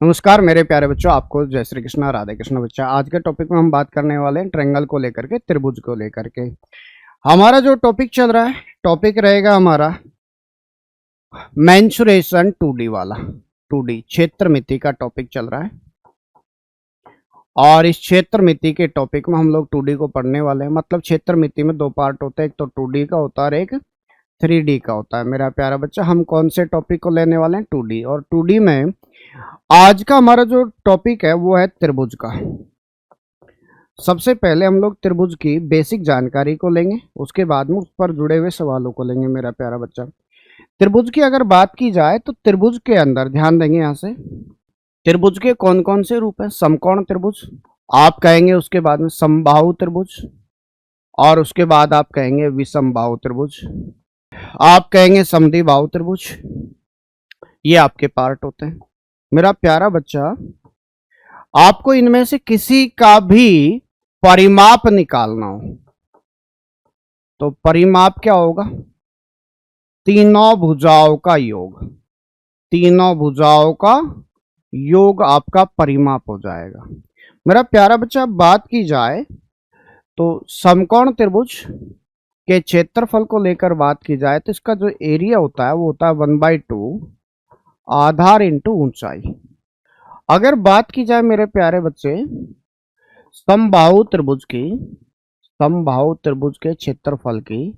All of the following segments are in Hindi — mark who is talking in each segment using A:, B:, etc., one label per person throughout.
A: नमस्कार मेरे प्यारे बच्चों, आपको जय श्री कृष्णा, राधे कृष्ण। बच्चा आज के टॉपिक में हम बात करने वाले हैं ट्रायंगल को लेकर के, त्रिभुज को लेकर के। हमारा जो टॉपिक चल रहा है, टॉपिक रहेगा हमारा मेंसुरेशन 2D वाला। 2D क्षेत्रमिति का टॉपिक चल रहा है और इस क्षेत्रमिति के टॉपिक में हम लोग 2D को पढ़ने वाले हैं। मतलब क्षेत्रमिति में दो पार्ट होते हैं, एक तो 2D का होता है और एक 3D का होता है। मेरा प्यारा बच्चा, हम कौन से टॉपिक को लेने वाले हैं? 2D। और 2D में आज का हमारा जो टॉपिक है वो है त्रिभुज का। सबसे पहले हम लोग त्रिभुज की बेसिक जानकारी को लेंगे, उसके बाद में उस पर जुड़े हुए सवालों को लेंगे। मेरा प्यारा बच्चा, त्रिभुज की अगर बात की जाए तो त्रिभुज के अंदर ध्यान देंगे। यहाँ से त्रिभुज के कौन कौन से रूप हैं? समकोण त्रिभुज आप कहेंगे, उसके बाद में समबाहु त्रिभुज, और उसके बाद आप कहेंगे विषमबाहु त्रिभुज, आप कहेंगे समद्विबाहु त्रिभुज। ये आपके पार्ट होते हैं। मेरा प्यारा बच्चा, आपको इनमें से किसी का भी परिमाप निकालना हो तो परिमाप क्या होगा? तीनों भुजाओं का योग। तीनों भुजाओं का योग आपका परिमाप हो जाएगा। मेरा प्यारा बच्चा, बात की जाए तो समकोण त्रिभुज के क्षेत्रफल को लेकर बात की जाए तो इसका जो एरिया होता है वो होता है 1/2 आधार इंटू ऊंचाई। अगर बात की जाए मेरे प्यारे बच्चे समबाहु त्रिभुज के क्षेत्रफल की,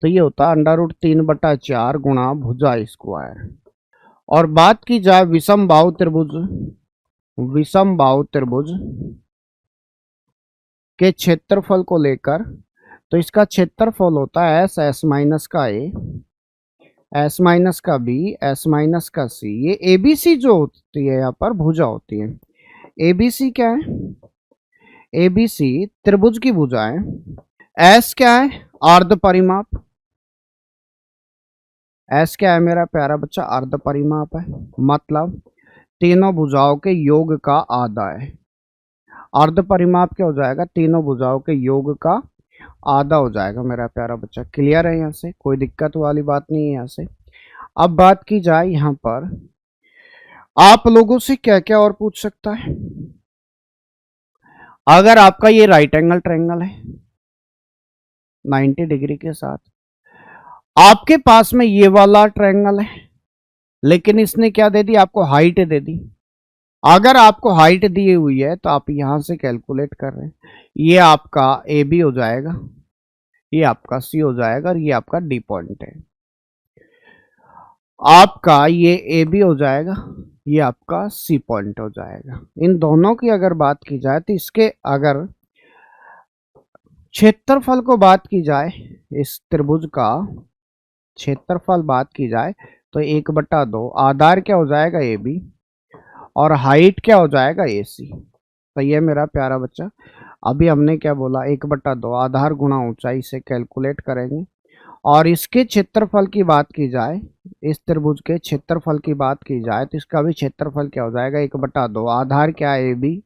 A: तो ये होता है √3/4 गुणा भुजा स्क्वायर। और बात की जाए विषमबाहु त्रिभुज के क्षेत्रफल को लेकर, तो इसका क्षेत्रफल होता है S माइनस का A, S माइनस का B, S माइनस का C। ये ABC जो होती है यहाँ पर भुजा होती है। ABC क्या है? ABC त्रिभुज की भुजा है। S क्या है? अर्ध परिमाप। S क्या है मेरा प्यारा बच्चा? अर्ध परिमाप है। मतलब तीनों भुजाओं के योग का आधा है। अर्ध परिमाप क्या हो जाएगा? तीनों भुजाओं के योग का आधा हो जाएगा। मेरा प्यारा बच्चा, क्लियर है? यहाँ से कोई दिक्कत वाली बात नहीं है। यहाँ से अब बात की जाए, यहाँ पर आप लोगों से क्या क्या और पूछ सकता है? अगर आपका ये राइट एंगल ट्रायंगल है 90 डिग्री के साथ, आपके पास में ये वाला ट्रायंगल है, लेकिन इसने क्या दे दी? आपको हाइट दे दी। अगर आपको हाइट दी हुई है तो आप यहां से कैलकुलेट कर रहे हैं, ये आपका ए बी हो जाएगा, ये आपका सी हो जाएगा और ये आपका डी पॉइंट है। आपका ये ए बी हो जाएगा, ये आपका सी पॉइंट हो जाएगा। इन दोनों की अगर बात की जाए तो इसके अगर क्षेत्रफल को बात की जाए, इस त्रिभुज का क्षेत्रफल बात की जाए तो 1/2 आधार क्या हो जाएगा? ए बी, और हाइट क्या हो जाएगा? ए सी। सही है मेरा प्यारा बच्चा। अभी हमने क्या बोला? 1/2 आधार गुणा ऊंचाई से कैलकुलेट करेंगे। और इसके क्षेत्रफल की बात की जाए, इस त्रिभुज के क्षेत्रफल की बात की जाए तो इसका भी क्षेत्रफल क्या हो जाएगा? 1/2 आधार क्या है? ए बी,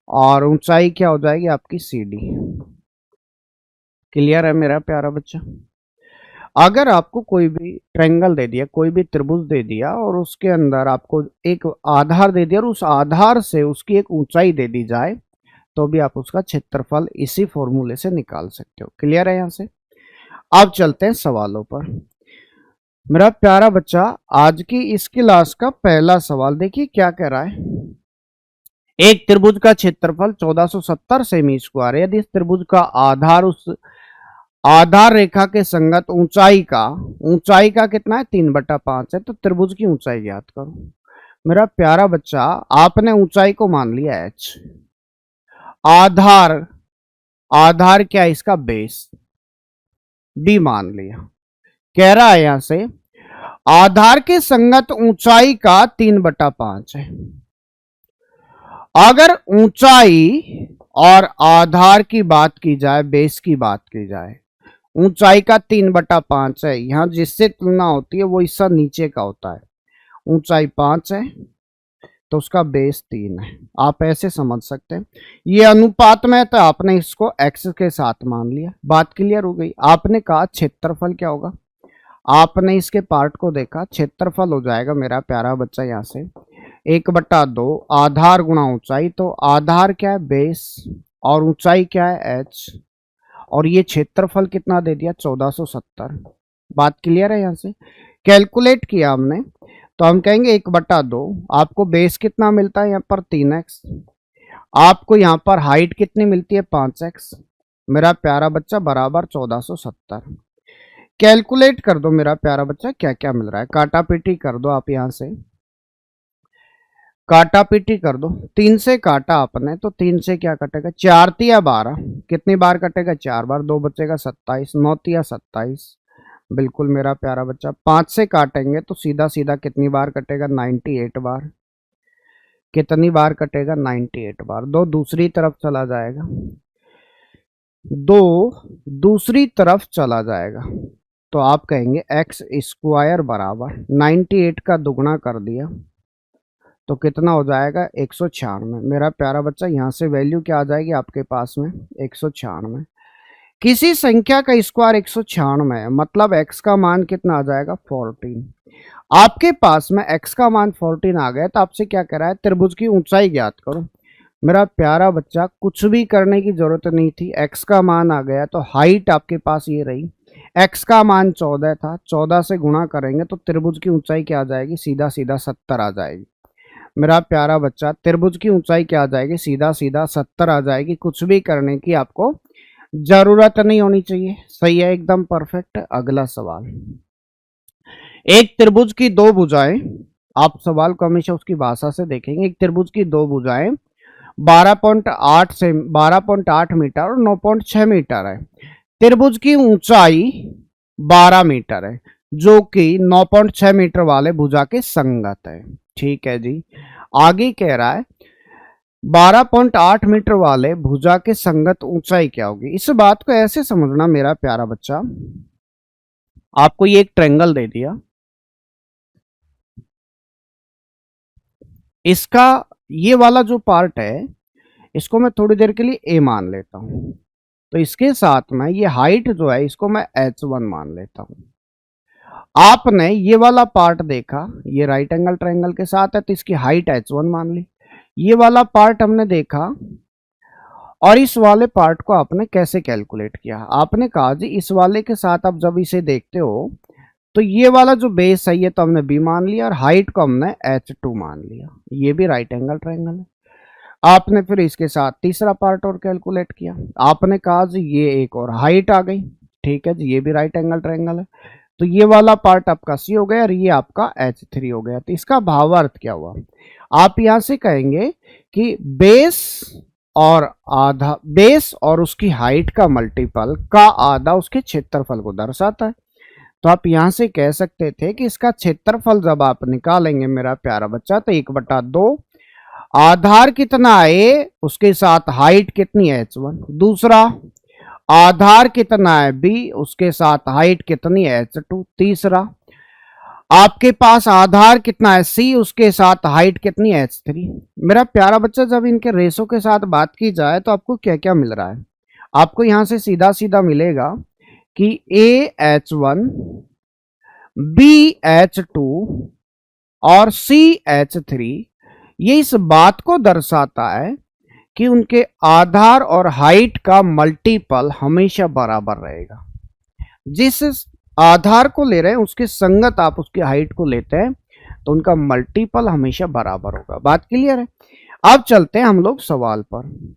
A: और ऊंचाई क्या हो जाएगी? आपकी सी डी। क्लियर है मेरा प्यारा बच्चा? अगर आपको कोई भी ट्रायंगल दे दिया, कोई भी त्रिभुज दे दिया और उसके अंदर आपको एक आधार दे दिया और उस आधार से उसकी एक ऊंचाई दे दी जाए, तो भी आप उसका क्षेत्रफल इसी फॉर्मूले से निकाल सकते हो। क्लियर है? यहाँ से अब चलते हैं सवालों पर। मेरा प्यारा बच्चा, आज की इस क्लास का पहला सवाल देखिए क्या कह रहा है। एक त्रिभुज का क्षेत्रफल 1470 सेमी स्क्वायर है। यदि इस त्रिभुज का आधार उस आधार रेखा के संगत ऊंचाई का कितना है? 3/5 है। तो त्रिभुज की ऊंचाई ज्ञात करो। मेरा प्यारा बच्चा, आपने ऊंचाई को मान लिया h, आधार क्या है? इसका बेस d मान लिया। कह रहा है यहां से आधार के संगत ऊंचाई का 3/5 है। अगर ऊंचाई और आधार की बात की जाए, बेस की बात की जाए, ऊंचाई का 3/5 है। यहां जिससे तुलना होती है वो इससे नीचे का होता है। ऊंचाई 5 है तो उसका बेस 3 है। आप ऐसे समझ सकते हैं। ये अनुपात में है तो आपने इसको x के साथ मान लिया। बात क्लियर हो गई? आपने कहा क्षेत्रफल क्या होगा, आपने इसके पार्ट को देखा, क्षेत्रफल हो जाएगा मेरा प्यारा बच्चा यहाँ से 1/2 आधार गुणा ऊंचाई, तो आधार क्या है बेस और ऊंचाई क्या है h, और ये क्षेत्रफल कितना दे दिया 1470। बात क्लियर है? यहां से कैलकुलेट किया हमने तो हम कहेंगे 1/2, आपको बेस कितना मिलता है यहाँ पर 3x, आपको यहाँ पर हाइट कितनी मिलती है 5x, मेरा प्यारा बच्चा बराबर 1470। कैलकुलेट कर दो मेरा प्यारा बच्चा क्या क्या मिल रहा है, काटा पीटी कर दो आप, यहां से काटा पीटी कर दो। 3 से काटा आपने तो 3 से क्या कटेगा 4 तिया 12, कितनी बार कटेगा 4 बार, 2 बचेगा 27, 9 तिया 27, बिल्कुल मेरा प्यारा बच्चा। 5 से काटेंगे तो सीधा सीधा कितनी बार कटेगा 98 बार, कितनी बार कटेगा 98 बार। 2 दूसरी तरफ चला जाएगा, 2 दूसरी तरफ चला जाएगा, तो आप कहेंगे एक्स स्क्वायर बराबर 98 का दुगना कर दिया तो कितना हो जाएगा 196। मेरा प्यारा बच्चा यहाँ से वैल्यू क्या आ जाएगी आपके पास में 196। किसी संख्या का स्क्वायर 196 है, मतलब x का मान कितना आ जाएगा 14। आपके पास में x का मान 14 आ गया तो आपसे क्या कह रहा है त्रिभुज की ऊंचाई ज्ञात करो। मेरा प्यारा बच्चा कुछ भी करने की जरूरत नहीं थी, x का मान आ गया तो हाइट आपके पास ये रही, x का मान 14 था, 14 से गुणा करेंगे तो त्रिभुज की ऊंचाई क्या आ जाएगी सीधा सीधा 70 आ जाएगी। मेरा प्यारा बच्चा त्रिभुज की ऊंचाई क्या आ जाएगी सीधा सीधा 70 आ जाएगी, कुछ भी करने की आपको जरूरत नहीं होनी चाहिए। सही है, एकदम परफेक्ट। अगला सवाल, एक त्रिभुज की दो भुजाएं, आप सवाल को हमेशा उसकी भाषा से देखेंगे। एक त्रिभुज की दो भुजाएं 12.8 मीटर और 9.6 मीटर है, त्रिभुज की ऊंचाई 12 मीटर है जो कि 9.6 मीटर वाले भुजा के संगत है। ठीक है जी, आगे कह रहा है 12.8 मीटर वाले भुजा के संगत ऊंचाई क्या होगी। इस बात को ऐसे समझना मेरा प्यारा बच्चा, आपको ये एक ट्रायंगल दे दिया, इसका ये वाला जो पार्ट है इसको मैं थोड़ी देर के लिए a मान लेता हूं, तो इसके साथ में ये हाइट जो है इसको मैं h1 मान लेता हूं। आपने ये वाला पार्ट देखा, ये राइट एंगल ट्रायंगल के साथ है तो इसकी हाइट h1 मान ली। ये वाला पार्ट हमने देखा और इस वाले पार्ट को आपने कैसे कैलकुलेट किया, आपने कहा जी इस वाले के साथ आप जब इसे देखते हो तो ये वाला जो बेस है ये तो हमने b मान लिया और हाइट को हमने h2 मान लिया, ये भी राइट एंगल ट्रायंगल है। आपने फिर इसके साथ तीसरा पार्ट और कैलकुलेट किया, आपने कहा जी ये एक और हाइट आ गई, ठीक है जी ये भी राइट एंगल ट्रायंगल है, तो ये वाला पार्ट आपका C हो गया और ये आपका H3 हो गया। तो इसका भावार्थ क्या हुआ, आप यहां से कहेंगे कि बेस और उसकी हाइट का मल्टीपल का आधा उसके क्षेत्रफल को दर्शाता है। तो आप यहां से कह सकते थे कि इसका क्षेत्रफल जब आप निकालेंगे मेरा प्यारा बच्चा तो 1/2 आधार कितना है उसके साथ हाइट कितनी है h1, दूसरा आधार कितना है b उसके साथ हाइट कितनी है h2, तीसरा आपके पास आधार कितना है c उसके साथ हाइट कितनी है h3। मेरा प्यारा बच्चा जब इनके रेशो के साथ बात की जाए तो आपको क्या क्या मिल रहा है, आपको यहां से सीधा सीधा मिलेगा कि AH1 BH2 और CH3 ये इस बात को दर्शाता है कि उनके आधार और हाइट का मल्टीपल हमेशा बराबर रहेगा। जिस आधार को ले रहे हैं उसके संगत आप उसकी हाइट को लेते हैं तो उनका मल्टीपल हमेशा बराबर होगा। बात क्लियर है? अब चलते हैं हम लोग सवाल पर।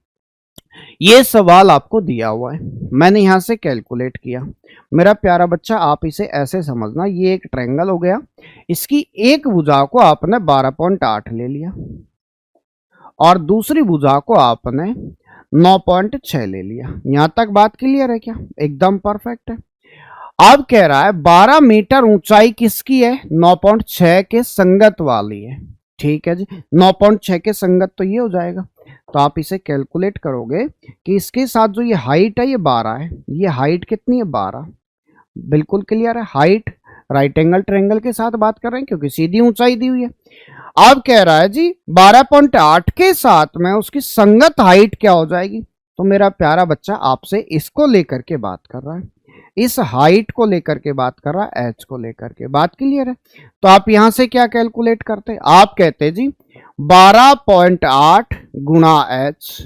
A: ये सवाल आपको दिया हुआ है, मैंने यहां से कैलकुलेट किया। मेरा प्यारा बच्चा आप इसे ऐसे समझना, ये एक ट्रायंगल हो गया, इसकी एक भुजा को आपने 12.8 ले लिया और दूसरी भुजा को आपने 9.6 ले लिया। यहां तक बात क्लियर है क्या? एकदम परफेक्ट है। अब कह रहा है 12 मीटर ऊंचाई किसकी है 9.6 के संगत वाली है। ठीक है जी, 9.6 के संगत तो ये हो जाएगा, तो आप इसे कैलकुलेट करोगे कि इसके साथ जो ये हाइट है ये 12 है, ये हाइट कितनी है 12, बिल्कुल क्लियर है। हाइट राइट एंगल ट्रायंगल के साथ बात कर रहे हैं क्योंकि सीधी ऊंचाई दी हुई है। अब कह रहा है जी 12.8 के साथ में उसकी संगत हाइट क्या हो जाएगी, तो मेरा प्यारा बच्चा आपसे इसको लेकर के बात कर रहा है, इस हाइट को लेकर के बात कर रहा है, एच को लेकर के। बात क्लियर है? तो आप यहां से क्या कैलकुलेट करते, आप कहते जी 12.8 गुणा h,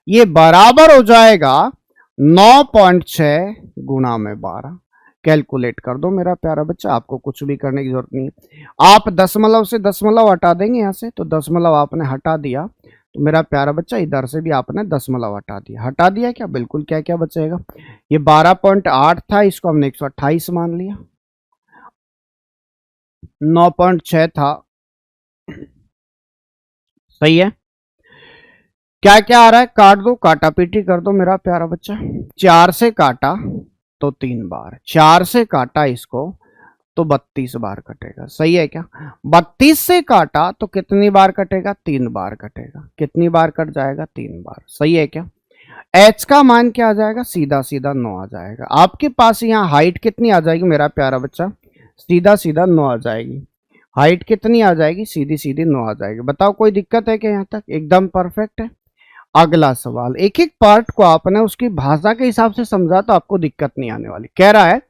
A: ये बराबर हो जाएगा 9.6 गुणा में 12। कैलकुलेट कर दो मेरा प्यारा बच्चा, आपको कुछ भी करने की जरूरत नहीं है। आप दशमलव से दशमलव हटा देंगे यहाँ से, तो दशमलव आपने हटा दिया, तो मेरा प्यारा बच्चा इधर से भी आपने दशमलव हटा दिया। हटा दिया क्या? बिल्कुल। क्या क्या बचेगा? ये 12.8 था, इसको हमने 128 मान लिया। 9.6 था, सही है। क्या क्या आ रहा है? काट दो, काटा पीटी कर दो मेरा प्यारा बच्चा। 4 से काटा तो 3 बार, 4 से काटा इसको तो 32 बार कटेगा, सही है क्या? 32 से काटा तो कितनी बार कटेगा? 3 बार कटेगा। कितनी बार कट जाएगा? 3 बार, सही है क्या? h का मान क्या आ जाएगा? सीधा सीधा 9 आ जाएगा। आपके पास यहाँ हाइट कितनी आ जाएगी मेरा प्यारा बच्चा? सीधा सीधा 9 आ जाएगी। हाइट कितनी आ जाएगी? सीधी सीधी 9 आ जाएगी। बताओ कोई दिक्कत है क्या? यहाँ तक एकदम परफेक्ट है। अगला सवाल, एक एक पार्ट को आपने उसकी भाषा के हिसाब से समझा तो आपको दिक्कत नहीं आने वाली। कह रहा है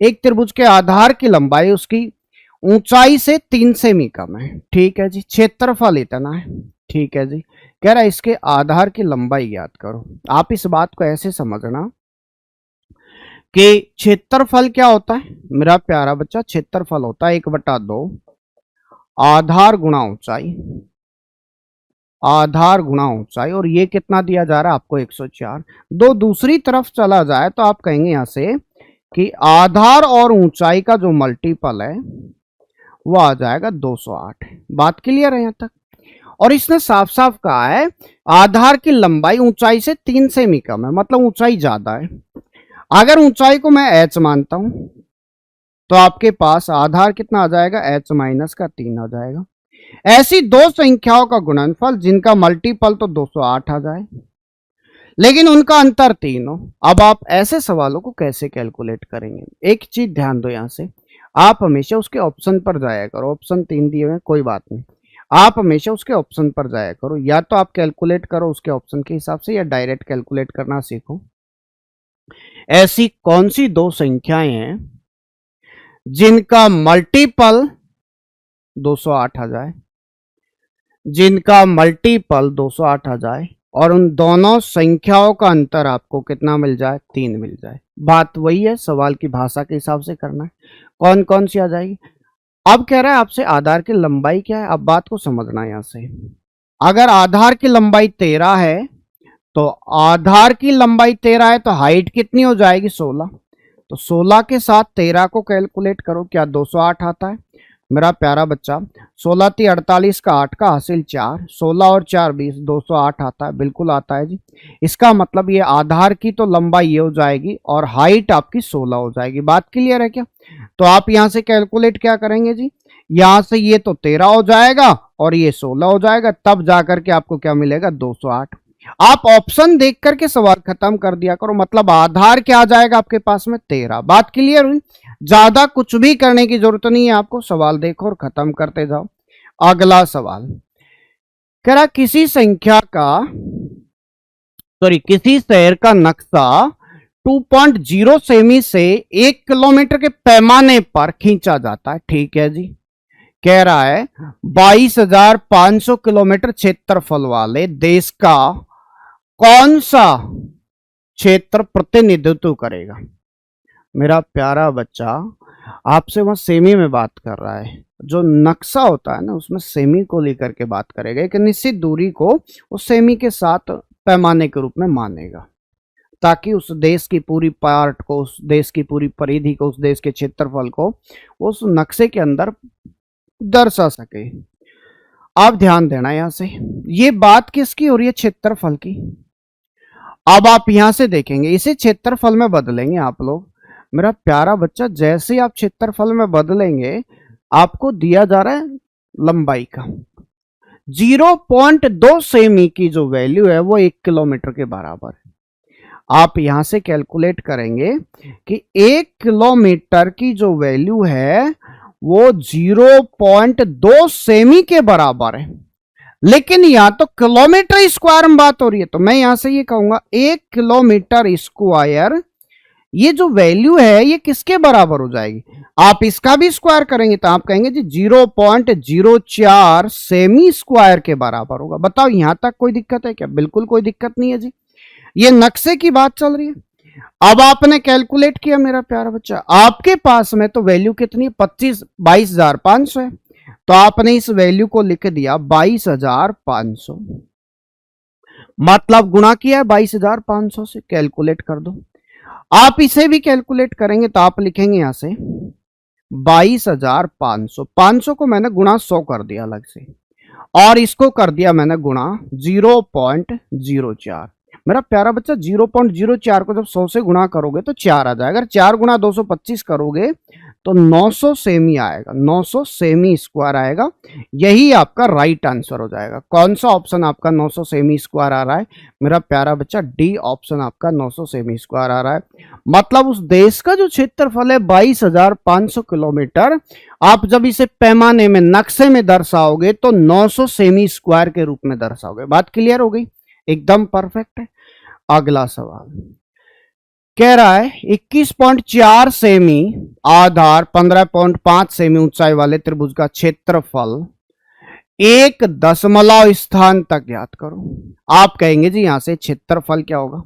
A: एक त्रिभुज के आधार की लंबाई उसकी ऊंचाई से 3 सेमी कम है, ठीक है जी। क्षेत्रफल इतना है, ठीक है जी। कह रहा है इसके आधार की लंबाई ज्ञात करो। आप इस बात को ऐसे समझना कि क्षेत्रफल क्या होता है मेरा प्यारा बच्चा? क्षेत्रफल होता है 1/2 आधार गुणा ऊंचाई, आधार गुणा ऊंचाई। और ये कितना दिया जा रहा है आपको? 104। दो दूसरी तरफ चला जाए तो आप कहेंगे यहां से कि आधार और ऊंचाई का जो मल्टीपल है वो आ जाएगा 208। बात क्लियर है यहां तक? और इसने साफ साफ कहा है आधार की लंबाई ऊंचाई से 3 सेमी कम है, मतलब ऊंचाई ज्यादा है। अगर ऊंचाई को मैं h मानता हूं तो आपके पास आधार कितना आ जाएगा? h माइनस का 3 आ जाएगा। ऐसी दो संख्याओं का गुणनफल जिनका मल्टीपल तो 208 आ जाए लेकिन उनका अंतर 3 हो। अब आप ऐसे सवालों को कैसे कैलकुलेट करेंगे? एक चीज ध्यान दो, यहां से आप हमेशा उसके ऑप्शन पर जाया करो। ऑप्शन 3 दिए हुए, कोई बात नहीं, आप हमेशा उसके ऑप्शन पर जाया करो। या तो आप कैलकुलेट करो उसके ऑप्शन के हिसाब से या डायरेक्ट कैलकुलेट करना सीखो। ऐसी कौन सी दो संख्याएं हैं जिनका मल्टीपल 208 आ जाए, जिनका मल्टीपल 208 आ जाए और उन दोनों संख्याओं का अंतर आपको कितना मिल जाए? 3 मिल जाए। बात वही है, सवाल की भाषा के हिसाब से करना है। कौन कौन सी आ जाएगी? अब कह रहा है आपसे आधार की लंबाई क्या है। अब बात को समझना है यहां से। अगर आधार की लंबाई 13 है तो आधार की लंबाई 13 है तो हाइट कितनी हो जाएगी? 16। तो 16 के साथ 13 को कैलकुलेट करो, क्या 208 आता है मेरा प्यारा बच्चा? 16 × 48 का 8 का हासिल 4, 16 और 4 20, 208 आता है। बिल्कुल आता है जी। इसका मतलब ये आधार की तो लंबाई ये हो जाएगी और हाइट आपकी 16 हो जाएगी। बात क्लियर है क्या? तो आप यहां से कैलकुलेट क्या करेंगे जी? यहां से ये तो 13 हो जाएगा और ये 16 हो जाएगा, तब जाकर के आपको क्या मिलेगा? 208। आप ऑप्शन देख करके सवाल खत्म कर दिया करो। मतलब आधार क्या आ जाएगा आपके पास में? 13। बात क्लियर हुई? ज्यादा कुछ भी करने की जरूरत नहीं है आपको, सवाल देखो और खत्म करते जाओ। अगला सवाल कह रहा किसी संख्या का किसी शहर का नक्शा 2.0 सेमी से 1 किलोमीटर के पैमाने पर खींचा जाता है, ठीक है जी। कह रहा है 22,500 किलोमीटर क्षेत्रफल वाले देश का कौन सा क्षेत्र प्रतिनिधित्व करेगा? मेरा प्यारा बच्चा आपसे वहां सेमी में बात कर रहा है। जो नक्शा होता है ना उसमें सेमी को लेकर के बात करेगा, एक निश्चित दूरी को उस सेमी के साथ पैमाने के रूप में मानेगा, ताकि उस देश की पूरी पार्ट को, उस देश की पूरी परिधि को, उस देश के क्षेत्रफल को उस नक्शे के अंदर दर्शा सके। आप ध्यान देना यहां से, ये बात किसकी हो रही है? क्षेत्रफल की। अब आप यहां से देखेंगे इसे क्षेत्रफल में बदलेंगे आप लोग। मेरा प्यारा बच्चा जैसे आप क्षेत्रफल में बदलेंगे आपको दिया जा रहा है लंबाई का 0.2 सेमी की जो वैल्यू है वो 1 किलोमीटर के बराबर है। आप यहां से कैलकुलेट करेंगे कि 1 किलोमीटर की जो वैल्यू है वो 0.2 सेमी के बराबर है। लेकिन यहां तो किलोमीटर स्क्वायर में बात हो रही है, तो मैं यहां से ये कहूंगा 1 किलोमीटर स्क्वायर ये जो वैल्यू है ये किसके बराबर हो जाएगी? आप इसका भी स्क्वायर करेंगे तो आप कहेंगे जी 0.04 सेमी स्क्वायर के बराबर होगा। बताओ यहां तक कोई दिक्कत है क्या? बिल्कुल कोई दिक्कत नहीं है जी, ये नक्शे की बात चल रही है। अब आपने कैलकुलेट किया मेरा प्यारा बच्चा, आपके पास में तो वैल्यू कितनी है? 22,500 है, तो आपने इस वैल्यू को लिख दिया 22,500, मतलब गुणा किया है 22,500 से। कैलकुलेट कर दो। आप इसे भी कैलकुलेट करेंगे तो आप लिखेंगे यहां से 22,500, 500 को मैंने गुणा 100 कर दिया अलग से, और इसको कर दिया मैंने गुणा 0.04। मेरा प्यारा बच्चा 0.04 को जब 100 से गुणा करोगे तो 4 आ जाएगा। अगर 4 गुणा 225 करोगे तो 900 सेमी आएगा, 900 सेमी स्क्वायर आएगा। यही आपका राइट आंसर हो जाएगा। कौन सा ऑप्शन आपका 900 सेमी स्क्वायर आ रहा है? मेरा प्यारा बच्चा डी ऑप्शन आपका 900 सेमी स्क्वायर आ रहा है। मतलब उस देश का जो क्षेत्रफल है 22,500 किलोमीटर, आप जब इसे पैमाने में नक्शे में दर्शाओगे तो 900 सेमी स्क्वायर के रूप में दर्शाओगे। बात क्लियर हो गई? एकदम परफेक्ट है। अगला सवाल कह रहा है 21.4 सेमी आधार 15.5 सेमी ऊंचाई वाले त्रिभुज का क्षेत्रफल एक दशमलव स्थान तक ज्ञात करो। आप कहेंगे जी यहां से क्षेत्रफल क्या होगा?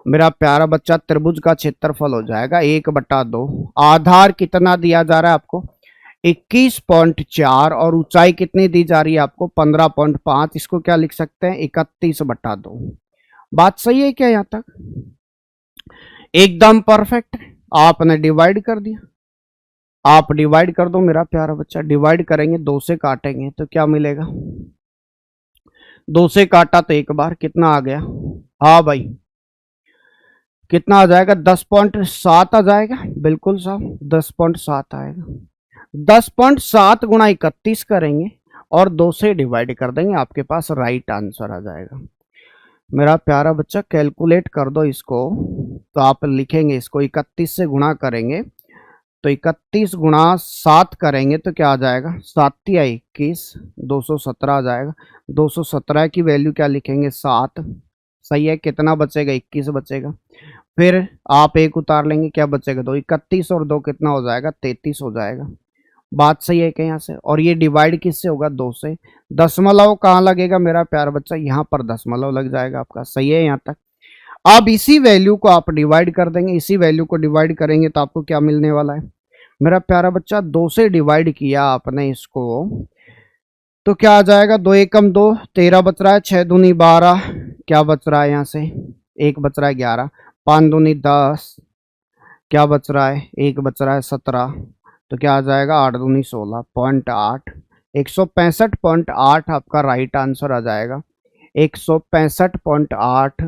A: मेरा प्यारा बच्चा त्रिभुज का क्षेत्रफल हो जाएगा 1/2। आधार कितना दिया जा रहा है आपको? 21.4, और ऊंचाई कितनी दी जा रही है आपको? 15.5। इसको क्या लिख सकते हैं? 31/2। बात सही है क्या यहां तक? एकदम परफेक्ट। आपने डिवाइड कर दिया, आप डिवाइड कर दो मेरा प्यारा बच्चा। डिवाइड करेंगे, 2 से काटेंगे तो क्या मिलेगा? 2 से काटा तो एक बार, कितना आ गया? हाँ भाई, कितना आ जाएगा? 10.7 आ जाएगा। बिल्कुल साहब 10.7 आएगा। 10.7 गुणा 31 करेंगे और 2 से डिवाइड कर देंगे, आपके पास राइट आंसर आ जाएगा। मेरा प्यारा बच्चा कैलकुलेट कर दो इसको, तो आप लिखेंगे इसको 31 से गुणा करेंगे तो 31 गुणा 7 करेंगे तो क्या आ जाएगा? 7 या 21, 217 आ जाएगा। 217 की वैल्यू क्या लिखेंगे? 7। सही है। कितना बचेगा? 21 बचेगा। फिर आप एक उतार लेंगे, क्या बचेगा? 2। 31 और 2 कितना हो जाएगा? 33 हो जाएगा। बात सही है क्या यहाँ से? और ये डिवाइड किससे होगा? 2 से। दशमलव कहाँ लगेगा मेरा प्यारा बच्चा? यहाँ पर दशमलव लग जाएगा आपका। सही है यहाँ तक? अब इसी वैल्यू को आप डिवाइड कर देंगे, इसी वैल्यू को डिवाइड करेंगे तो आपको क्या मिलने वाला है मेरा प्यारा बच्चा? 2 से डिवाइड किया आपने इसको तो क्या आ जाएगा? 2 एकम 2, 13 बच रहा है। 6 दूनी 12, क्या बच रहा है यहाँ से? 1 बच रहा है 11। 5 दूनी 10, क्या बच रहा है? 1 बच रहा है 17, तो क्या आ जाएगा? 8 दूनी 16.8। 165.8 आपका राइट आंसर आ जाएगा। 165.8।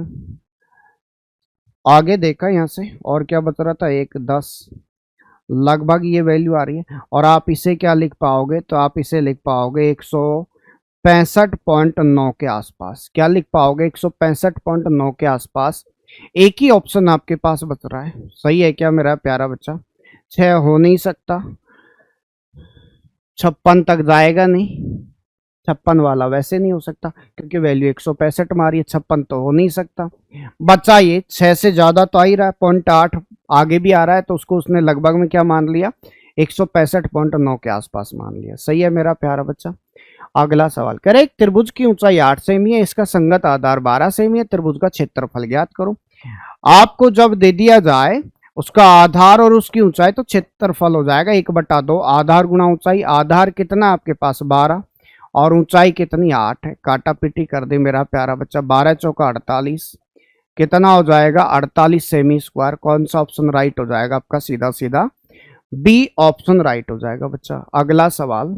A: आगे देखा यहाँ से, और क्या बच रहा था? 1 10, लगभग ये वैल्यू आ रही है। और आप इसे क्या लिख पाओगे? तो आप इसे लिख पाओगे 165.9 के आसपास। क्या लिख पाओगे? 165.9 के आसपास। एक ही ऑप्शन आपके पास बच रहा है। सही है क्या मेरा प्यारा बच्चा? 6 हो नहीं सकता, 56 तक जाएगा नहीं। 56 वाला वैसे नहीं हो सकता क्योंकि वैल्यू 165 मारी है, 56 तो हो नहीं सकता। बच्चा ये 6 से ज्यादा तो आ ही रहा है, 0.8 आगे भी आ रहा है, तो उसको उसने लगभग में क्या मान लिया? 165.9 के आसपास मान लिया। सही है मेरा प्यारा बच्चा। अगला सवाल कह रहे त्रिभुज की ऊंचाई 8 सेमी है, इसका संगत आधार 12 सेमी है, त्रिभुज का क्षेत्रफल ज्ञात करो। आपको जब दे दिया जाए उसका आधार और उसकी ऊंचाई तो क्षेत्रफल हो जाएगा 1/2। आधार गुणा ऊंचाई। आधार कितना आपके पास? 12, और ऊंचाई कितनी? 8 है। काटा पीटी कर दे मेरा प्यारा बच्चा। 12 चौका 48, कितना हो जाएगा? 48 सेमी स्क्वायर। कौन सा ऑप्शन राइट हो जाएगा आपका? सीधा सीधा बी ऑप्शन राइट हो जाएगा बच्चा। अगला सवाल,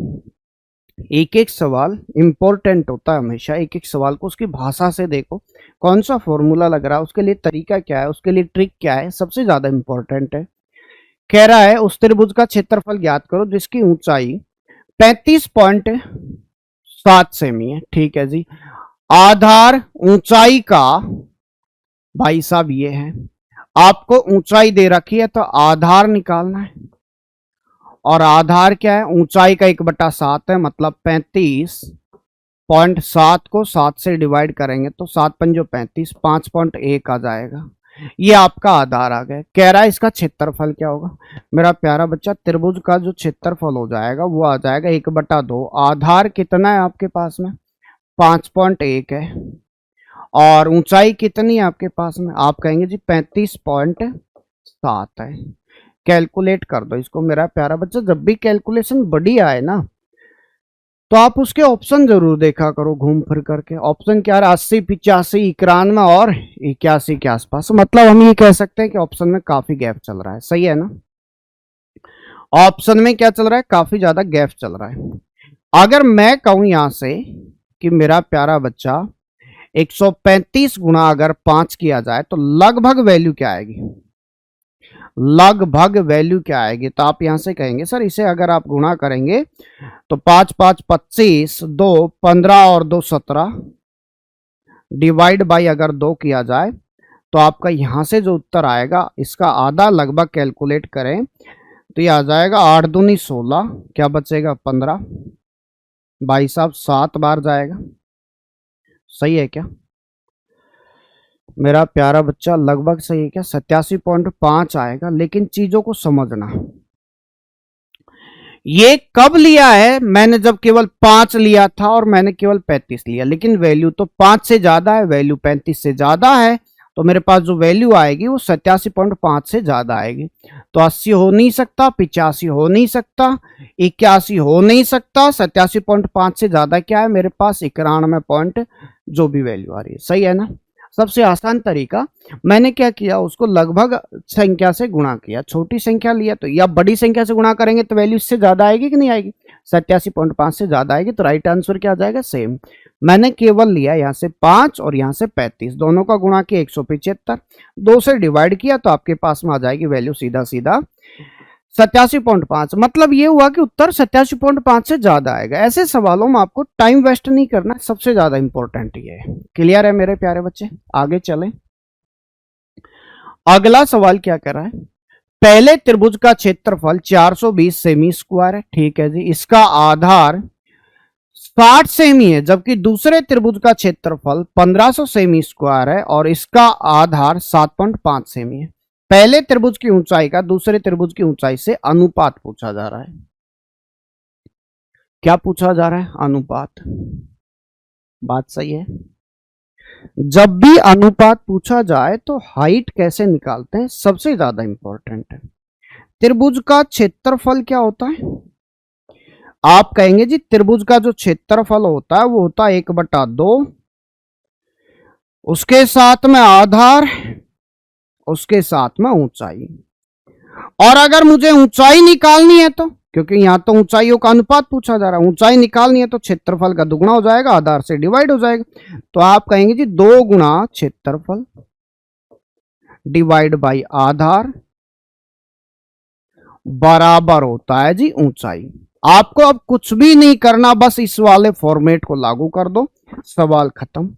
A: एक एक सवाल इंपॉर्टेंट होता है हमेशा। एक एक सवाल को उसकी भाषा से देखो, कौन सा फॉर्मूला लग रहा है, उसके लिए तरीका क्या है, उसके लिए ट्रिक क्या है, सबसे ज्यादा इंपॉर्टेंट है। कह रहा है उस त्रिभुज का क्षेत्रफल ज्ञात करो जिसकी ऊंचाई 35.7 सेमी है। ठीक है जी। आधार ऊंचाई का भाई साहब ये है, आपको ऊंचाई दे रखी है तो आधार निकालना है। और आधार क्या है? ऊंचाई का 1/7 है, मतलब 35.7 को 7 से डिवाइड करेंगे तो 7 पंजो 35, 5.1 आ जाएगा। ये आपका आधार आ गया। कह रहा है इसका क्षेत्रफल क्या होगा। मेरा प्यारा बच्चा, त्रिभुज का जो क्षेत्रफल हो जाएगा वो आ जाएगा 1/2। आधार कितना है आपके पास में, 5.1 है, और ऊंचाई कितनी है आपके पास में, आप कहेंगे जी 35.7 है। कैलकुलेट कर दो इसको मेरा प्यारा बच्चा। जब भी कैलकुलेशन बड़ी आए ना तो आप उसके ऑप्शन जरूर देखा करो घूम फिर करके। ऑप्शन क्या है, 80, 85, 91 और 81 के आसपास। मतलब हम ये कह सकते हैं कि ऑप्शन में काफी गैप चल रहा है। सही है ना, ऑप्शन में क्या चल रहा है, काफी ज्यादा गैप चल रहा है। अगर मैं कहूं यहां से कि मेरा प्यारा बच्चा 135 गुना अगर 5 किया जाए तो लगभग वैल्यू क्या आएगी, लगभग वैल्यू क्या आएगी। तो आप यहां से कहेंगे सर इसे अगर आप गुणा करेंगे तो 5 5 25, 2 15 और 2 17, डिवाइड बाई अगर 2 किया जाए तो आपका यहां से जो उत्तर आएगा इसका आधा लगभग कैलकुलेट करें तो ये आ जाएगा 8 दूनी 16, क्या बचेगा 15, भाई साहब 7 बार जाएगा। सही है क्या मेरा प्यारा बच्चा, लगभग सही है क्या, 87.5 आएगा। लेकिन चीजों को समझना, ये कब लिया है, मैंने जब केवल 5 लिया था और मैंने केवल 35 लिया, लेकिन वैल्यू तो 5 से ज्यादा है, वैल्यू 35 से ज्यादा है, तो मेरे पास जो वैल्यू आएगी वो 87.5 से ज्यादा आएगी। तो 80 हो नहीं सकता, 85 हो नहीं सकता, 81 हो नहीं सकता, 87.5 से ज्यादा क्या है मेरे पास, 91 पॉइंट जो भी वैल्यू आ रही है। सही है ना। सबसे आसान तरीका, मैंने क्या किया, उसको लगभग संख्या से गुणा किया, छोटी संख्या लिया तो, या बड़ी संख्या से गुणा करेंगे तो वैल्यू इससे ज्यादा आएगी कि नहीं आएगी, 87.5 से ज्यादा आएगी। तो राइट आंसर क्या आ जाएगा, सेम। मैंने केवल लिया यहाँ से 5 और यहाँ से 35, दोनों का गुणा किया 175, 2 से डिवाइड किया तो आपके पास में आ जाएगी वैल्यू सीधा सीधा 87.5। मतलब ये हुआ कि उत्तर 87.5 से ज्यादा आएगा। ऐसे सवालों में आपको टाइम वेस्ट नहीं करना, सबसे ज्यादा इंपॉर्टेंट ये है। क्लियर है मेरे प्यारे बच्चे, आगे चलें। अगला सवाल क्या कर रहा है, पहले त्रिभुज का क्षेत्रफल 420 सेमी स्क्वायर है, ठीक है जी, इसका आधार 60 सेमी है, जबकि दूसरे त्रिभुज का क्षेत्रफल 1500 सेमी स्क्वायर है और इसका आधार 7.5 सेमी है। पहले त्रिभुज की ऊंचाई का दूसरे त्रिभुज की ऊंचाई से अनुपात पूछा जा रहा है। क्या पूछा जा रहा है, अनुपात। बात सही है। जब भी अनुपात पूछा जाए तो हाइट कैसे निकालते हैं, सबसे ज्यादा इंपॉर्टेंट है। त्रिभुज का क्षेत्रफल क्या होता है, आप कहेंगे जी त्रिभुज का जो क्षेत्रफल होता है वो होता है 1/2, उसके साथ में आधार, उसके साथ में ऊंचाई। और अगर मुझे ऊंचाई निकालनी है तो, क्योंकि यहां तो ऊंचाइयों का अनुपात पूछा जा रहा है, ऊंचाई निकालनी है तो क्षेत्रफल का दुगुना हो जाएगा, आधार से डिवाइड हो जाएगा। तो आप कहेंगे जी 2 गुना क्षेत्रफल डिवाइड बाई आधार बराबर होता है जी ऊंचाई। आपको अब कुछ भी नहीं करना, बस इस वाले फॉर्मेट को लागू कर दो, सवाल खत्म।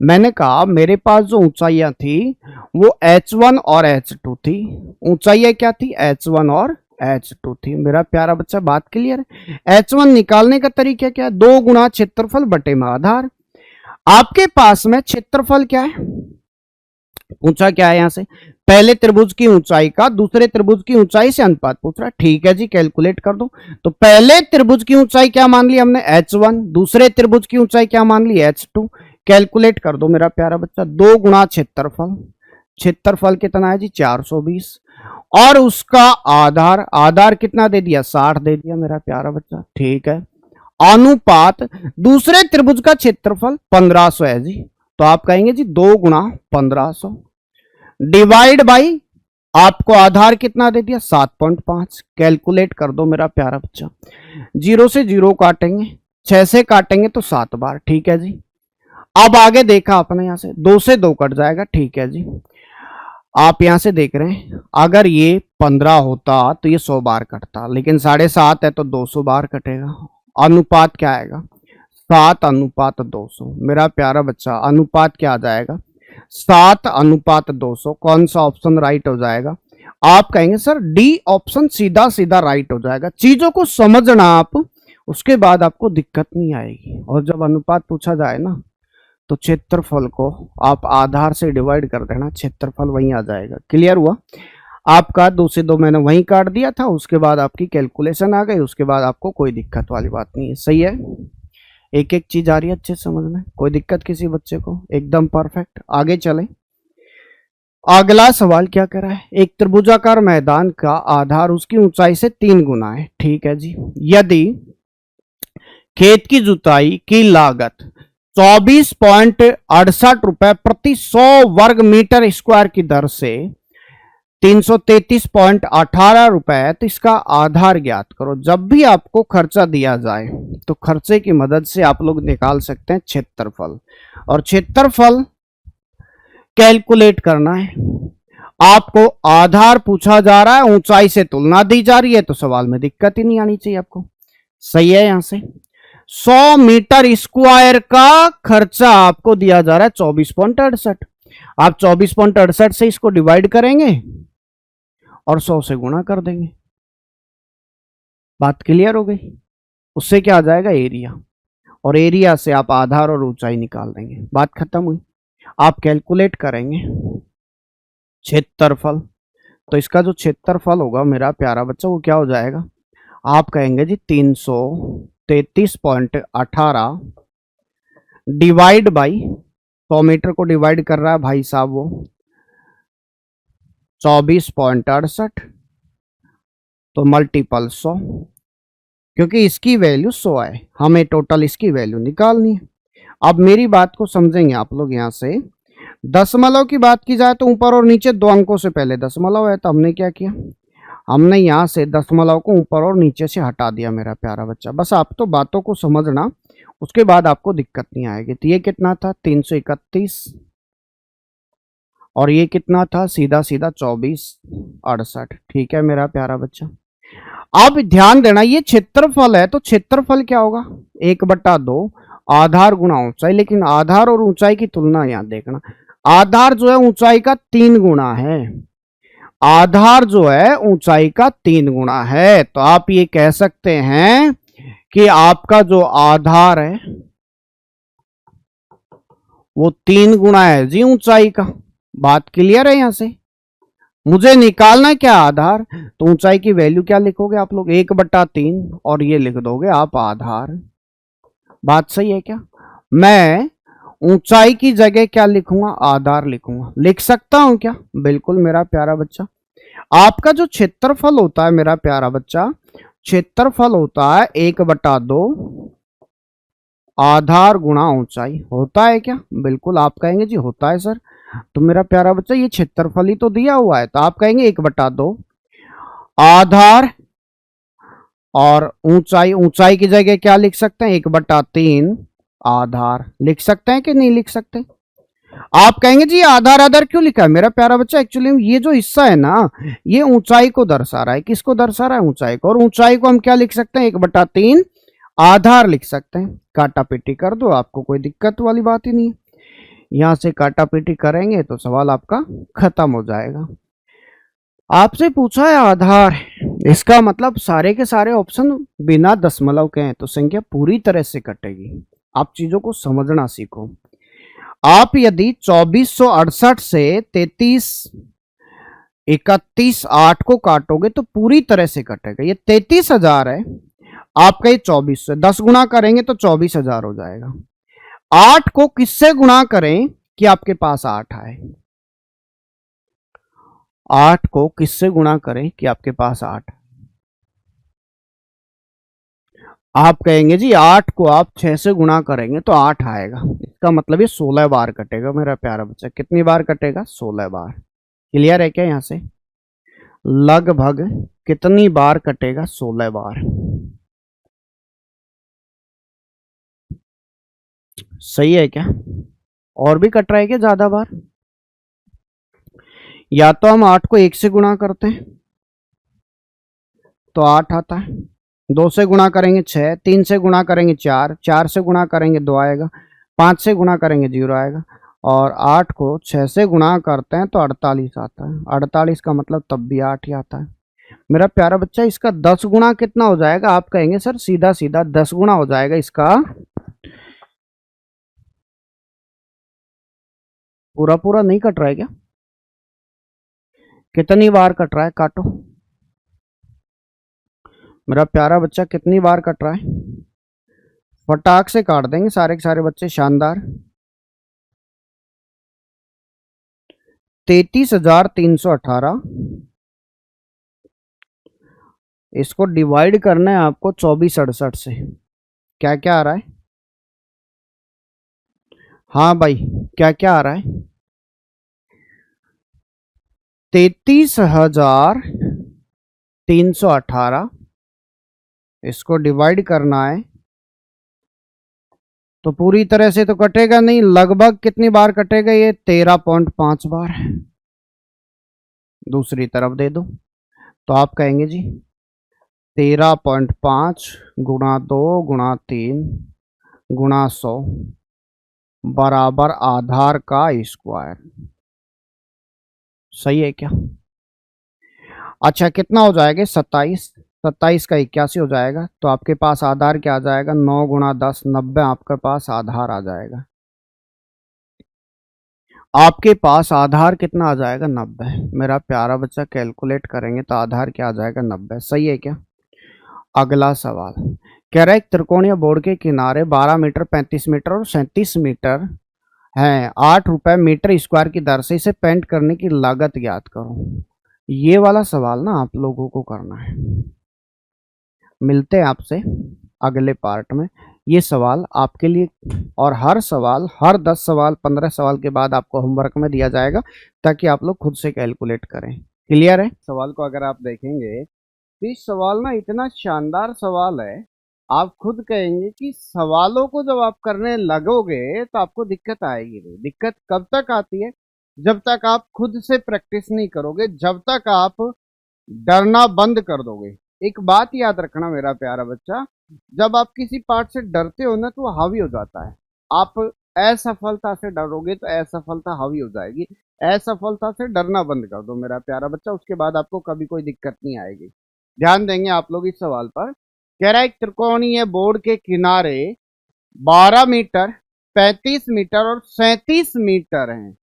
A: मैंने कहा मेरे पास जो ऊंचाइयां थी वो h1 और h2 थी। ऊंचाइयां क्या थी, h1 और h2 थी। मेरा प्यारा बच्चा बात क्लियर है। h1 निकालने का तरीका क्या है, 2 गुना क्षेत्रफल बटे में आधार। आपके पास में क्षेत्रफल क्या है, पूछा क्या है यहां से, पहले त्रिभुज की ऊंचाई का दूसरे त्रिभुज की ऊंचाई से अनुपात पूछ रहा है। ठीक है जी, कैलकुलेट कर दो। तो पहले त्रिभुज की ऊंचाई क्या मान ली हमने, h1, दूसरे त्रिभुज की ऊंचाई क्या मान ली, h2। कैलकुलेट कर दो मेरा प्यारा बच्चा, 2 गुना क्षेत्रफल, क्षेत्रफल कितना है जी 420, और उसका आधार, आधार कितना दे दिया 60 दे दिया मेरा प्यारा बच्चा। ठीक है, अनुपात दूसरे त्रिभुज का क्षेत्रफल 1500 है जी, तो आप कहेंगे जी 2 गुना 1500 डिवाइड बाई आपको आधार कितना दे दिया 7.5। कैलकुलेट कर दो मेरा प्यारा बच्चा, 0 से 0 काटेंगे, 6 से काटेंगे तो 7 बार। ठीक है जी, अब आगे देखा आपने, यहां से 2 से 2 कट जाएगा। ठीक है जी, आप यहां से देख रहे हैं अगर ये 15 होता तो ये 100 बार कटता, लेकिन 7.5 है तो 200 बार कटेगा। अनुपात क्या आएगा, 7:200। मेरा प्यारा बच्चा अनुपात क्या आ जाएगा, 7:200। कौन सा ऑप्शन राइट हो जाएगा, आप कहेंगे सर डी ऑप्शन सीधा सीधा राइट हो जाएगा। चीजों को समझना आप, उसके बाद आपको दिक्कत नहीं आएगी। और जब अनुपात पूछा जाए ना तो क्षेत्रफल को आप आधार से डिवाइड कर देना, क्षेत्रफल वहीं आ जाएगा। क्लियर हुआ? आपका 2 से 2 मैंने वहीं काट दिया था, उसके बाद आपकी कैलकुलेशन आ गई, उसके बाद आपको कोई दिक्कत वाली बात नहीं है। सही है, एक एक चीज आ रही है अच्छे समझ में, कोई दिक्कत किसी बच्चे को? एकदम परफेक्ट। आगे चलें। अगला सवाल क्या कह रहा है, एक त्रिभुजाकार मैदान का आधार उसकी ऊंचाई से 3 गुना है। ठीक है जी। यदि खेत की जुताई की लागत 24.68 रुपए प्रति 100 वर्ग मीटर स्क्वायर की दर से 333.18 रुपए है, तो इसका आधार ज्ञात करो। जब भी आपको खर्चा दिया जाए तो खर्चे की मदद से आप लोग निकाल सकते हैं क्षेत्रफल, और क्षेत्रफल कैलकुलेट करना है। आपको आधार पूछा जा रहा है, ऊंचाई से तुलना दी जा रही है, तो सवाल में दिक्कत ही नहीं आनी चाहिए आपको। सही है। यहां से 100 मीटर स्क्वायर का खर्चा आपको दिया जा रहा है 24.68। आप 24.68 से इसको डिवाइड करेंगे और 100 से गुणा कर देंगे। बात क्लियर हो गई? उससे क्या आ जाएगा, एरिया, और एरिया से आप आधार और ऊंचाई निकाल देंगे। बात खत्म हुई। आप कैलकुलेट करेंगे क्षेत्रफल, तो इसका जो क्षेत्रफल होगा मेरा प्यारा बच्चा वो क्या हो जाएगा, आप कहेंगे जी 333.18 डिवाइड बाई 100 मीटर को डिवाइड कर रहा है भाई साहब वो 24.68, तो मल्टीपल 100, क्योंकि इसकी वैल्यू 100 है, हमें टोटल इसकी वैल्यू निकालनी है। अब मेरी बात को समझेंगे आप लोग। यहां से दशमलव की बात की जाए तो ऊपर और नीचे 2 अंकों से पहले दशमलव है, तो हमने क्या किया, हमने यहां से दशमलव को ऊपर और नीचे से हटा दिया मेरा प्यारा बच्चा। बस आप तो बातों को समझना, उसके बाद आपको दिक्कत नहीं आएगी। तो ये कितना था 331, और ये कितना था सीधा सीधा 24.68। ठीक है मेरा प्यारा बच्चा। अब ध्यान देना, ये क्षेत्रफल है, तो क्षेत्रफल क्या होगा 1/2 आधार गुणा ऊंचाई। लेकिन आधार और ऊंचाई की तुलना यहां देखना, आधार जो है ऊंचाई का 3 गुना है, आधार जो है ऊंचाई का 3 गुना है। तो आप ये कह सकते हैं कि आपका जो आधार है वो 3 गुना है जी ऊंचाई का। बात क्लियर है? यहां से मुझे निकालना है क्या आधार, तो ऊंचाई की वैल्यू क्या लिखोगे आप लोग 1/3, और ये लिख दोगे आप आधार। बात सही है क्या? मैं ऊंचाई की जगह क्या लिखूंगा, आधार लिखूंगा। लिख सकता हूं क्या? बिल्कुल मेरा प्यारा बच्चा। आपका जो क्षेत्रफल होता है मेरा प्यारा बच्चा, क्षेत्रफल होता है 1/2 आधार गुणा ऊंचाई। होता है क्या? बिल्कुल आप कहेंगे जी होता है सर। तो मेरा प्यारा बच्चा ये क्षेत्रफल ही तो दिया हुआ है, तो आप कहेंगे 1/2 आधार और ऊंचाई। ऊंचाई की जगह क्या लिख सकते हैं 1/3 आधार। लिख सकते हैं कि नहीं लिख सकते? आप कहेंगे जी आधार आधार क्यों लिखा है मेरा प्यारा बच्चा, एक्चुअली ये जो हिस्सा है ना ये ऊंचाई को दर्शा रहा है। किसको दर्शा रहा है? ऊंचाई को। और ऊंचाई को हम क्या लिख सकते हैं 1/3 आधार लिख सकते हैं। काटा पीटी कर दो, आपको कोई दिक्कत वाली बात ही नहीं है। यहां से काटा पीटी करेंगे तो सवाल आपका खत्म हो जाएगा। आपसे पूछा है आधार, इसका मतलब सारे के सारे ऑप्शन बिना दशमलव के हैं, तो संख्या पूरी तरह से कटेगी। आप चीजों को समझना सीखो। आप यदि 2468 से 3331 को काटोगे तो पूरी तरह से कटेगा। ये 33,000 है, आपका ये 24 से 10 गुना करेंगे तो 24,000 हो जाएगा। 8 को किससे गुणा करें कि आपके पास 8 आए? 8 को किससे गुणा करें कि आपके पास 8? आप कहेंगे जी 8 को आप 6 से गुणा करेंगे तो 8 आएगा। इसका मतलब ये 16 बार कटेगा मेरा प्यारा बच्चा। कितनी बार कटेगा? 16 बार। क्लियर है क्या? यहां से लगभग कितनी बार कटेगा? 16 बार। सही है क्या? और भी कट रहा है क्या ज्यादा बार? या तो हम 8 को 1 से गुणा करते हैं तो 8 आता है, 2 से गुणा करेंगे 6, 3 से गुणा करेंगे 4, 4 से गुणा करेंगे 2 आएगा, 5 से गुणा करेंगे 0 आएगा, और 8 को 6 से गुणा करते हैं तो 48 आता है। 48 का मतलब तब भी 8 ही आता है मेरा प्यारा बच्चा। इसका 10 गुणा कितना हो जाएगा? आप कहेंगे सर सीधा सीधा 10 गुणा हो जाएगा इसका पूरा पूरा नहीं कट रहा है क्या? कितनी बार कट रहा है? काटो मेरा प्यारा बच्चा, कितनी बार कट रहा है? फटाक से काट देंगे सारे के सारे बच्चे, शानदार। 33,318, इसको डिवाइड करना है आपको 2468 से। क्या क्या आ रहा है? हाँ भाई, क्या क्या आ रहा है? 33,318, इसको डिवाइड करना है तो पूरी तरह से तो कटेगा नहीं, लगभग कितनी बार कटेगा ये? 13.5 बार। दूसरी तरफ दे दो तो आप कहेंगे जी 13.5 गुणा 2 गुणा 3 गुणा 100 बराबर आधार का स्क्वायर। सही है क्या? अच्छा, कितना हो जाएगा? 27। 27 का 81 हो जाएगा, तो आपके पास आधार क्या आ जाएगा? 9 गुणा 10 90, आपके पास आधार आ जाएगा। आपके पास आधार कितना आ जाएगा? 90। मेरा प्यारा बच्चा, कैलकुलेट करेंगे तो आधार क्या आ जाएगा? 90। सही है क्या? अगला सवाल कह रहा है एक त्रिकोणीय बोर्ड के किनारे 12 मीटर 35 मीटर और 37 मीटर हैं, 8 रुपए मीटर स्क्वायर की दर से इसे पेंट करने की लागत ज्ञात करो। ये वाला सवाल ना आप लोगों को करना है। मिलते हैं आपसे अगले पार्ट में। ये सवाल आपके लिए, और हर सवाल, हर 10 सवाल 15 सवाल के बाद आपको होमवर्क में दिया जाएगा, ताकि आप लोग खुद से कैलकुलेट करें। क्लियर है? सवाल को अगर आप देखेंगे तो इस सवाल ना इतना शानदार सवाल है, आप खुद कहेंगे कि सवालों को जब आप करने लगोगे तो आपको दिक्कत आएगी नहीं। दिक्कत कब तक आती है? जब तक आप खुद से प्रैक्टिस नहीं करोगे, जब तक आप डरना बंद कर दोगे। एक बात याद रखना मेरा प्यारा बच्चा, जब आप किसी पार्ट से डरते हो ना तो वो हावी हो जाता है। आप असफलता से डरोगे तो असफलता हावी हो जाएगी। असफलता से डरना बंद कर दो मेरा प्यारा बच्चा, उसके बाद आपको कभी कोई दिक्कत नहीं आएगी। ध्यान देंगे आप लोग इस सवाल पर। कह रहा है एक त्रिकोणीय बोर्ड के किनारे 12 मीटर 35 मीटर और 37 मीटर हैं,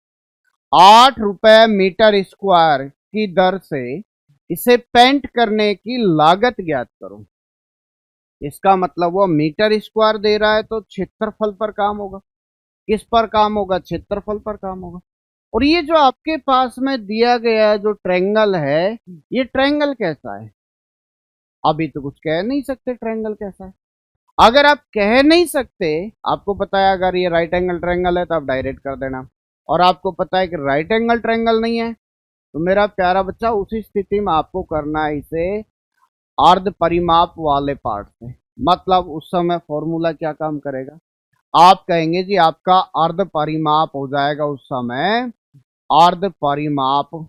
A: 8 रुपए मीटर स्क्वायर की दर से इसे पेंट करने की लागत ज्ञात करो। इसका मतलब वो मीटर स्क्वायर दे रहा है तो क्षेत्रफल पर काम होगा। किस पर काम होगा? क्षेत्रफल पर काम होगा। और ये जो आपके पास में दिया गया है जो ट्रायंगल है, ये ट्रायंगल कैसा है? अभी तो कुछ कह नहीं सकते ट्रायंगल कैसा है। अगर आप कह नहीं सकते, आपको पता है अगर ये राइट एंगल ट्रायंगल है तो आप डायरेक्ट कर देना, और आपको पता है कि राइट एंगल ट्रायंगल नहीं है, तो मेरा प्यारा बच्चा उसी स्थिति में आपको करना है इसे अर्ध परिमाप वाले पार्ट से। मतलब उस समय फॉर्मूला क्या काम करेगा? आप कहेंगे जी आपका अर्ध परिमाप हो जाएगा उस समय, अर्ध परिमाप,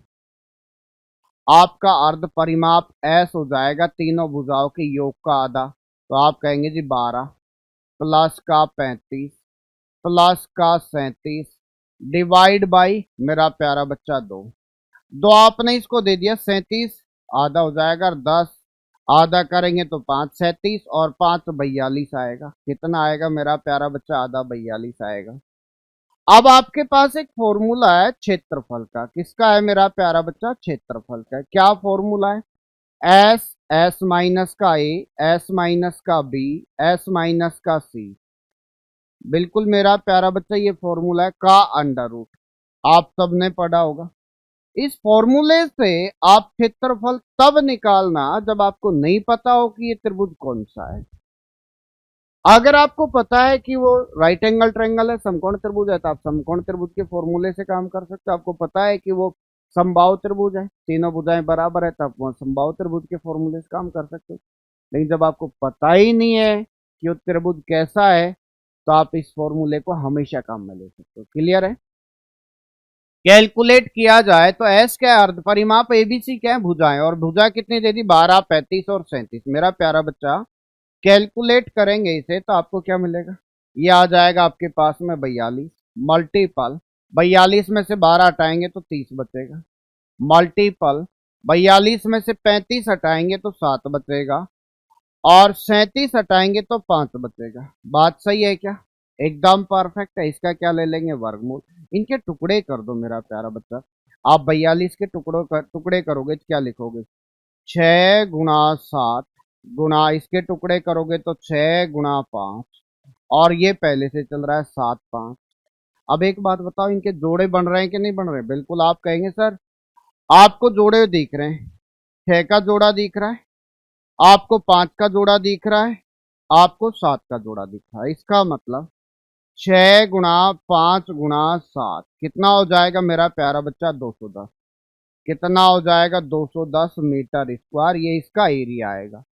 A: आपका अर्ध परिमाप एस हो जाएगा तीनों भुजाओं के योग का आधा। तो आप कहेंगे जी 12 प्लस का 35 प्लस का 37 डिवाइड बाई मेरा प्यारा बच्चा 2। दो आपने इसको दे दिया 37, आधा हो जाएगा, और 10 आधा करेंगे तो 5 37 और 5 42 आएगा। कितना आएगा मेरा प्यारा बच्चा? आधा 42 आएगा। अब आपके पास एक फॉर्मूला है क्षेत्रफल का। किसका है मेरा प्यारा बच्चा? क्षेत्रफल का। क्या फॉर्मूला है? एस, एस माइनस का ए, एस माइनस का बी, एस माइनस का सी। बिल्कुल मेरा प्यारा बच्चा, ये फॉर्मूला है का अंडर रूट, आप सबने पढ़ा होगा। इस फॉर्मूले से आप क्षेत्रफल तब निकालना जब आपको नहीं पता हो कि ये त्रिभुज कौन सा है। अगर आपको पता है कि वो राइट एंगल ट्रायंगल है, समकोण त्रिभुज है, तो आप समकोण त्रिभुज के फॉर्मूले से काम कर सकते हो। आपको पता है कि वो समबाहु त्रिभुज है, तीनों भुजाएं बराबर है, तो आप वो समबाहु त्रिभुज के फॉर्मूले से काम कर सकते हो। लेकिन जब आपको पता ही नहीं है कि वो त्रिभुज कैसा है, तो आप इस फॉर्मूले को हमेशा काम में ले सकते हो। क्लियर है? कैलकुलेट किया जाए तो एस क्या है? अर्ध परिमाप। एबीसी क्या है? भुजाएं। और भुजा कितनी दे दी? 12 35 और 37। मेरा प्यारा बच्चा, कैलकुलेट करेंगे इसे तो आपको क्या मिलेगा? ये आ जाएगा आपके पास में 42 मल्टीपल 42 में से 12 हटाएंगे तो 30 बचेगा, मल्टीपल 42 में से 35 हटाएंगे तो 7 बचेगा, और 37 हटाएंगे तो 5 बचेगा। बात सही है क्या? एकदम परफेक्ट है। इसका क्या ले लेंगे? वर्गमूल। इनके टुकड़े कर दो मेरा प्यारा बच्चा। आप 42 के टुकड़े करोगे तो क्या लिखोगे? 6 × 7 गुणा, इसके टुकड़े करोगे तो 6 × 5, और ये पहले से चल रहा है 7 5। अब एक बात बताओ, इनके जोड़े बन रहे हैं कि नहीं बन रहे? बिल्कुल आप कहेंगे सर आपको जोड़े दिख रहे हैं, 6 का जोड़ा दिख रहा है, आपको 5 का जोड़ा दिख रहा है, आपको 7 का जोड़ा दिख रहा है। इसका मतलब 6 × 5 × 7 कितना हो जाएगा मेरा प्यारा बच्चा? 210। कितना हो जाएगा? 210 मीटर स्क्वायर, ये इसका एरिया आएगा।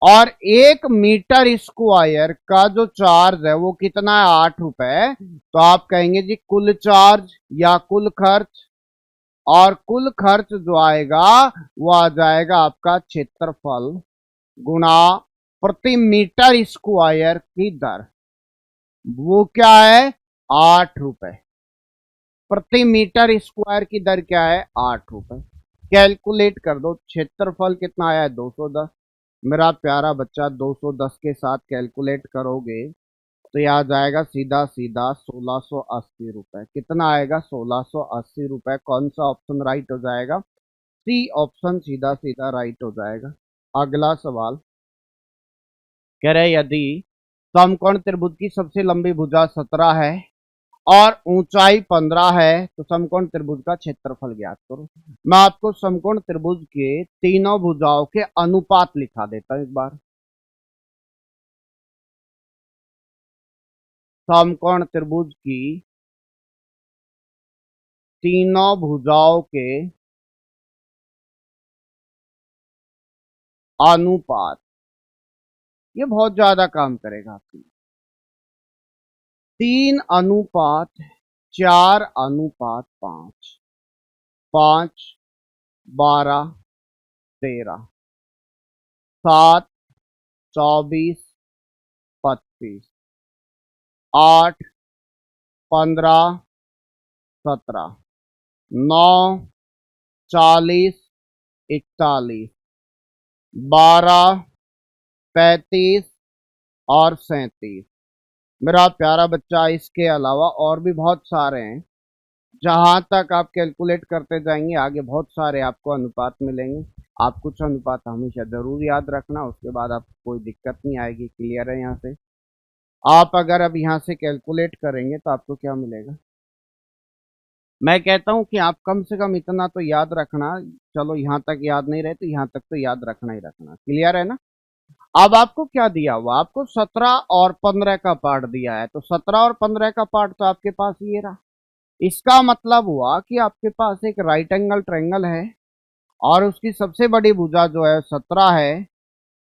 A: और 1 मीटर स्क्वायर का जो चार्ज है वो कितना है? 8 रुपए। तो आप कहेंगे जी कुल चार्ज या कुल खर्च, और कुल खर्च जो आएगा वो आ जाएगा आपका क्षेत्रफल गुणा प्रति मीटर स्क्वायर की दर। वो क्या है? 8 रुपए। प्रति मीटर स्क्वायर की दर क्या है? 8 रुपए। कैलकुलेट कर दो, क्षेत्रफल कितना आया है? 210। मेरा प्यारा बच्चा 210 के साथ कैलकुलेट करोगे तो यह आ जाएगा सीधा सीधा 1680 रुपए। कितना आएगा? 1680 रुपए। कौन सा ऑप्शन राइट हो जाएगा? सी ऑप्शन सीधा सीधा राइट हो जाएगा। अगला सवाल कह रहे यदि समकोण त्रिभुज की सबसे लंबी भुजा 17 है और ऊंचाई 15 है तो समकोण त्रिभुज का क्षेत्रफल ज्ञात करो। मैं आपको समकोण त्रिभुज के तीनों भुजाओं के अनुपात लिखा देता हूं एक बार। समकोण त्रिभुज की तीनों भुजाओं के अनुपात, ये बहुत ज्यादा काम करेगा आपके लिए। 3:4:5, 5:12:13, 7:24:25, 8:15:17, 9:40:41, 12:35 और 37। मेरा प्यारा बच्चा इसके अलावा और भी बहुत सारे हैं। जहां तक आप कैलकुलेट करते जाएंगे आगे बहुत सारे आपको अनुपात मिलेंगे। आप कुछ अनुपात हमेशा जरूर याद रखना, उसके बाद आपको कोई दिक्कत नहीं आएगी। क्लियर है? यहाँ से आप अगर अब यहाँ से कैलकुलेट करेंगे तो आपको क्या मिलेगा? मैं कहता हूं कि आप कम से कम इतना तो याद रखना। चलो यहाँ तक याद नहीं रहे तो यहाँ तक तो याद रखना ही रखना। क्लियर है ना? अब आपको क्या दिया हुआ? आपको 17 और 15 का पार्ट दिया है, तो 17 और 15 का पार्ट तो आपके पास ये रहा। इसका मतलब हुआ कि आपके पास एक राइट एंगल ट्रायंगल है और उसकी सबसे बड़ी भुजा जो है 17 है,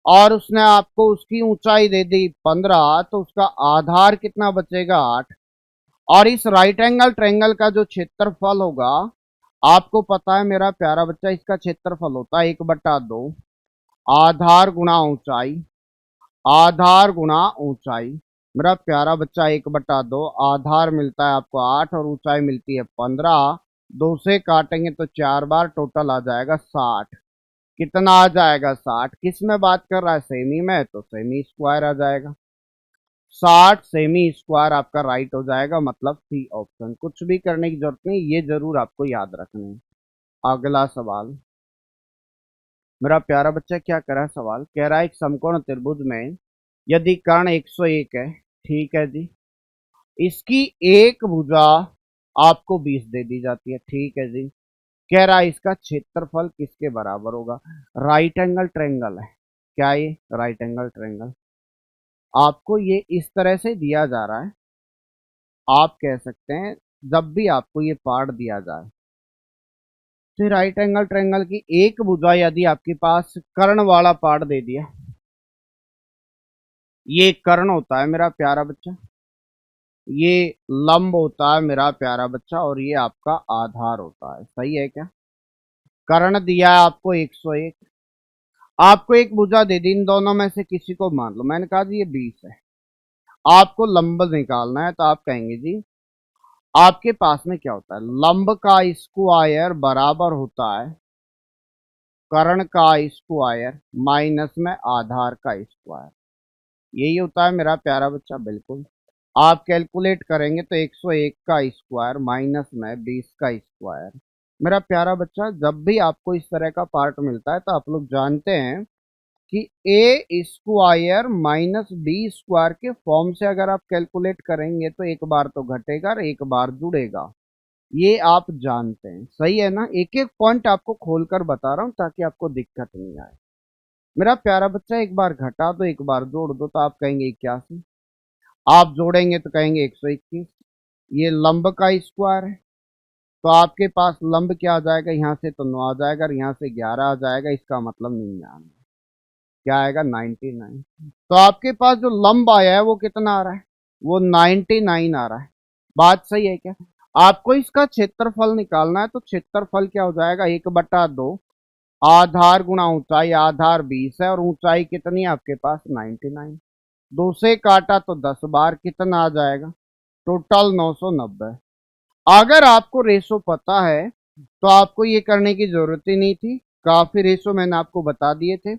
A: और उसने आपको उसकी ऊंचाई दे दी 15, तो उसका आधार कितना बचेगा? 8। और इस राइट एंगल ट्रायंगल का जो क्षेत्रफल होगा आपको पता है मेरा प्यारा बच्चा, इसका क्षेत्रफल होता है 1/2 आधार गुणा ऊंचाई, आधार गुणा ऊंचाई। मेरा प्यारा बच्चा 1/2, आधार मिलता है आपको 8 और ऊंचाई मिलती है 15। 2 से काटेंगे तो 4 बार, टोटल आ जाएगा 60। कितना आ जाएगा? 60। किस में बात कर रहा है? सेमी में, तो सेमी स्क्वायर आ जाएगा। 60 सेमी स्क्वायर आपका राइट हो जाएगा, मतलब सी ऑप्शन। कुछ भी करने की जरूरत नहीं, ये जरूर आपको याद रखना है। अगला सवाल मेरा प्यारा बच्चा क्या कर रहा है? सवाल कह रहा है एक समकोण त्रिभुज में यदि कर्ण 101 है, ठीक है जी, इसकी एक भुजा आपको 20 दे दी जाती है, ठीक है जी। कह रहा है इसका क्षेत्रफल किसके बराबर होगा? राइट एंगल ट्रायंगल है क्या ये? राइट एंगल ट्रायंगल आपको ये इस तरह से दिया जा रहा है। आप कह सकते हैं जब भी आपको ये पार्ट दिया जाए तो राइट एंगल ट्रायंगल की एक भुजा यदि आपके पास कर्ण वाला पार्ट दे दिया, ये कर्ण होता है मेरा प्यारा बच्चा, ये लंब होता है मेरा प्यारा बच्चा, और ये आपका आधार होता है। सही है क्या? कर्ण दिया है आपको 101, आपको एक भुजा दे दी, इन दोनों में से किसी को मान लो। मैंने कहा जी ये 20 है, आपको लंब निकालना है, तो आप कहेंगे जी आपके पास में क्या होता है? लंब का स्क्वायर बराबर होता है कर्ण का स्क्वायर माइनस में आधार का स्क्वायर। यही होता है मेरा प्यारा बच्चा, बिल्कुल। आप कैलकुलेट करेंगे तो 101 का स्क्वायर माइनस में 20 का स्क्वायर। मेरा प्यारा बच्चा, जब भी आपको इस तरह का पार्ट मिलता है तो आप लोग जानते हैं कि ए स्क्वायर माइनस बी स्क्वायर के फॉर्म से अगर आप कैलकुलेट करेंगे तो एक बार तो घटेगा और एक बार जुड़ेगा। ये आप जानते हैं, सही है ना। एक एक पॉइंट आपको खोलकर बता रहा हूं ताकि आपको दिक्कत नहीं आए। मेरा प्यारा बच्चा, एक बार घटा दो एक बार जोड़ दो तो आप कहेंगे 81, आप जोड़ेंगे तो कहेंगे 121। ये लंब का स्क्वायर है तो आपके पास लंब क्या आ जाएगा, यहाँ से तो 9 आ जाएगा और यहाँ से 11 आ जाएगा, इसका मतलब 99। क्या आएगा, 99। तो आपके पास जो लंब आया है वो कितना आ रहा है, वो 99 आ रहा है। बात सही है क्या। आपको इसका क्षेत्रफल निकालना है तो क्षेत्रफल क्या हो जाएगा, 1/2 आधार गुणा ऊंचाई, आधार 20 है और ऊंचाई कितनी है आपके पास 99। दो से काटा तो 10 बार, कितना आ जाएगा, टोटल 990। अगर आपको रेशो पता है तो आपको ये करने की जरूरत ही नहीं थी, काफी रेशो मैंने आपको बता दिए थे।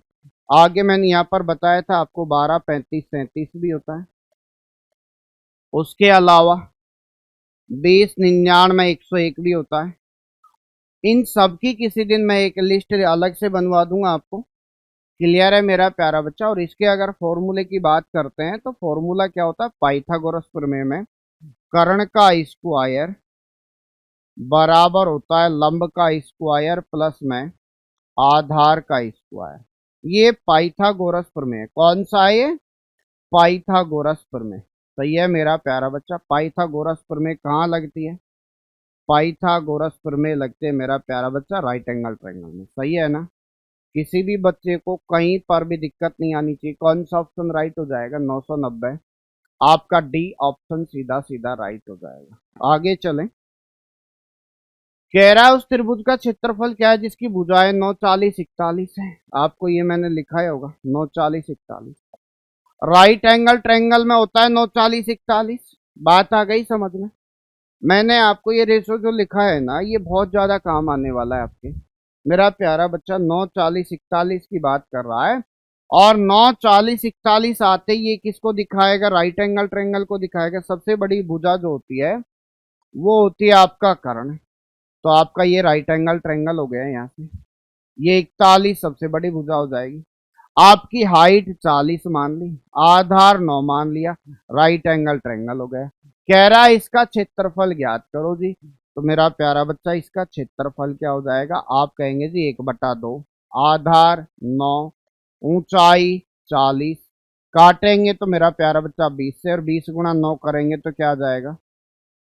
A: आगे मैंने यहाँ पर बताया था आपको 12, 35, 37 भी होता है। उसके अलावा 20, 99, 101 भी होता है। इन सब की किसी दिन मैं एक लिस्ट अलग से बनवा दूंगा आपको। क्लियर है मेरा प्यारा बच्चा। और इसके अगर फॉर्मूले की बात करते हैं तो फॉर्मूला क्या होता है, पाइथागोरस प्रमेय में कर्ण का स्क्वायर बराबर होता है लंब का स्क्वायर प्लस में आधार का स्क्वायर। ये पाइथागोरस प्रमेय कौन सा है, ये पाइथागोरस प्रमेय। सही है मेरा प्यारा बच्चा। पाइथागोरस प्रमेय कहाँ लगती है, पाइथागोरस प्रमेय लगते हैं मेरा प्यारा बच्चा राइट एंगल ट्रायंगल में। सही है ना। किसी भी बच्चे को कहीं पर भी दिक्कत नहीं आनी चाहिए। कौन सा ऑप्शन राइट हो जाएगा, 990। आपका डी ऑप्शन सीधा सीधा राइट हो जाएगा। आगे चलें। कह रहा है उस त्रिभुज का क्षेत्रफल क्या है जिसकी भुजाएं 9, 40, 41 है। आपको ये मैंने लिखा ही होगा 9, 40, 41। राइट एंगल ट्रायंगल में होता है 9, 40, 41। बात आ गई समझ में। मैंने आपको ये रेशो जो लिखा है ना, ये बहुत ज्यादा काम आने वाला है आपके। मेरा प्यारा बच्चा 9, 40, 41 की बात कर रहा है और 9, 40, 41 आते ही ये किसको दिखाएगा, राइट एंगल ट्रायंगल को दिखाएगा। सबसे बड़ी भुजा जो होती है वो होती है आपका कर्ण। तो आपका ये राइट एंगल ट्रायंगल हो गया यहाँ से। ये 41 सबसे बड़ी भुजा हो जाएगी। आपकी हाइट 40 मान ली, आधार 9 मान लिया, राइट एंगल ट्रायंगल हो गया। कह रहा है इसका क्षेत्रफल ज्ञात करो जी। तो मेरा प्यारा बच्चा इसका क्षेत्रफल क्या हो जाएगा, आप कहेंगे जी 1/2 आधार 9 ऊंचाई 40, काटेंगे तो मेरा प्यारा बच्चा 20 से और 20 गुणा 9 करेंगे तो क्या आ जाएगा।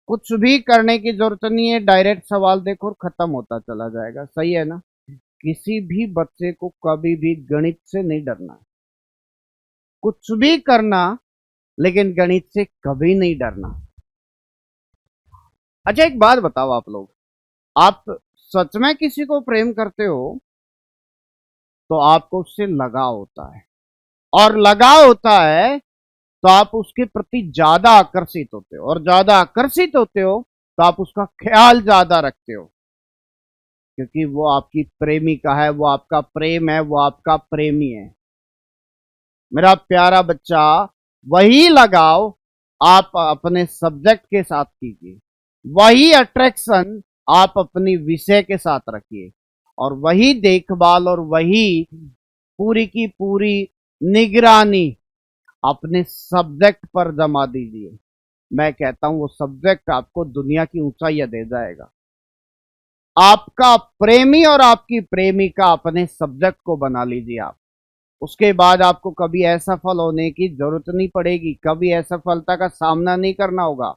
A: कुछ भी करने की जरूरत नहीं है, डायरेक्ट सवाल देखो और खत्म होता चला जाएगा। सही है ना। किसी भी बच्चे को कभी भी गणित से नहीं डरना है। कुछ भी करना लेकिन गणित से कभी नहीं डरना। अच्छा एक बात बताओ आप लोग, आप सच में किसी को प्रेम करते हो तो आपको उससे लगाव होता है, और लगाव होता है तो आप उसके प्रति ज्यादा आकर्षित होते हो, और ज्यादा आकर्षित होते हो तो आप उसका ख्याल ज्यादा रखते हो, क्योंकि वो आपकी प्रेमिका है, वो आपका प्रेम है, वो आपका प्रेमी है। मेरा प्यारा बच्चा, वही लगाव आप अपने सब्जेक्ट के साथ कीजिए, वही अट्रैक्शन आप अपनी विषय के साथ रखिए, और वही देखभाल और वही पूरी की पूरी निगरानी अपने सब्जेक्ट पर जमा दीजिए। मैं कहता हूं वो सब्जेक्ट आपको दुनिया की ऊंचाइयां दे जाएगा। आपका प्रेमी और आपकी प्रेमिका अपने सब्जेक्ट को बना लीजिए आप। उसके बाद आपको कभी असफल होने की जरूरत नहीं पड़ेगी, कभी असफलता का सामना नहीं करना होगा।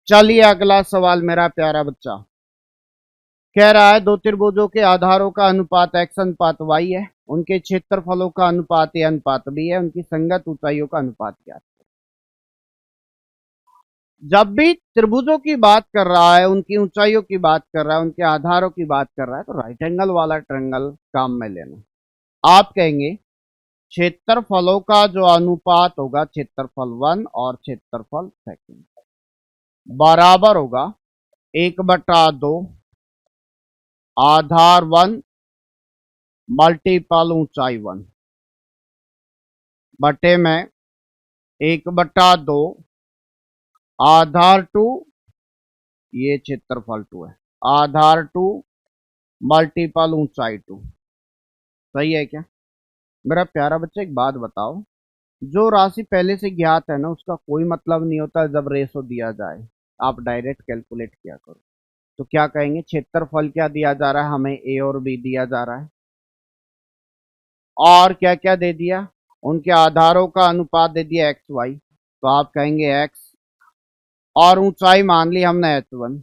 A: चलिए अगला सवाल मेरा प्यारा बच्चा। कह रहा है दो त्रिभुजों के आधारों का अनुपात x अनुपात y है, उनके क्षेत्रफलों का अनुपात a अनुपात b है, उनकी संगत ऊंचाइयों का अनुपात क्या है। जब भी त्रिभुजों की बात कर रहा है, उनकी ऊंचाइयों की बात कर रहा है, उनके आधारों की बात कर रहा है, तो राइट एंगल वाला ट्रायंगल काम में लेना। आप कहेंगे क्षेत्रफलों का जो अनुपात होगा, क्षेत्रफल 1 और क्षेत्रफल 2 बराबर होगा 1/2 आधार 1 मल्टीपल ऊंचाई 1 बटे में 1/2 आधार टू, ये क्षेत्रफल टू है, आधार टू मल्टीपल ऊंचाई टू। सही है क्या मेरा प्यारा बच्चा? एक बात बताओ, जो राशि पहले से ज्ञात है ना, उसका कोई मतलब नहीं होता जब रेशो दिया जाए। आप डायरेक्ट कैलकुलेट किया करो। तो क्या कहेंगे, क्षेत्रफल क्या दिया जा रहा है हमें, ए और बी दिया जा रहा है, और क्या क्या दे दिया, उनके आधारों का अनुपात दे दिया एक्स वाई। तो आप कहेंगे एक्स, और ऊंचाई मान ली हमने एच वन,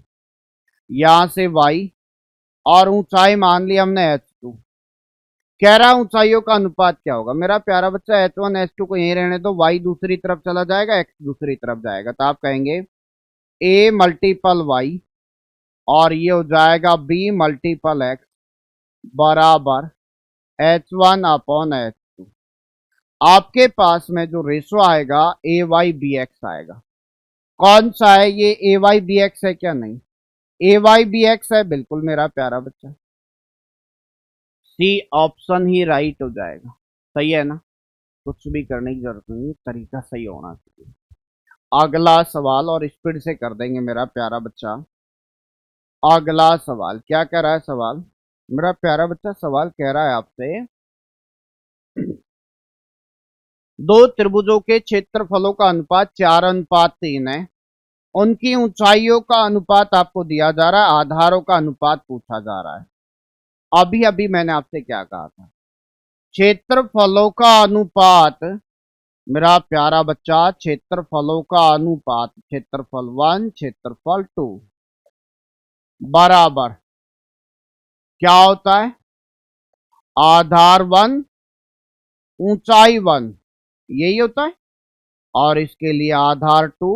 A: यहां से वाई, और ऊंचाई मान ली हमने एच टू। कह रहा ऊंचाइयों का अनुपात क्या होगा मेरा प्यारा बच्चा, एच वन एच टू को यहीं रहने दो, वाई दूसरी तरफ चला जाएगा, एक्स दूसरी तरफ जाएगा। तो आप कहेंगे ए मल्टीपल वाई, और ये हो जाएगा बी मल्टीपल एक्स बराबर H one upon H two. आपके पास में जो रेशो आएगा ए वाई बी एक्स आएगा। कौन सा है ये, ए वाई बी एक्स है क्या? नहीं, ए वाई बी एक्स है बिल्कुल मेरा प्यारा बच्चा। सी ऑप्शन ही राइट हो जाएगा। सही है ना, कुछ भी करने की जरूरत नहीं, तरीका सही होना चाहिए। अगला सवाल, और स्पीड से कर देंगे मेरा प्यारा बच्चा। अगला सवाल क्या कह रहा है सवाल मेरा प्यारा बच्चा? सवाल कह रहा है आपसे, दो त्रिभुजों के क्षेत्रफलों का अनुपात 4:3 है, उनकी ऊंचाइयों का अनुपात आपको दिया जा रहा है, आधारों का अनुपात पूछा जा रहा है। अभी अभी मैंने आपसे क्या कहा था, क्षेत्रफलों का अनुपात मेरा प्यारा बच्चा, क्षेत्रफलों का अनुपात, क्षेत्रफल वन क्षेत्रफल टू बराबर क्या होता है, आधार वन ऊंचाई वन, यही होता है। और इसके लिए आधार टू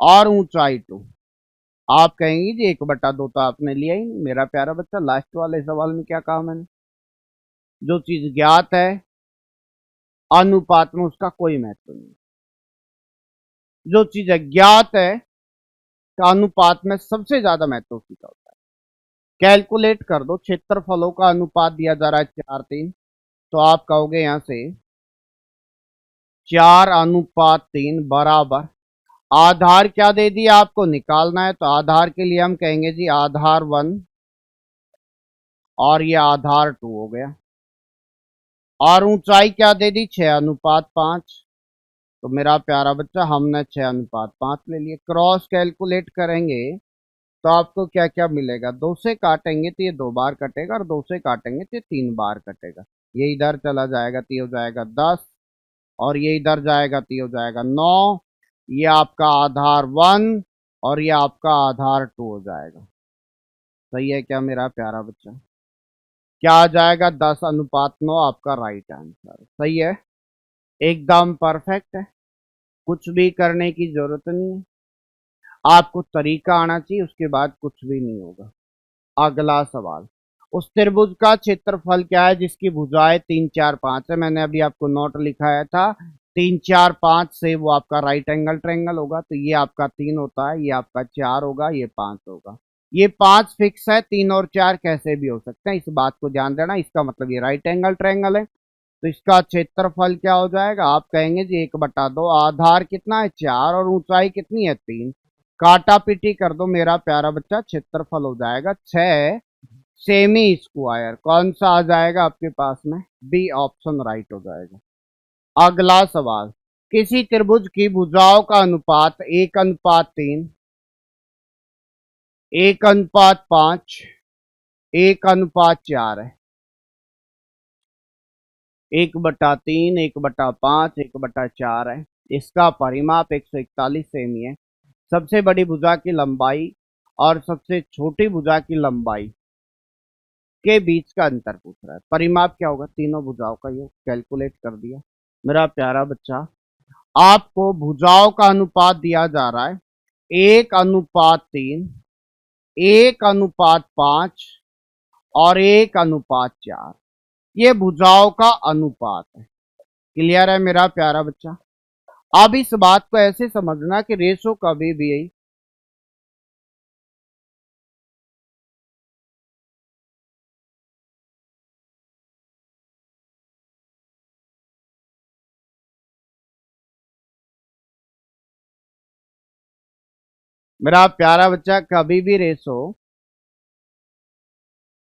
A: और ऊंचाई टू। आप कहेंगे जी 1/2 तो आपने लिया ही नहीं मेरा प्यारा बच्चा। लास्ट वाले सवाल में क्या कहा मैंने, जो चीज ज्ञात है अनुपात में उसका कोई महत्व नहीं, जो चीज अज्ञात है का अनुपात में सबसे ज्यादा महत्व उसी का होता है। कैलकुलेट कर दो, क्षेत्रफलों का अनुपात दिया जा रहा है 4:3, तो आप कहोगे यहां से 4:3 बराबर, आधार क्या दे दिया आपको निकालना है, तो आधार के लिए हम कहेंगे जी आधार वन, और ये आधार टू हो गया, और ऊंचाई क्या दे दी 6:5। तो मेरा प्यारा बच्चा हमने 6:5 ले लिए। क्रॉस कैलकुलेट करेंगे तो आपको क्या क्या मिलेगा, 2 से काटेंगे तो ये 2 बार कटेगा, और 2 से काटेंगे तो ये 3 बार कटेगा। ये इधर चला जाएगा तो ये हो जाएगा 10, और ये इधर जाएगा तो ये हो जाएगा 9। ये आपका आधार वन और ये आपका आधार टू हो जाएगा। सही है क्या मेरा प्यारा बच्चा? क्या आ जाएगा, 10:9 आपका राइट आंसर। सही है, एकदम परफेक्ट है, कुछ भी करने की जरूरत नहीं है, आपको तरीका आना चाहिए, उसके बाद कुछ भी नहीं होगा। अगला सवाल, उस त्रिभुज का क्षेत्रफल क्या है जिसकी भुजाएं 3 4 5 है? मैंने अभी आपको नोट लिखाया था, 3 4 5 से वो आपका राइट एंगल ट्रायंगल होगा। तो ये आपका 3 होता है, ये आपका 4 होगा, ये 5 होगा। ये 5 फिक्स है, 3 और 4 कैसे भी हो सकते हैं, इस बात को ध्यान देना। इसका मतलब ये राइट एंगल ट्रायंगल है, तो इसका क्षेत्रफल क्या हो जाएगा, आप कहेंगे जी 1/2। आधार कितना है 4, और ऊंचाई कितनी है 3। काटा पीटी कर दो मेरा प्यारा बच्चा, क्षेत्रफल हो जाएगा 6 सेमी स्क्वायर। कौन सा आ जाएगा आपके पास में, बी ऑप्शन राइट हो जाएगा। अगला सवाल, किसी त्रिभुज की भुजाओं का अनुपात 1:3, 1:5, 1:4 है। 1/3, 1/5, 1/4 है। इसका परिमाप 141 सेमी है। सबसे बड़ी भुजा की लंबाई और सबसे छोटी भुजा की लंबाई के बीच का अंतर पूछ रहा है। परिमाप क्या होगा, तीनों भुजाओं का योग। कैलकुलेट कर दिया मेरा प्यारा बच्चा। आपको भुजाओं का अनुपात दिया जा रहा है 1:3, 1:5 और 1:4। ये भुजाओं का अनुपात है। क्लियर है मेरा प्यारा बच्चा? अब इस बात को ऐसे समझना कि रेशो कभी भी मेरा प्यारा बच्चा कभी भी रेशो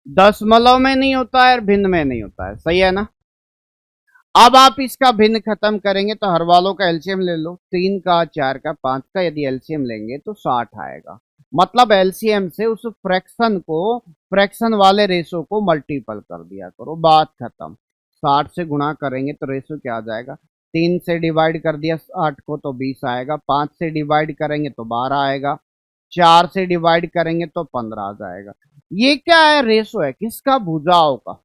A: दशमलव में नहीं होता है और भिन्न में नहीं होता है, सही है ना। अब आप इसका भिन्न खत्म करेंगे तो हर वालों का एलसीएम ले लो, 3 का 4 का 5 का यदि एलसीएम लेंगे तो 60 आएगा। मतलब एलसीएम से उस फ्रैक्शन को, फ्रैक्शन वाले रेशो को मल्टीपल कर दिया करो, बात खत्म। 60 से गुणा करेंगे तो रेशो क्या आ जाएगा, 3 से डिवाइड कर दिया 60 को तो 20 आएगा, 5 से डिवाइड करेंगे तो 12 आएगा, 4 से डिवाइड करेंगे तो 15 आ जाएगा। ये क्या है, रेशो है किसका, भुजाओं का।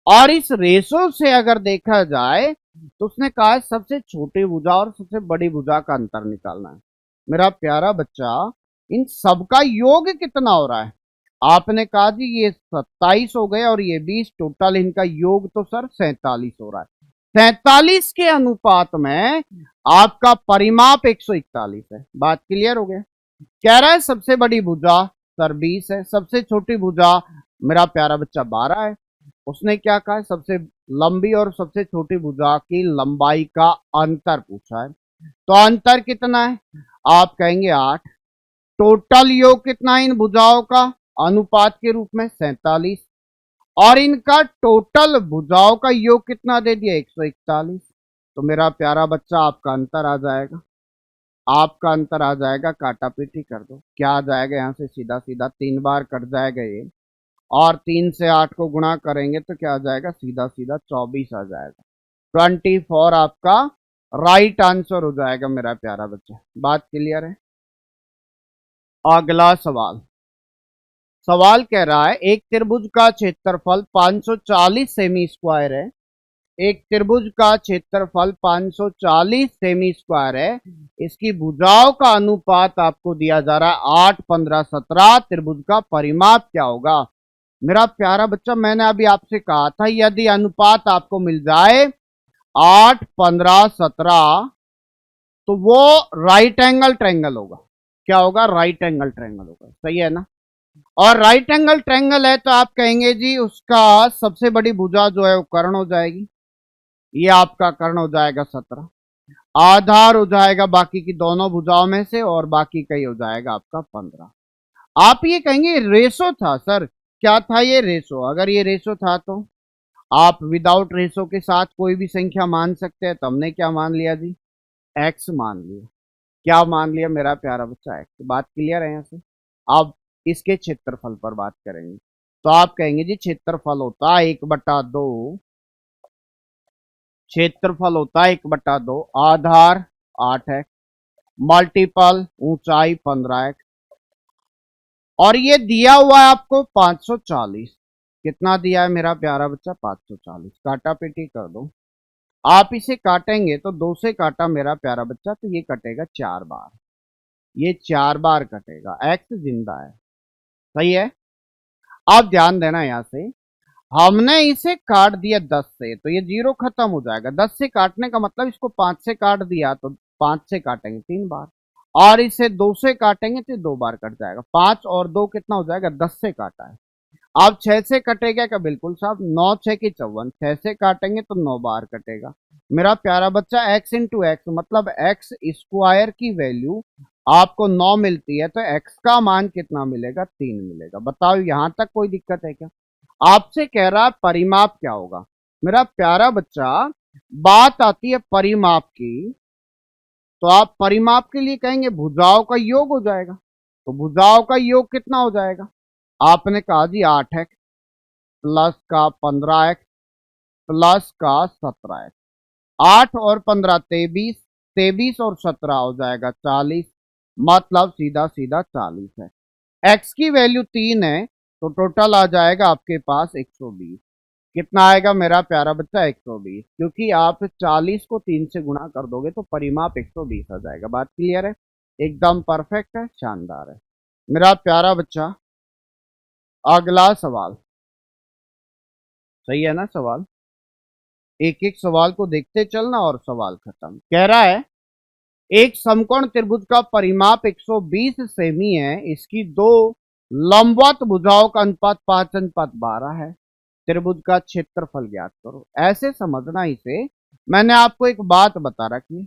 A: और इस रेशो से अगर देखा जाए तो उसने कहा है सबसे छोटी भुजा और सबसे बड़ी भुजा का अंतर निकालना है। मेरा प्यारा बच्चा, इन सबका योग कितना हो रहा है, आपने कहा जी ये 27 हो गए और ये 20, टोटल इनका योग तो सर 47 हो रहा है। 47 के अनुपात में आपका परिमाप 141 है। बात क्लियर हो गया। कह रहा है सबसे बड़ी भुजा सर 20 है, सबसे छोटी भुजा मेरा प्यारा बच्चा 12 है। उसने क्या कहा है, सबसे लंबी और सबसे छोटी भुजा की लंबाई का अंतर पूछा है। तो अंतर कितना है, आप कहेंगे 8। टोटल योग कितना है इन भुजाओं का अनुपात के रूप में 47, और इनका टोटल भुजाओं का योग कितना दे दिया 141। तो मेरा प्यारा बच्चा आपका अंतर आ जाएगा, आपका अंतर आ जाएगा, काटा पीटी कर दो, क्या आ जाएगा यहां से सीधा सीधा 3 बार कट जाएगा ये, और 3 से 8 को गुणा करेंगे तो क्या आ जाएगा, सीधा सीधा 24 आ जाएगा। 24 आपका राइट आंसर हो जाएगा मेरा प्यारा बच्चा। बात क्लियर है। अगला सवाल, सवाल कह रहा है एक त्रिभुज का क्षेत्रफल 540 सेमी स्क्वायर है, एक त्रिभुज का क्षेत्रफल 540 सेमी स्क्वायर है, इसकी भुजाओं का अनुपात आपको दिया जा रहा है 8, 15, 17, त्रिभुज का परिमाप क्या होगा। मेरा प्यारा बच्चा, मैंने अभी आपसे कहा था यदि अनुपात आपको मिल जाए 8, 15, 17 तो वो राइट एंगल ट्रायंगल होगा। क्या होगा, राइट एंगल ट्रायंगल होगा, सही है ना। और राइट एंगल ट्रायंगल है तो आप कहेंगे जी उसका सबसे बड़ी भुजा जो है वो कर्ण हो जाएगी, ये आपका कर्ण हो जाएगा 17, आधार हो जाएगा बाकी की दोनों भुजाओं में से, और बाकी का ही हो जाएगा आपका 15। आप ये कहेंगे रेशो था सर, क्या था ये रेशो, अगर ये रेशो था तो आप विदाउट रेशो के साथ कोई भी संख्या मान सकते हैं, तो हमने क्या मान लिया जी, एक्स मान लिया। क्या मान लिया मेरा प्यारा बच्चा, एक्स। बात क्लियर है यहाँ से। अब इसके क्षेत्रफल पर बात करेंगे तो आप कहेंगे जी क्षेत्रफल होता है 1/2, क्षेत्रफल होता है 1/2, आधार 8 है, मल्टीपल ऊंचाई 15 है, और ये दिया हुआ है आपको 540। कितना दिया है मेरा प्यारा बच्चा, 540। काटा पीटी कर दो, आप इसे काटेंगे तो 2 से काटा मेरा प्यारा बच्चा तो ये कटेगा 4 बार, ये 4 बार कटेगा, एक्स जिंदा है, सही है। आप ध्यान देना यहां से, हमने इसे काट दिया 10 से तो ये 0 खत्म हो जाएगा। 10 से काटने का मतलब इसको 5 से काट दिया तो 5 से काटेंगे 3 बार, और इसे 2 से काटेंगे तो 2 बार कट जाएगा। 5 और 2 कितना हो जाएगा, 10 से काटा है। अब 6 से कटेगा क्या, बिल्कुल साहब, 9 6 की 54, 6 से काटेंगे तो 9 बार कटेगा। मेरा प्यारा बच्चा x इंटू एक्स मतलब x स्क्वायर की वैल्यू आपको 9 मिलती है तो x का मान कितना मिलेगा, 3 मिलेगा। बताओ यहां तक कोई दिक्कत है क्या। आपसे कह रहा है परिमाप क्या होगा। मेरा प्यारा बच्चा, बात आती है परिमाप की तो आप परिमाप के लिए कहेंगे भुजाओं का योग हो जाएगा। तो भुजाओं का योग कितना हो जाएगा, आपने कहा जी 8x प्लस का 15x प्लस का 17x, 8 और 15 23, 23 और 17 हो जाएगा 40, मतलब सीधा सीधा 40 है। x की वैल्यू 3 है तो टोटल आ जाएगा आपके पास 120। कितना आएगा मेरा प्यारा बच्चा, 120, क्योंकि आप 40 को 3 से गुणा कर दोगे तो परिमाप 120 आ जाएगा। बात क्लियर है, एकदम परफेक्ट है, शानदार है मेरा प्यारा बच्चा। अगला सवाल, सही है ना सवाल, एक एक सवाल को देखते चलना और सवाल खत्म। कह रहा है एक समकोण त्रिभुज का परिमाप 120 सेमी है, इसकी दो लंबवत भुजाओं का अनुपात 5:12 है, त्रिभुज का क्षेत्रफल ज्ञात करो। ऐसे समझना इसे, मैंने आपको एक बात बता रखी,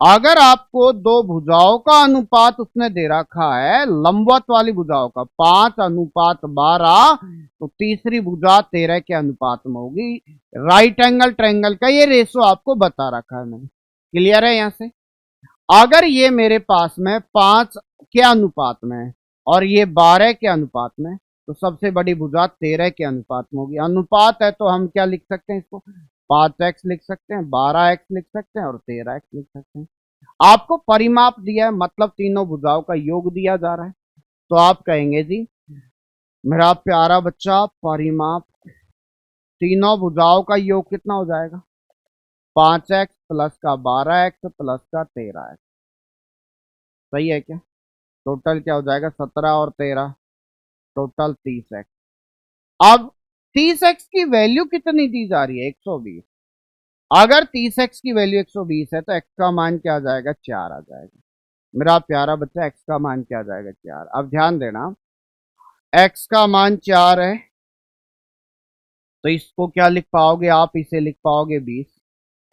A: अगर आपको दो भुजाओं का अनुपात उसने दे रखा है, लंबवत वाली भुजाओं का 5:12, तो तीसरी भुजा 13 के अनुपात में होगी। राइट एंगल ट्रायंगल का ये रेशो आपको बता रखा है मैंने। क्लियर है? यहां से अगर ये मेरे पास में 5 के अनुपात में है और ये 12 के अनुपात में, तो सबसे बड़ी भुजा 13 के अनुपात में होगी। अनुपात है तो हम क्या लिख सकते हैं इसको? 5x लिख सकते हैं, 12x लिख सकते हैं और 13x लिख सकते हैं। आपको परिमाप दिया है, मतलब तीनों भुजाओं का योग दिया जा रहा है, तो आप कहेंगे जी मेरा प्यारा बच्चा परिमाप तीनों भुजाओं का योग कितना हो जाएगा? 5x प्लस का 12x प्लस का 13x। सही है क्या? टोटल क्या हो जाएगा? 17 और 13, टोटल 30x। अब 30x की वैल्यू कितनी दी जा रही है? 120। अगर 30x की वैल्यू 120 है तो x का मान क्या आ जाएगा? 4 आ जाएगा। मेरा प्यारा बच्चा x का मान क्या आ जाएगा? 4। अब ध्यान देना, x का मान 4 है तो इसको क्या लिख पाओगे आप? इसे लिख पाओगे 20।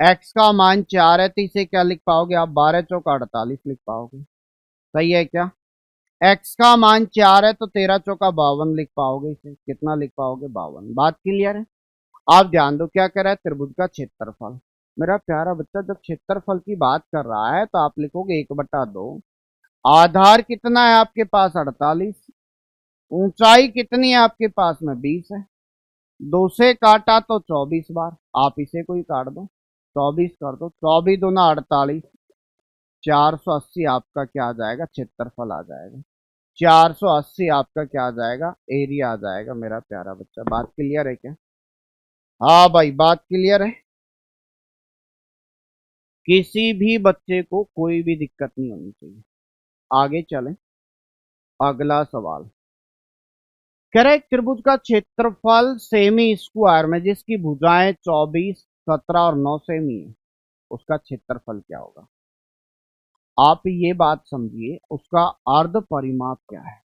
A: x का मान 4 है तो इसे क्या लिख पाओगे आप? 12 चौका 48 लिख पाओगे। सही है क्या? x का मान 4 है तो 13 चौका 52 लिख पाओगे। इसे कितना लिख पाओगे? 52। बात क्लियर है? आप ध्यान दो, क्या कर रहा है? त्रिभुज का क्षेत्रफल। मेरा प्यारा बच्चा जब क्षेत्रफल की बात कर रहा है तो आप लिखोगे 1/2। आधार कितना है आपके पास? 48। ऊंचाई कितनी है आपके पास में? 20 है। 2 से काटा तो 24 बार, आप इसे कोई काट दो, 24 कर दो, 24 दूना 48, 480 आपका क्या आ जाएगा? क्षेत्रफल आ जाएगा। 480 आपका क्या आ जाएगा? एरिया आ जाएगा। मेरा प्यारा बच्चा बात क्लियर है क्या? हाँ भाई, बात क्लियर है। किसी भी बच्चे को कोई भी दिक्कत नहीं होनी चाहिए। आगे चलें, अगला सवाल कह रहा है त्रिभुज का क्षेत्रफल सेमी स्क्वायर में जिसकी भुजाएं 24, 17 और 9 सेमी है, उसका क्षेत्रफल क्या होगा? आप ये बात समझिए, उसका अर्ध परिमाप क्या है?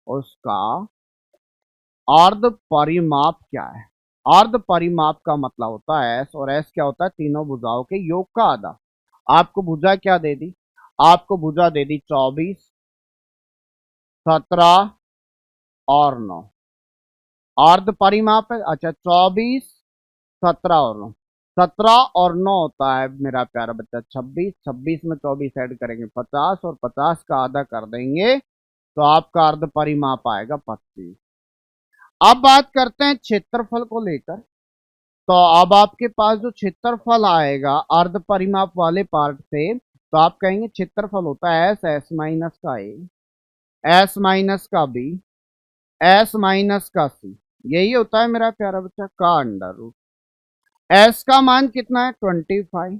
A: उसका अर्ध परिमाप क्या है? अर्ध परिमाप का मतलब होता है एस, और एस क्या होता है? तीनों भुजाओं के योग का आधा। आपको भुजा क्या दे दी? आपको भुजा दे दी 24, 17 और 9। अर्ध परिमाप है। अच्छा, 24, 17 और 9। 17 और 9 होता है मेरा प्यारा बच्चा 26। 26 में 24 ऐड करेंगे 50, और 50 का आधा कर देंगे तो आपका अर्ध परिमाप आएगा 25। अब बात करते हैं क्षेत्रफल को लेकर। तो अब आपके पास जो क्षेत्रफल आएगा अर्ध परिमाप वाले पार्ट से, तो आप कहेंगे क्षेत्रफल होता है एस, एस माइनस का ए, एस माइनस का बी, एस माइनस का सी। यही होता है मेरा प्यारा बच्चा का अंडर रूट। एस का मान कितना है? 25।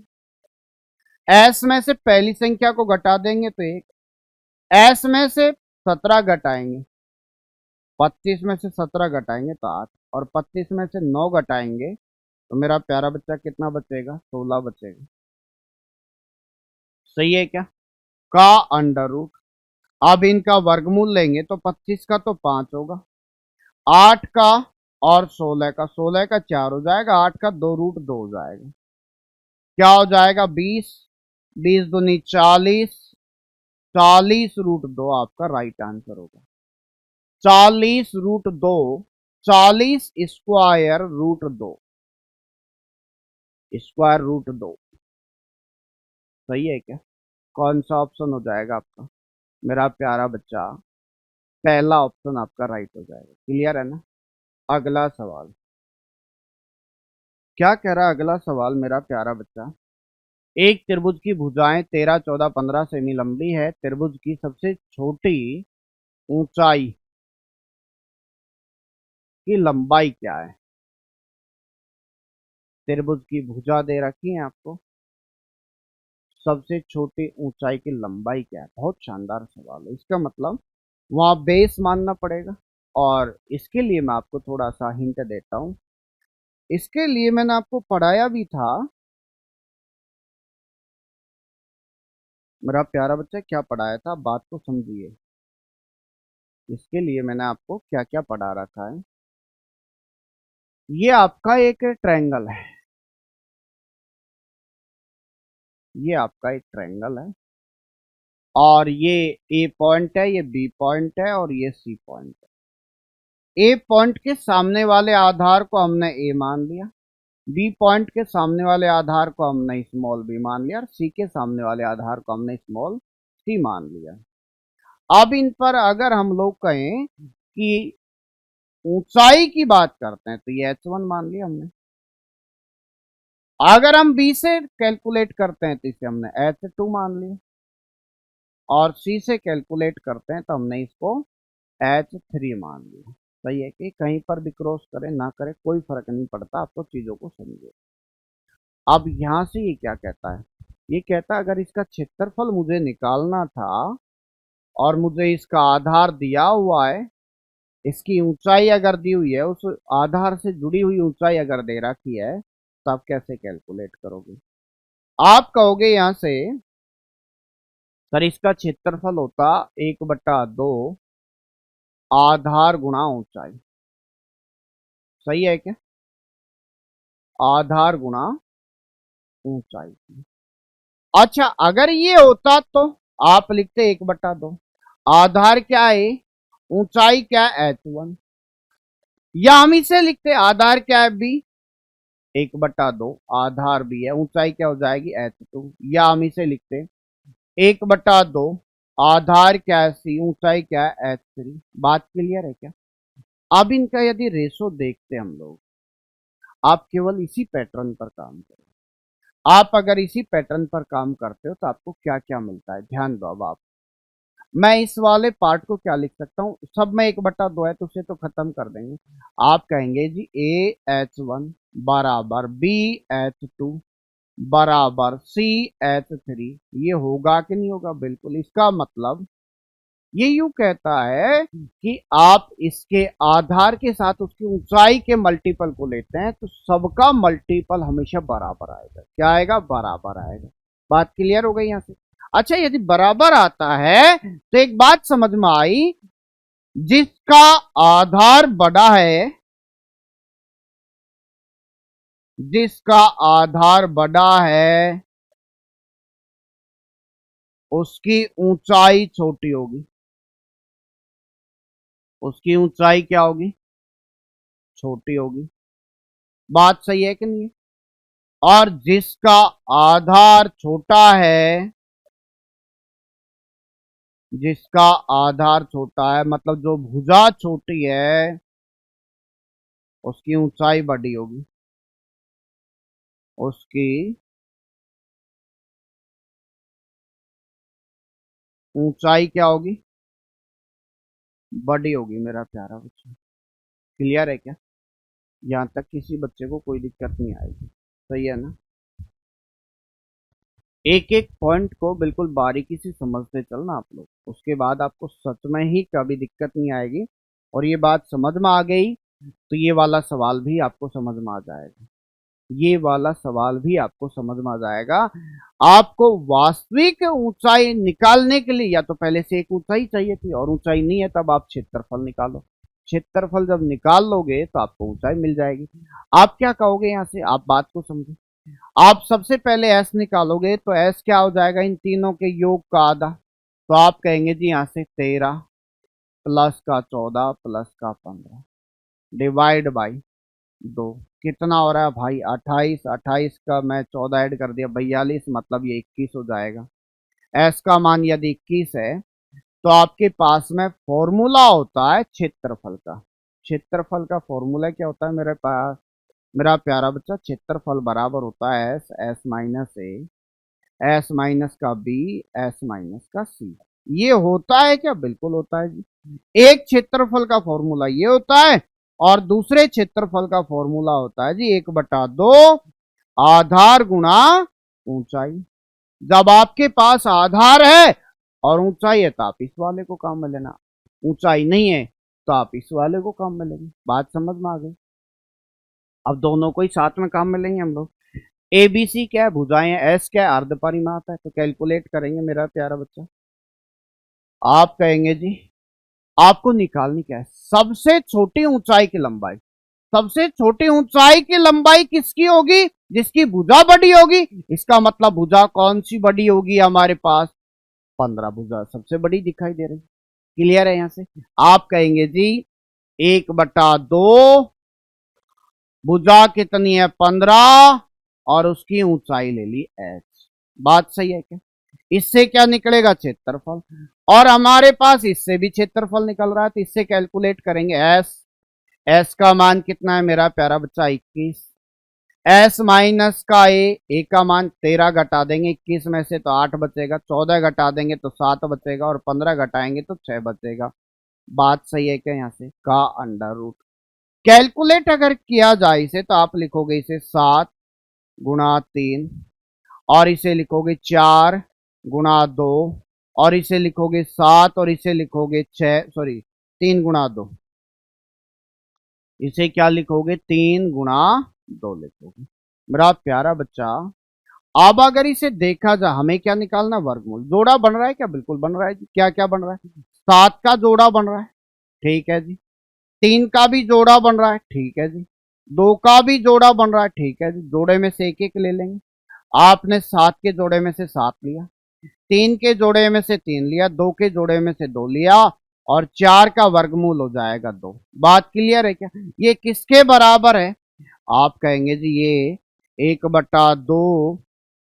A: एस में से पहली संख्या को घटा देंगे तो 1, एस में से 17 घटाएंगे, 25 में से 17 घटाएंगे तो 8, और 25 में से 9 घटाएंगे तो मेरा प्यारा बच्चा कितना बचेगा? 16 बचेगा। सही है क्या? का अंडर रूट। अब इनका वर्गमूल लेंगे तो 25 का तो 5 होगा, 8 का और 16 का, 16 का 4 हो जाएगा, 8 का 2√2 हो जाएगा। क्या हो जाएगा? 20, 20 दूनी 40, 40√2 आपका राइट आंसर होगा। 40√2, 40 स्क्वायर रूट 2, स्क्वायर रूट 2। सही है क्या? कौन सा ऑप्शन हो जाएगा आपका मेरा प्यारा बच्चा? पहला ऑप्शन आपका राइट हो जाएगा। क्लियर है ना? अगला सवाल क्या कह रहा है? अगला सवाल मेरा प्यारा बच्चा, एक त्रिभुज की भुजाएं 13, 14, 15 सेमी लंबी है। त्रिभुज की सबसे छोटी ऊंचाई की लंबाई क्या है? त्रिभुज की भुजा दे रखी है आपको, सबसे छोटी ऊंचाई की लंबाई क्या है? बहुत शानदार सवाल है। इसका मतलब वहां बेस मानना पड़ेगा, और इसके लिए मैं आपको थोड़ा सा हिंट देता हूं। इसके लिए मैंने आपको पढ़ाया भी था मेरा प्यारा बच्चा। क्या पढ़ाया था? बात को समझिए। इसके लिए मैंने आपको क्या क्या पढ़ा रखा है। ये आपका एक ट्रायंगल है, ये आपका एक ट्रायंगल है और ये ए पॉइंट है, ये बी पॉइंट है और ये सी पॉइंट है। ए पॉइंट के सामने वाले आधार को हमने ए मान लिया, बी पॉइंट के सामने वाले आधार को हमने स्मॉल बी मान लिया और सी के सामने वाले आधार को हमने स्मॉल सी मान लिया। अब इन पर अगर हम लोग कहें कि ऊंचाई की बात करते हैं तो ये h1 मान लिया हमने। अगर हम b से कैलकुलेट करते हैं तो इसे हमने h2 मान लिया और c से कैलकुलेट करते हैं तो हमने इसको h3 मान लिया। सही है कि कहीं पर भी क्रॉस करें ना करें कोई फर्क नहीं पड़ता, आप तो चीजों को समझिए। अब यहां से ये क्या कहता है, ये कहता है अगर इसका क्षेत्रफल मुझे निकालना था और मुझे इसका आधार दिया हुआ है, इसकी ऊंचाई अगर दी हुई है, उस आधार से जुड़ी हुई ऊंचाई अगर दे रखी है तो आप कैसे कैलकुलेट करोगे? आप कहोगे यहां से सर इसका क्षेत्रफल होता 1/2 आधार गुणा ऊंचाई। सही है क्या? आधार गुणा ऊंचाई। अच्छा अगर ये होता तो आप लिखते 1/2, आधार क्या है, ऊंचाई क्या है h1, या हम इसे लिखते आधार क्या है b, 1/2 आधार भी है, ऊंचाई क्या हो जाएगी h2, या हम इसे लिखते 1/2 आधार क्या है c, ऊंचाई क्या है h3। बात क्लियर है क्या? अब इनका यदि रेशो देखते हम लोग, आप केवल इसी पैटर्न पर काम करें। आप अगर इसी पैटर्न पर काम करते हो तो आपको क्या क्या मिलता है, ध्यान दो। अब आप, मैं इस वाले पार्ट को क्या लिख सकता हूं, सब में 1/2 है तो उसे तो खत्म कर देंगे। आप कहेंगे जी AH1 बराबर BH2 बराबर CH3। ये होगा कि नहीं होगा? बिल्कुल। इसका मतलब ये यूं कहता है कि आप इसके आधार के साथ उसकी ऊंचाई के मल्टीपल को लेते हैं तो सबका मल्टीपल हमेशा बराबर आएगा। क्या आएगा? बराबर आएगा। बात क्लियर हो गई यहां से? अच्छा यदि बराबर आता है तो एक बात समझ में आई, जिसका आधार बड़ा है, जिसका आधार बड़ा है उसकी ऊंचाई छोटी होगी। उसकी ऊंचाई क्या होगी? छोटी होगी। बात सही है कि नहीं? और जिसका आधार छोटा है, जिसका आधार छोटा है मतलब जो भुजा छोटी है उसकी ऊंचाई बड़ी होगी। उसकी ऊंचाई क्या होगी? बड़ी होगी मेरा प्यारा बच्चा। क्लियर है क्या? यहां तक किसी बच्चे को कोई दिक्कत नहीं आएगी। सही है ना? एक एक पॉइंट को बिल्कुल बारीकी से समझते चलना आप लोग, उसके बाद आपको सच में ही कभी दिक्कत नहीं आएगी। और ये बात समझ में आ गई तो ये वाला सवाल भी आपको समझ में आ जाएगा। ये वाला सवाल भी आपको समझ में आ जाएगा। आपको वास्तविक ऊंचाई निकालने के लिए या तो पहले से एक ऊंचाई चाहिए थी और ऊंचाई नहीं है तब आप क्षेत्रफल निकालो। क्षेत्रफल जब निकाल लोगे तो आपको ऊंचाई मिल जाएगी। आप क्या कहोगे यहां से, आप बात को समझो। आप सबसे पहले एस निकालोगे तो एस क्या हो जाएगा, इन तीनों के योग का आधा। तो आप कहेंगे जी यहां से 13 प्लस का 14 प्लस का 15 डिवाइड बाई 2 कितना हो रहा है भाई 28। 28 का मैं 14 ऐड कर दिया 42, मतलब ये 21 हो जाएगा। एस का मान यदि 21 है तो आपके पास में फॉर्मूला होता है क्षेत्रफल का। क्षेत्रफल का फॉर्मूला क्या होता है मेरे पास, मेरा प्यारा बच्चा? क्षेत्रफल बराबर होता है एस, एस माइनस ए, एस माइनस का बी, एस माइनस का सी। ये होता है क्या? बिल्कुल होता है जी। एक क्षेत्रफल का फॉर्मूला ये होता है और दूसरे क्षेत्रफल का फॉर्मूला होता है जी 1/2 आधार गुणा ऊंचाई। जब आपके पास आधार है और ऊंचाई है तो आप इस वाले को काम में लेना, ऊंचाई नहीं है तो आप इस वाले को काम में लेंगे। बात समझ में आ गई? अब दोनों को ही साथ में काम में लेंगे हम लोग। ए बी सी क्या है? भुजाएं। एस क्या है? अर्ध परिमाप है। तो कैलकुलेट करेंगे मेरा प्यारा बच्चा। आप कहेंगे जी आपको निकालनी क्या है, सबसे छोटी ऊंचाई की लंबाई। सबसे छोटी ऊंचाई की लंबाई किसकी होगी? जिसकी भुजा बड़ी होगी, इसका मतलब भुजा कौन सी बड़ी होगी हमारे पास, 15 भुजा सबसे बड़ी दिखाई दे रही। क्लियर है? यहां से आप कहेंगे जी 1/2 भुजा कितनी है 15 और उसकी ऊंचाई ले ली h। बात सही है क्या? इससे क्या निकलेगा क्षेत्रफल, और हमारे पास इससे भी क्षेत्रफल निकल रहा है, तो इससे कैलकुलेट करेंगे s का मान कितना है मेरा प्यारा बच्चा 21, s माइनस का a का मान 13 घटा देंगे 21 में से तो 8 बचेगा, 14 घटा देंगे तो 7 बचेगा और 15 घटाएंगे तो 6 बचेगा। बात सही है क्या? यहां से का अंडर रूट कैलकुलेट अगर किया जाए इसे तो आप लिखोगे इसे 7 × 3 और इसे लिखोगे 4 × 2 और इसे लिखोगे 7 और इसे लिखोगे 3 × 2, इसे क्या लिखोगे 3 × 2 लिखोगे मेरा प्यारा बच्चा। अब अगर इसे देखा जाए हमें क्या निकालना, वर्गमूल। जोड़ा बन रहा है क्या? बिल्कुल बन रहा है जी। क्या क्या बन रहा है? 7 का जोड़ा बन रहा है, ठीक है जी। 3 का भी जोड़ा बन रहा है, ठीक है जी। 2 का भी जोड़ा बन रहा है, ठीक है जी। जोड़े में से एक एक ले लेंगे। आपने 7 के जोड़े में से 7 लिया, 3 के जोड़े में से 3 लिया, 2 के जोड़े में से 2 लिया और 4 का वर्गमूल हो जाएगा 2। बात क्लियर है क्या? ये किसके बराबर है? आप कहेंगे जी ये 1/2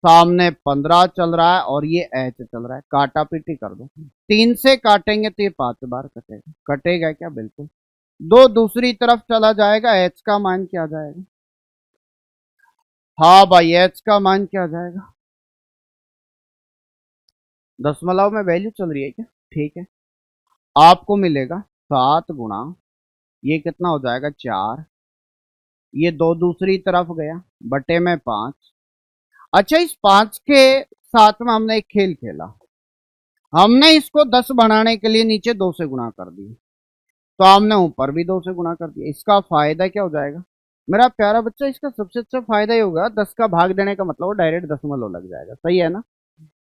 A: सामने 15 चल रहा है और ये h चल रहा है, काटा पीटी कर दो। 3 से काटेंगे तो ये 5 बार कटेगा, कटेगा क्या? बिल्कुल। 2 दूसरी तरफ चला जाएगा, h का मान क्या आ जाएगा? हाँ भाई h का मान क्या आ जाएगा? दशमलव में वैल्यू चल रही है क्या? ठीक है, आपको मिलेगा 7 गुणा ये कितना हो जाएगा 4, ये 2 दूसरी तरफ गया बटे में 5। अच्छा, इस 5 के साथ में हमने एक खेल खेला, हमने इसको 10 बनाने के लिए नीचे 2 से गुणा कर दिया, तो हमने ऊपर भी 2 से गुणा कर दिया। इसका फायदा क्या हो जाएगा मेरा प्यारा बच्चा? इसका सबसे अच्छा फायदा ये होगा 10 का भाग देने का मतलब डायरेक्ट दशमलव लग जाएगा, सही है ना?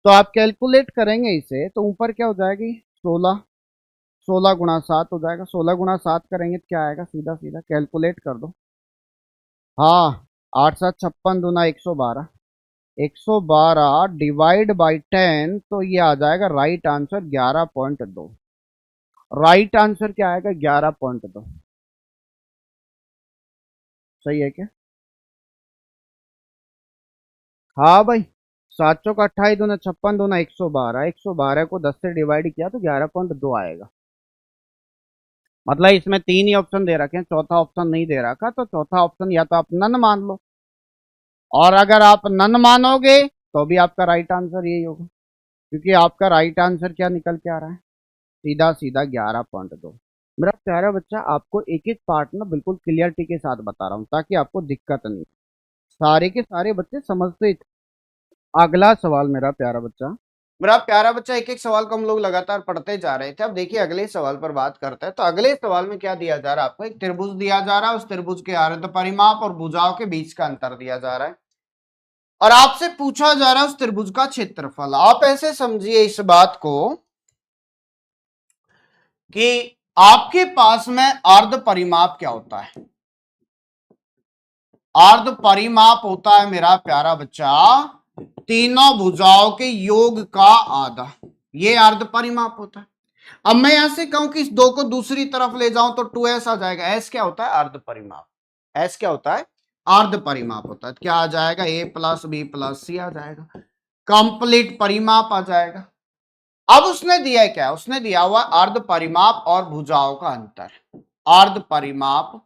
A: तो आप कैलकुलेट करेंगे इसे तो ऊपर क्या हो जाएगी 16, 16 × 7 हो जाएगा। 16 × 7 करेंगे तो क्या आएगा? सीधा सीधा कैलकुलेट कर दो। हाँ, 8×7 = 56 × 112, 112 डिवाइड बाई 10, तो ये आ जाएगा राइट आंसर 11.2। राइट आंसर क्या आएगा? 11.2। सही है क्या? हाँ भाई, 7×28 = 56, 112, 112 को 10 से डिवाइड किया तो 11.2 आएगा। मतलब इसमें 3 ही ऑप्शन दे रखे हैं, चौथा ऑप्शन नहीं दे रखा, तो चौथा ऑप्शन या तो आप नन मान लो, और अगर आप नन मानोगे तो भी आपका राइट आंसर यही होगा, क्योंकि आपका राइट आंसर क्या निकल के आ रहा है? सीधा सीधा 11.2। मेरा प्यारा बच्चा, आपको एक एक पार्ट ना बिल्कुल क्लियरिटी के साथ बता रहा हूँ ताकि आपको दिक्कत नहीं, सारे के सारे बच्चे समझते। अगला सवाल मेरा प्यारा बच्चा, एक एक सवाल को हम लोग लगातार पढ़ते जा रहे थे। अब देखिए अगले सवाल पर बात करते हैं। तो अगले सवाल में क्या दिया जा रहा है आपको? एक त्रिभुज दिया जा रहा है, उस त्रिभुज के आर्ध परिमाप और भुजाओं के बीच का अंतर दिया जा रहा है और आपसे पूछा जा रहा है उस त्रिभुज का क्षेत्रफल। आप ऐसे समझिए इस बात को कि आपके पास में अर्ध परिमाप क्या होता है? अर्ध परिमाप होता है मेरा प्यारा बच्चा तीनों भुजाओं के योग का आधा, ये अर्ध परिमाप होता है। अब मैं यहां से कहूं कि इस 2 को दूसरी तरफ ले जाऊं तो 2s आ जाएगा। s क्या होता है? अर्ध परिमाप। s क्या होता है? अर्ध परिमाप होता है। क्या आ जाएगा? a + b + c आ जाएगा, कंप्लीट परिमाप आ जाएगा। अब उसने दिया है क्या? उसने दिया हुआ अर्ध परिमाप और भुजाओं का अंतर। अर्ध परिमाप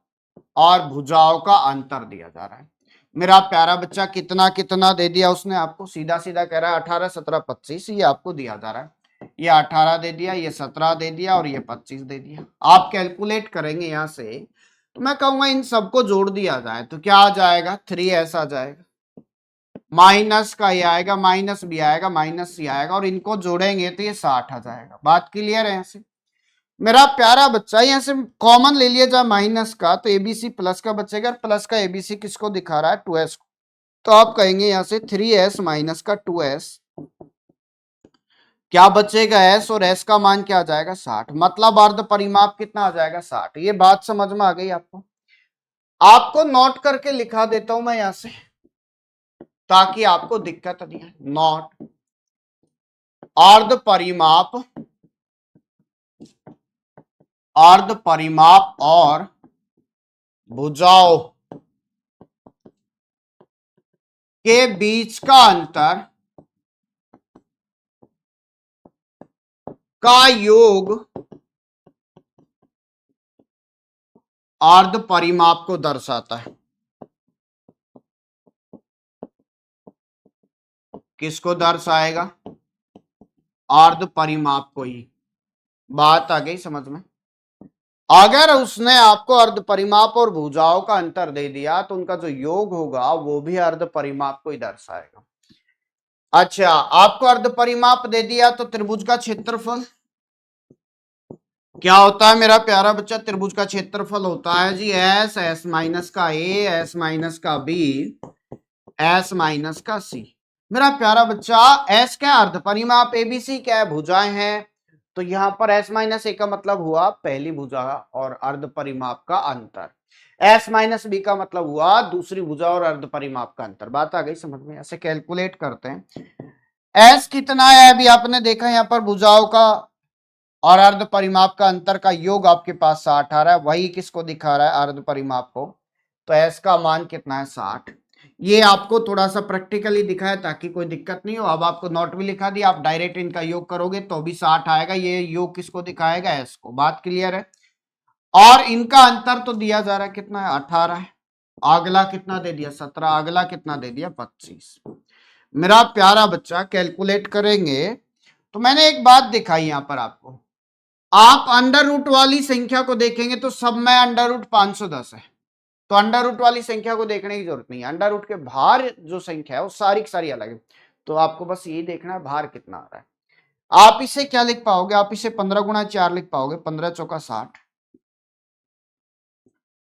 A: और भुजाओं का अंतर दिया जा रहा है। मेरा प्यारा बच्चा कितना कितना दे दिया उसने आपको? सीधा सीधा कह रहा है 18, 17, 25 ये आपको दिया जा रहा है। ये 18 दे दिया, ये 17 दे दिया और ये 25 दे दिया। आप कैलकुलेट करेंगे यहां से तो मैं कहूंगा इन सबको जोड़ दिया जाए तो क्या आ जाएगा? 3s आ जाएगा, माइनस का ये आएगा, माइनस भी आएगा, माइनस सी आएगा और इनको जोड़ेंगे तो ये 60 आ जाएगा। बात क्लियर है? यहां से मेरा प्यारा बच्चा यहां से कॉमन ले लिया जाए माइनस का तो एबीसी प्लस का बचेगा, प्लस का एबीसी किसको दिखा रहा है? 2s को। तो आप कहेंगे यहां से 3s माइनस का 2s क्या बचेगा? s और s का मान क्या आ जाएगा? 60। मतलब अर्ध परिमाप कितना आ जाएगा? 60। ये बात समझ में आ गई आपको? आपको नोट करके लिखा देता हूं मैं यहां से ताकि आपको दिक्कत नहीं है। नॉट अर्ध परिमाप, अर्ध परिमाप और भुजाओं के बीच का अंतर का योग अर्ध परिमाप को दर्शाता है। किसको दर्शाएगा? अर्ध परिमाप को ही। बात आ गई समझ में? अगर उसने आपको अर्ध परिमाप और भुजाओं का अंतर दे दिया तो उनका जो योग होगा वो भी अर्ध परिमाप को ही दर्शाएगा। अच्छा, आपको अर्ध परिमाप दे दिया तो त्रिभुज का क्षेत्रफल क्या होता है मेरा प्यारा बच्चा? त्रिभुज का क्षेत्रफल होता है जी एस, एस माइनस का ए, एस माइनस का बी, एस माइनस का सी। मेरा प्यारा बच्चा एस क्या? अर्ध परिमाप, एबीसी क्या है? भुजाएं हैं। तो यहां पर एस माइनस ए का मतलब हुआ पहली भुजा और अर्ध परिमाप का अंतर, एस माइनस बी का मतलब हुआ दूसरी भुजा और अर्ध परिमाप का अंतर। बात आ गई समझ में? ऐसे कैलकुलेट करते हैं। एस कितना है? अभी आपने देखा यहां पर भुजाओं का और अर्ध परिमाप का अंतर का योग आपके पास 60 आ रहा है, वही किसको दिखा रहा है? अर्ध परिमाप को। तो एस का मान कितना है? 60। ये आपको थोड़ा सा प्रैक्टिकली दिखाया ताकि कोई दिक्कत नहीं हो। अब आपको नोट भी लिखा दिया, आप डायरेक्ट इनका योग करोगे तो भी 60 आएगा। ये योग किसको दिखाएगा? एस को। बात क्लियर है? और इनका अंतर तो दिया जा रहा है, कितना है? 18 है। अगला कितना दे दिया? 17। अगला कितना दे दिया? 25। मेरा प्यारा बच्चा कैलकुलेट करेंगे तो मैंने एक बात दिखाई यहां पर आपको, आप अंडर रूट वाली संख्या को देखेंगे तो सब में अंडर रूट 510 है, तो अंडर रूट वाली संख्या को देखने की जरूरत नहीं है। अंडर रूट के बाहर जो संख्या है वो सारी की सारी अलग है, तो आपको बस यही देखना है बाहर कितना आ रहा है। आप इसे क्या लिख पाओगे? आप इसे 15 गुणा 4 लिख पाओगे, 15 चौका 60।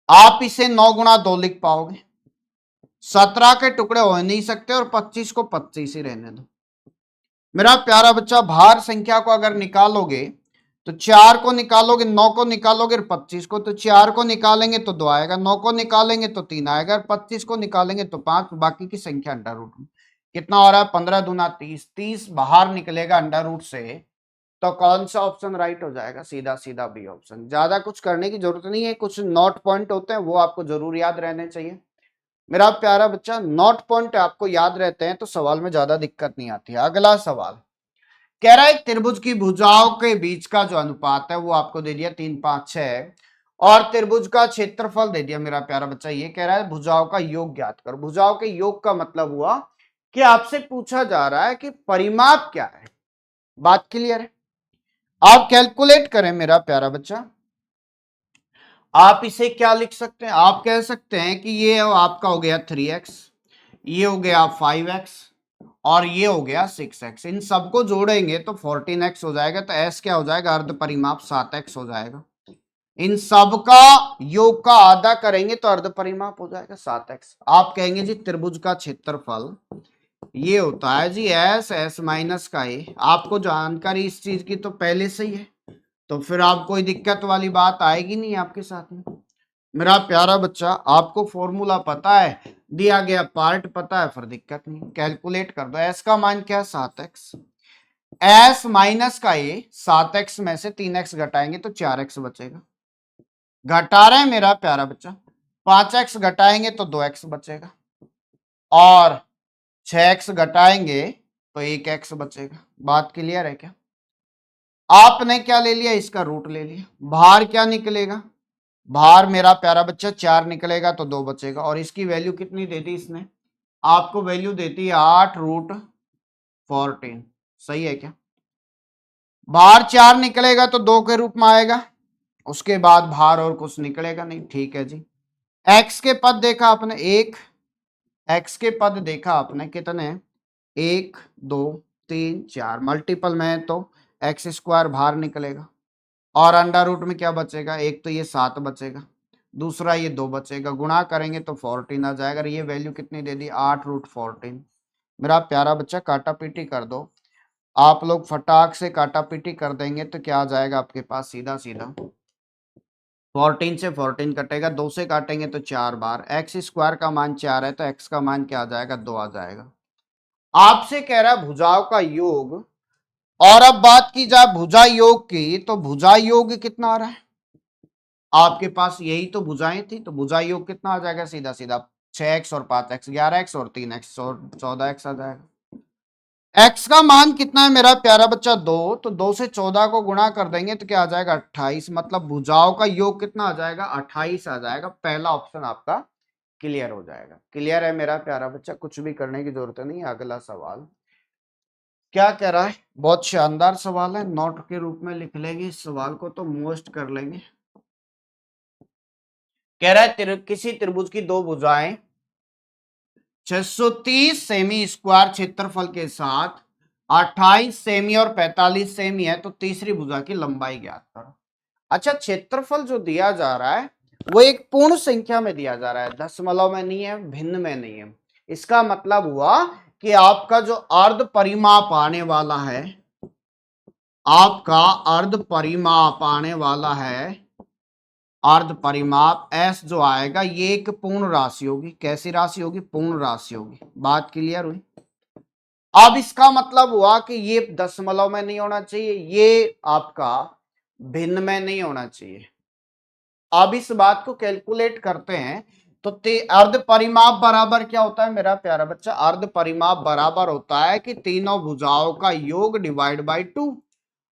A: आप इसे 9 गुणा 2 लिख पाओगे, 17 के टुकड़े हो नहीं सकते और 25 को 25 ही रहने दो। मेरा प्यारा बच्चा बाहर संख्या को अगर निकालोगे तो 4 को निकालोगे, 9 को निकालोगे, 25 को, तो 4 को निकालेंगे तो 2 आएगा, 9 को निकालेंगे तो 3 आएगा, 25 को निकालेंगे तो 5, बाकी की संख्या अंडर रूट में। कितना हो रहा है? 15 दूना 30, 30 बाहर निकलेगा अंडर रूट से, तो कौन सा ऑप्शन राइट हो जाएगा? सीधा सीधा बी ऑप्शन। ज्यादा कुछ करने की जरूरत नहीं है, कुछ नोट पॉइंट होते हैं वो आपको जरूर याद रहने चाहिए। मेरा प्यारा बच्चा नोट पॉइंट आपको याद रहते हैं तो सवाल में ज्यादा दिक्कत नहीं आती है। अगला सवाल कह रहा है त्रिभुज की भुजाओं के बीच का जो अनुपात है वो आपको दे दिया 3, 5, 6 और त्रिभुज का क्षेत्रफल दे दिया। मेरा प्यारा बच्चा ये कह रहा है भुजाओं का योग ज्ञात करो। भुजाओं के योग का मतलब हुआ कि आपसे पूछा जा रहा है कि परिमाप क्या है। बात क्लियर है? आप कैलकुलेट करें मेरा प्यारा बच्चा। आप इसे क्या लिख सकते हैं? आप कह सकते हैं कि ये आपका हो गया 3x, ये हो गया 5x और ये हो गया 6x। इन सबको जोड़ेंगे तो 14x हो जाएगा। तो s क्या हो जाएगा? अर्ध परिमाप 7x हो जाएगा। इन सब का योग का आधा करेंगे तो अर्ध परिमाप हो जाएगा 7x। आप कहेंगे जी त्रिभुज का क्षेत्रफल ये होता है जी s, s माइनस का a। आपको जानकारी इस चीज की तो पहले से ही है, तो फिर आप कोई दिक्कत वाली बात आएगी नहीं आपके साथ में। मेरा प्यारा बच्चा आपको फॉर्मूला पता है, दिया गया पार्ट पता है, फिर दिक्कत नहीं। कैलकुलेट कर दो। एस का मान क्या है? 7x। एस माइनस का ए, 7x में से 3x घटाएंगे तो 4x बचेगा। घटा रहे हैं मेरा प्यारा बच्चा। 5x घटाएंगे तो 2x बचेगा और 6x घटाएंगे तो 1x बचेगा। बात क्लियर है क्या? आपने क्या ले लिया? इसका रूट ले लिया। बाहर क्या निकलेगा? बाहर मेरा प्यारा बच्चा 4 निकलेगा तो 2 बचेगा और इसकी वैल्यू कितनी दे दी इसने? आपको वैल्यू देती है 8 रूट 14। सही है क्या? बाहर 4 निकलेगा तो 2 के रूप में आएगा, उसके बाद बाहर और कुछ निकलेगा नहीं। ठीक है जी। एक्स के पद देखा आपने, एक एक्स के पद देखा आपने कितने? 1 2 3 4, मल्टीपल में तो एक्स स्क्वायर बाहर निकलेगा और अंडर रूट में क्या बचेगा? एक तो ये 7 बचेगा, दूसरा ये 2 बचेगा, गुणा करेंगे तो 14 आ जाएगा। ये वैल्यू कितनी दे दी? 8 रूट 14। मेरा प्यारा बच्चा काटा पीटी कर दो। आप लोग फटाक से काटा पीटी कर देंगे तो क्या आ जाएगा आपके पास? सीधा सीधा 14 से 14 कटेगा, 2 से काटेंगे तो 4 बार, एक्स स्क्वायर का मान 4 है तो एक्स का मान क्या आ जाएगा, 2 आ जाएगा। आपसे कह रहा है भुजाओं का योग, और अब बात की जाए भुजा योग की, तो भुजा योग कितना आ रहा है, आपके पास यही तो भुजाएं थी, तो भुजा योग कितना आ जाएगा, सीधा सीधा 6x और 5x 11x और 3x और 14x आ जाएगा। x का मान कितना है मेरा प्यारा बच्चा, 2, तो 2 से 14 को गुणा कर देंगे तो क्या आ जाएगा, 28, मतलब भुजाओं का योग कितना आ जाएगा, 28 आ जाएगा। पहला ऑप्शन आपका क्लियर हो जाएगा। क्लियर है मेरा प्यारा बच्चा, कुछ भी करने की जरूरत नहीं। अगला सवाल क्या कह रहा है, बहुत शानदार सवाल है, नोट के रूप में लिख लेंगे इस सवाल को तो मोस्ट कर लेंगे। कह रहा है किसी त्रिभुज की दो भुजाएं 630 सेमी स्क्वायर क्षेत्रफल के साथ 28 सेमी और 45 सेमी है, तो तीसरी भुजा की लंबाई ज्ञात करो। अच्छा, क्षेत्रफल जो दिया जा रहा है वो एक पूर्ण संख्या में दिया जा रहा है, दशमलव में नहीं है, भिन्न में नहीं है। इसका मतलब हुआ कि आपका जो अर्ध परिमाप आने वाला है, आपका अर्ध परिमाप आने वाला है, अर्ध परिमाप s जो आएगा ये एक पूर्ण राशि होगी। कैसी राशि होगी, पूर्ण राशि होगी। बात क्लियर हुई। अब इसका मतलब हुआ कि ये दशमलव में नहीं होना चाहिए, ये आपका भिन्न में नहीं होना चाहिए। अब इस बात को कैलकुलेट करते हैं तो अर्ध परिमाप बराबर क्या होता है मेरा प्यारा बच्चा, अर्ध परिमाप बराबर होता है कि तीनों भुजाओं का योग डिवाइड बाय 2।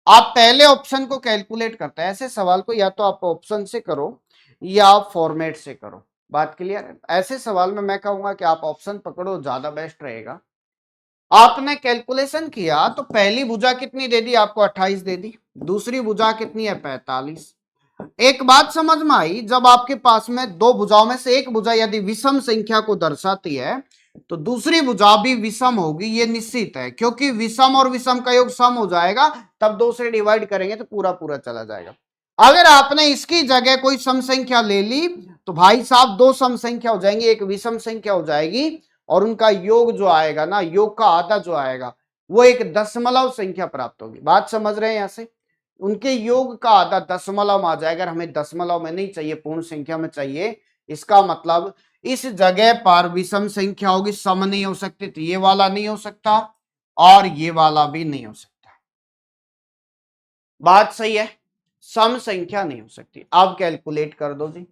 A: आप पहले ऑप्शन को कैलकुलेट करते हैं, ऐसे सवाल को या तो आप ऑप्शन से करो या आप फॉर्मेट से करो। बात क्लियर है। ऐसे सवाल में मैं कहूंगा कि आप ऑप्शन पकड़ो, ज्यादा बेस्ट रहेगा। आपने कैलकुलेशन किया तो पहली भुजा कितनी दे दी आपको, 28 दे दी। दूसरी भुजा कितनी है, 45। एक बात समझ में आई, जब आपके पास में दो भुजाओं में से एक भुजा यदि विषम संख्या को दर्शाती है तो दूसरी भुजा भी विषम होगी, ये निश्चित है, क्योंकि विषम और विषम का योग सम हो जाएगा, तब 2 से डिवाइड करेंगे तो पूरा पूरा चला जाएगा। अगर आपने इसकी जगह कोई सम संख्या ले ली तो भाई साहब दो सम संख्या हो जाएंगी, एक विषम संख्या हो जाएगी, और उनका योग जो आएगा ना, योग का आधा जो आएगा वो एक दशमलव संख्या प्राप्त होगी। बात समझ रहे हैं, यहां से उनके योग का आधा दशमलव आ जाएगा। हमें दशमलव में नहीं चाहिए, पूर्ण संख्या में चाहिए। इसका मतलब इस जगह पर विषम संख्या होगी, सम नहीं हो सकती, तो ये वाला नहीं हो सकता और ये वाला भी नहीं हो सकता। बात सही है, सम संख्या नहीं हो सकती। अब कैलकुलेट कर दो जी।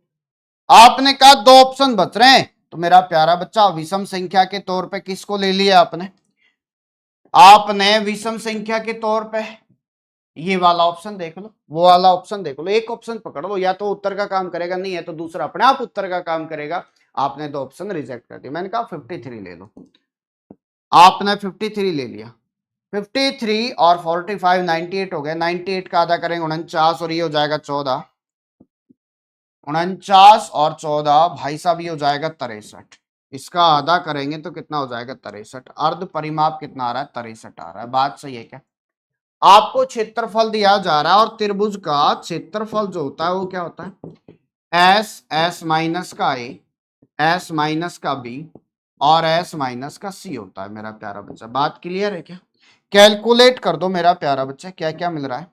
A: आपने कहा दो ऑप्शन बच रहे हैं, तो मेरा प्यारा बच्चा विषम संख्या के तौर पे किसको ले लिया आपने, आपने विषम संख्या के तौर पे ये वाला ऑप्शन देख लो, वो वाला ऑप्शन देख लो, एक ऑप्शन पकड़ लो, या तो उत्तर का काम करेगा, नहीं है तो दूसरा अपने आप उत्तर का काम करेगा। आपने दो ऑप्शन रिजेक्ट कर दिया, मैंने कहा 53 ले लो, आपने 53 ले लिया। 53 और 45 98 हो गए, 98 का आधा करेंगे 49 और ये हो जाएगा 14, 49 और 14 भाई साहब ये हो जाएगा 63। इसका आधा करेंगे तो कितना हो जाएगा, 63। अर्ध परिमाप कितना आ रहा है, 63 आ रहा है। बात सही है क्या। आपको क्षेत्रफल दिया जा रहा है, और त्रिभुज का क्षेत्रफल जो होता है वो क्या होता है, एस, एस माइनस का ए, एस माइनस का बी और एस माइनस का सी होता है मेरा प्यारा बच्चा। बात क्लियर है क्या। कैलकुलेट कर दो मेरा प्यारा बच्चा, क्या क्या मिल रहा है।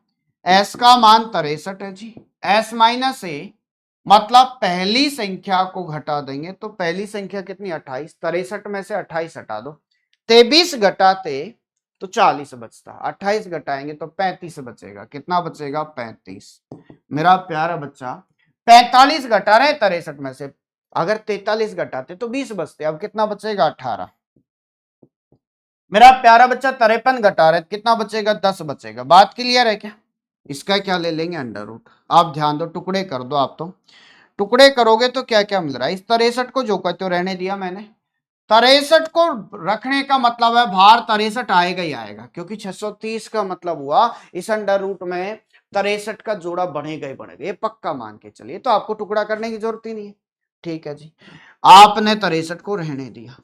A: एस का मान 63 है जी, एस माइनस ए मतलब पहली संख्या को घटा देंगे, तो पहली संख्या कितनी, 28, 63 में से 28 हटा दो, 23 घटाते तो 40 बचता, 28 घटाएंगे तो 35 बचेगा। कितना बचेगा, 35। मेरा प्यारा बच्चा 45 घटा रहे 63 में से, अगर 43 घटाते तो 20 बचते, अब कितना बचेगा, 18। मेरा प्यारा बच्चा 53 घटा रहे, कितना बचेगा, 10 बचेगा। बात क्लियर है क्या। इसका क्या ले लेंगे, अंडर रूट। आप ध्यान दो, टुकड़े कर दो, आप तो टुकड़े करोगे तो क्या क्या मिल रहा है। इस 63 को जो कहते हो रहने दिया मैंने, 63 को रखने का मतलब है भार 63 आएगा ही आएगा, क्योंकि 630 का मतलब हुआ इस अंडर रूट में 63 का जोड़ा बढ़ेगा ही बढ़ेगा, ये पक्का मान के चलिए, तो आपको टुकड़ा करने की जरूरत ही नहीं है। ठीक है जी, आपने 63 को रहने दिया।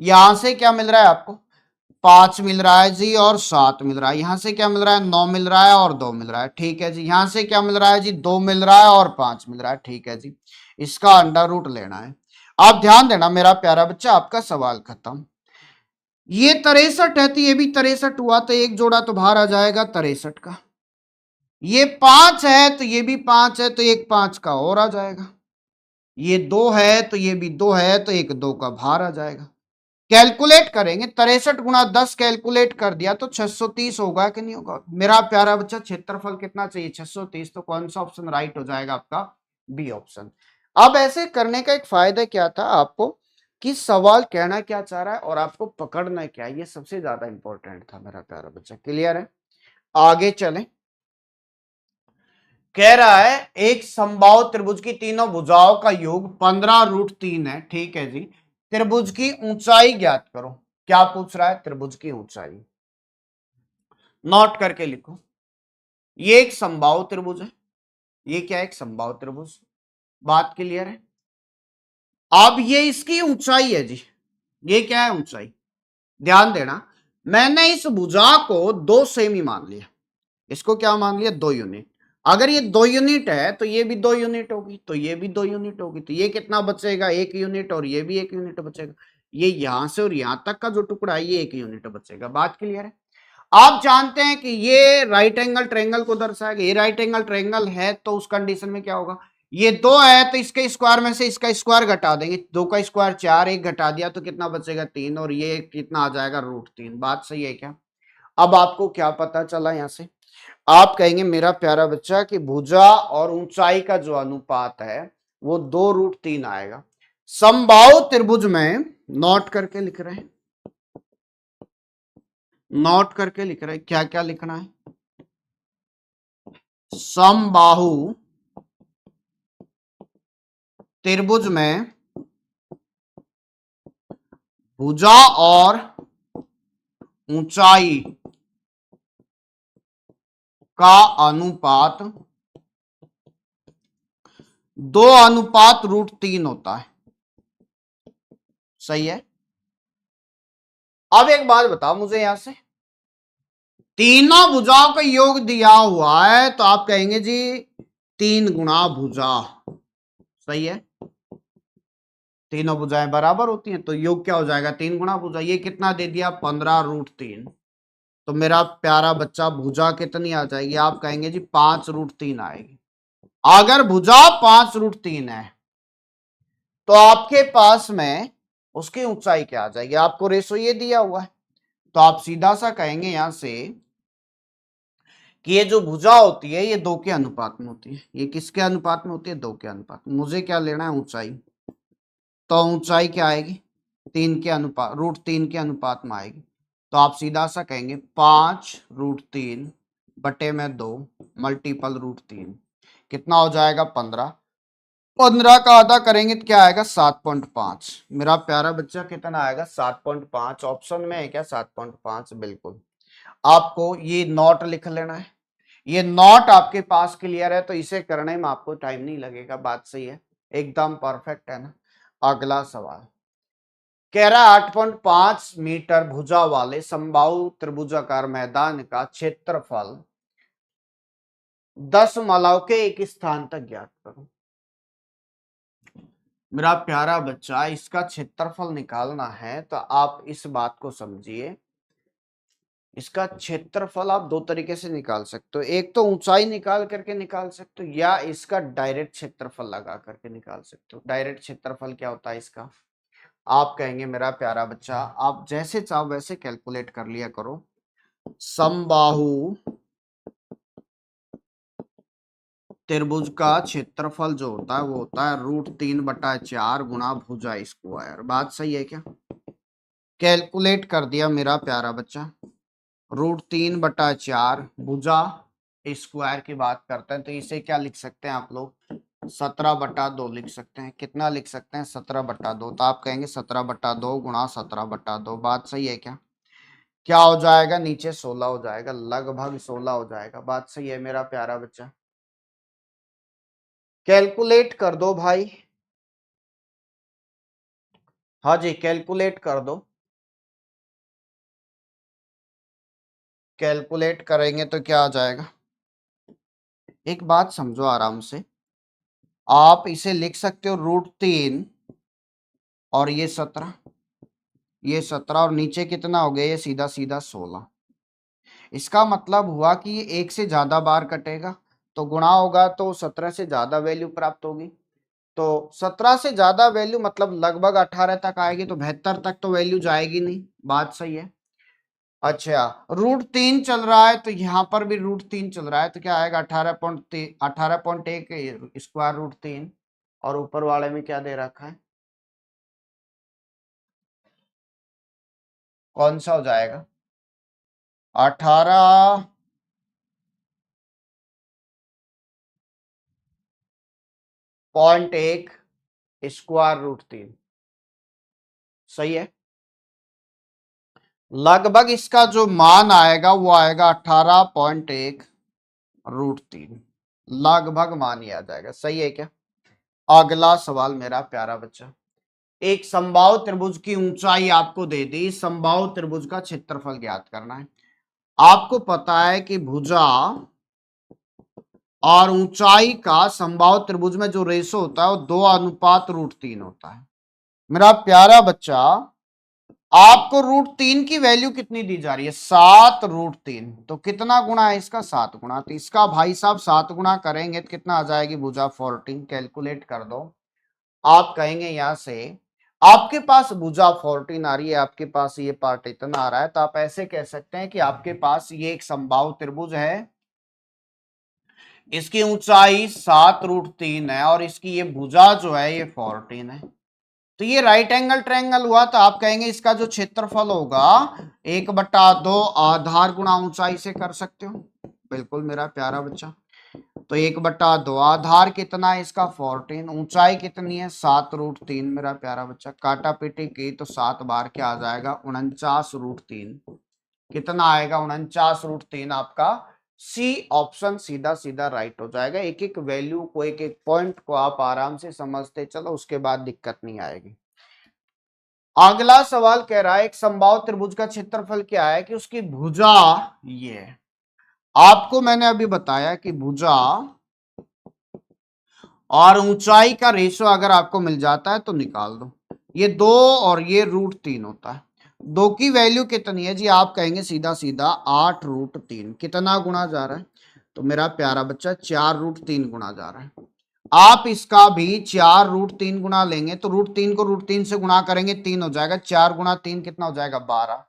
A: यहां से क्या मिल रहा है आपको, 5 मिल रहा है जी और 7 मिल रहा है। यहां से क्या मिल रहा है, 9 मिल रहा है और 2 मिल रहा है। ठीक है जी, यहां से क्या मिल रहा है जी, 2 मिल रहा है और 5 मिल रहा है। ठीक है जी, इसका अंडर रूट लेना है। आप ध्यान देना मेरा प्यारा बच्चा, आपका सवाल खत्म। ये 63 है तो ये भी 63 हुआ, तो एक जोड़ा तो बाहर आ जाएगा 63 का। ये 5 है तो ये भी 5 है, तो एक 5 का और आ जाएगा। ये 2 है तो ये भी 2 है, तो एक 2 का भार आ जाएगा। कैलकुलेट करेंगे, 63 गुणा 10 कैलकुलेट कर दिया तो 630 होगा कि नहीं होगा मेरा प्यारा बच्चा। क्षेत्रफल कितना चाहिए? 630। तो कौन सा ऑप्शन राइट हो जाएगा आपका? B option. अब ऐसे करने का एक फायदा क्या था आपको, कि सवाल कहना क्या चाह रहा है और आपको पकड़ना क्या है, ये सबसे ज्यादा इंपॉर्टेंट था मेरा प्यारा बच्चा। क्लियर है? आगे चलें। कह रहा है एक समबाहु त्रिभुज की तीनों भुजाओं का योग 15√3 है। ठीक है जी। त्रिभुज की ऊंचाई ज्ञात करो। क्या पूछ रहा है? त्रिभुज की ऊंचाई। नोट करके लिखो। ये एक समबाहु त्रिभुज है। ये क्या है? एक समबाहु त्रिभुज। बात क्लियर है? अब ये इसकी ऊंचाई है जी। ये क्या है? ऊंचाई। ध्यान देना, मैंने इस भुजा को 2 सेमी मान लिया। इसको क्या मान लिया? 2 यूनिट। अगर ये 2 यूनिट है तो ये भी 2 यूनिट होगी, तो ये भी 2 यूनिट होगी, तो ये कितना बचेगा? 1 यूनिट, और ये भी 1 यूनिट बचेगा। ये यहां से और यहां तक का जो टुकड़ा है ये 1 यूनिट बचेगा। बात क्लियर है? आप जानते हैं कि ये राइट एंगल ट्रायंगल को दर्शाएगा। ये राइट एंगल ट्रायंगल है तो उस कंडीशन में क्या होगा? ये 2 है तो इसके स्क्वायर में से इसका स्क्वायर घटा देंगे। 2 का स्क्वायर 4, 1 घटा दिया तो कितना बचेगा? 3, और ये कितना आ जाएगा? √3। बात सही है क्या? अब आपको क्या पता चला यहां से? आप कहेंगे मेरा प्यारा बच्चा कि भुजा और ऊंचाई का जो अनुपात है वो 2√3 आएगा। समबाहु त्रिभुज में नोट करके लिख रहे हैं। नोट करके लिख रहे हैं, क्या क्या लिखना है? समबाहु त्रिभुज में भुजा और ऊंचाई का अनुपात 2:√3 होता है। सही है? अब एक बात बताओ मुझे यहां से, तीनों भुजाओं का योग दिया हुआ है तो आप कहेंगे जी 3 गुणा भुजा। सही है? तीनों भुजाएं बराबर होती हैं तो योग क्या हो जाएगा? 3 गुणा भुजा। ये कितना दे दिया? 15√3। तो मेरा प्यारा बच्चा भुजा कितनी आ जाएगी? आप कहेंगे जी 5√3 आएगी। अगर भुजा 5√3 है तो आपके पास में उसकी ऊंचाई क्या आ जाएगी? आपको रेशो ये दिया हुआ है, तो आप सीधा सा कहेंगे यहां से कि ये जो भुजा होती है ये 2 के अनुपात में होती है। ये किसके अनुपात में होती है? 2 के अनुपात में। मुझे क्या लेना है? ऊंचाई। तो ऊंचाई क्या आएगी? 3 के अनुपात, √3 के अनुपात में आएगी। तो आप सीधा सा कहेंगे 5√3 बटे में 2 मल्टीपल √3 कितना हो जाएगा? 15। 15 का आधा करेंगे तो क्या आएगा? 7.5। मेरा प्यारा बच्चा कितना आएगा? 7.5। ऑप्शन में है क्या? 7.5 बिल्कुल। आपको ये नोट लिख लेना है। ये नोट आपके पास क्लियर है तो इसे करने में आपको टाइम नहीं लगेगा। बात सही है? एकदम परफेक्ट है ना? अगला सवाल कह रहा है 8.5 मीटर भुजा वाले समबाहु त्रिभुजाकार मैदान का क्षेत्रफल 10 मालाओं के एक स्थान तक ज्ञात करो। मेरा प्यारा बच्चा इसका क्षेत्रफल निकालना है तो आप इस बात को समझिए। इसका क्षेत्रफल आप 2 तरीके से निकाल सकते हो। एक तो ऊंचाई निकाल करके निकाल सकते हो, या इसका डायरेक्ट क्षेत्रफल लगा करके निकाल सकते हो। डायरेक्ट क्षेत्रफल क्या होता है इसका? आप कहेंगे मेरा प्यारा बच्चा आप जैसे चाहो वैसे कैलकुलेट कर लिया करो। समबाहु त्रिभुज का क्षेत्रफल जो होता है वो होता है √3/4 गुणा भुजा स्क्वायर। बात सही है क्या? कैलकुलेट कर दिया मेरा प्यारा बच्चा। √3/4 भुजा स्क्वायर की बात करते हैं तो इसे क्या लिख सकते हैं आप लोग? 17/2 लिख सकते हैं। कितना लिख सकते हैं? 17/2। तो आप कहेंगे 17/2 गुणा 17/2। बात सही है क्या? क्या हो जाएगा? नीचे 16 हो जाएगा, लगभग 16 हो जाएगा। बात सही है मेरा प्यारा बच्चा? कैलकुलेट कर दो भाई। हाँ जी, कैलकुलेट कर दो। कैलकुलेट करेंगे तो क्या आ जाएगा? एक बात समझो आराम से, आप इसे लिख सकते हो √3 और ये 17, ये 17 और नीचे कितना हो गया? ये सीधा सीधा 16। इसका मतलब हुआ कि ये 1 से ज्यादा बार कटेगा, तो गुणा होगा तो 17 से ज्यादा वैल्यू प्राप्त होगी। तो 17 से ज्यादा वैल्यू मतलब लगभग 18 तक आएगी, तो 72 तक तो वैल्यू जाएगी नहीं, बात सही है। अच्छा, √3 चल रहा है, तो यहां पर भी √3 चल रहा है, तो क्या आएगा 18.1 स्क्वायर √3, और ऊपर वाले में क्या दे रखा है, कौन सा हो जाएगा 18.1 स्क्वायर √3, सही है। लगभग इसका जो मान आएगा वो आएगा 18.1 √3, लगभग मान ही आ जाएगा, सही है क्या। अगला सवाल मेरा प्यारा बच्चा, एक समबाहु त्रिभुज की ऊंचाई आपको दे दी, समबाहु त्रिभुज का क्षेत्रफल ज्ञात करना है। आपको पता है कि भुजा और ऊंचाई का समबाहु त्रिभुज में जो रेशो होता है वो 2:3 होता है। मेरा प्यारा बच्चा, आपको √3 की वैल्यू कितनी दी जा रही है, 7 √3, तो कितना गुना है इसका, 7 गुना, तो इसका भाई साहब 7 गुना करेंगे तो कितना आ जाएगी भुजा 14, कैलकुलेट कर दो। आप कहेंगे यहां से आपके पास भुजा 14 आ रही है, आपके पास ये पार्ट इतना आ रहा है, तो आप ऐसे कह सकते हैं कि आपके पास ये एक समबाहु त्रिभुज है, इसकी ऊंचाई 7 √3 है और इसकी ये भुजा जो है ये 14 है, तो ये राइट एंगल ट्रायंगल हुआ। तो आप कहेंगे इसका जो क्षेत्रफल होगा 1/2 आधार गुणा ऊंचाई से कर सकते हो, बिल्कुल मेरा प्यारा बच्चा। तो 1/2 आधार कितना है इसका 14, ऊंचाई कितनी है 7 √3, मेरा प्यारा बच्चा काटा पीटी की तो 7 बार क्या आ जाएगा 49 √3, कितना आएगा 49 √3, आपका सी ऑप्शन सीधा सीधा राइट हो जाएगा। एक एक वैल्यू को, एक एक पॉइंट को आप आराम से समझते चलो, उसके बाद दिक्कत नहीं आएगी। अगला सवाल कह रहा है एक समबाहु त्रिभुज का क्षेत्रफल क्या है कि उसकी भुजा ये है। आपको मैंने अभी बताया कि भुजा और ऊंचाई का रेशो अगर आपको मिल जाता है तो निकाल दो, ये 2 और ये √3 होता है, 2 की वैल्यू कितनी है जी, आप कहेंगे सीधा सीधा 8 √3, कितना गुना जा रहा है, तो मेरा प्यारा बच्चा 4 √3 गुना जा रहा है। आप इसका भी 4 √3 गुना लेंगे तो √3 को √3 से गुणा करेंगे 3 हो जाएगा, 4 × 3 कितना हो जाएगा 12।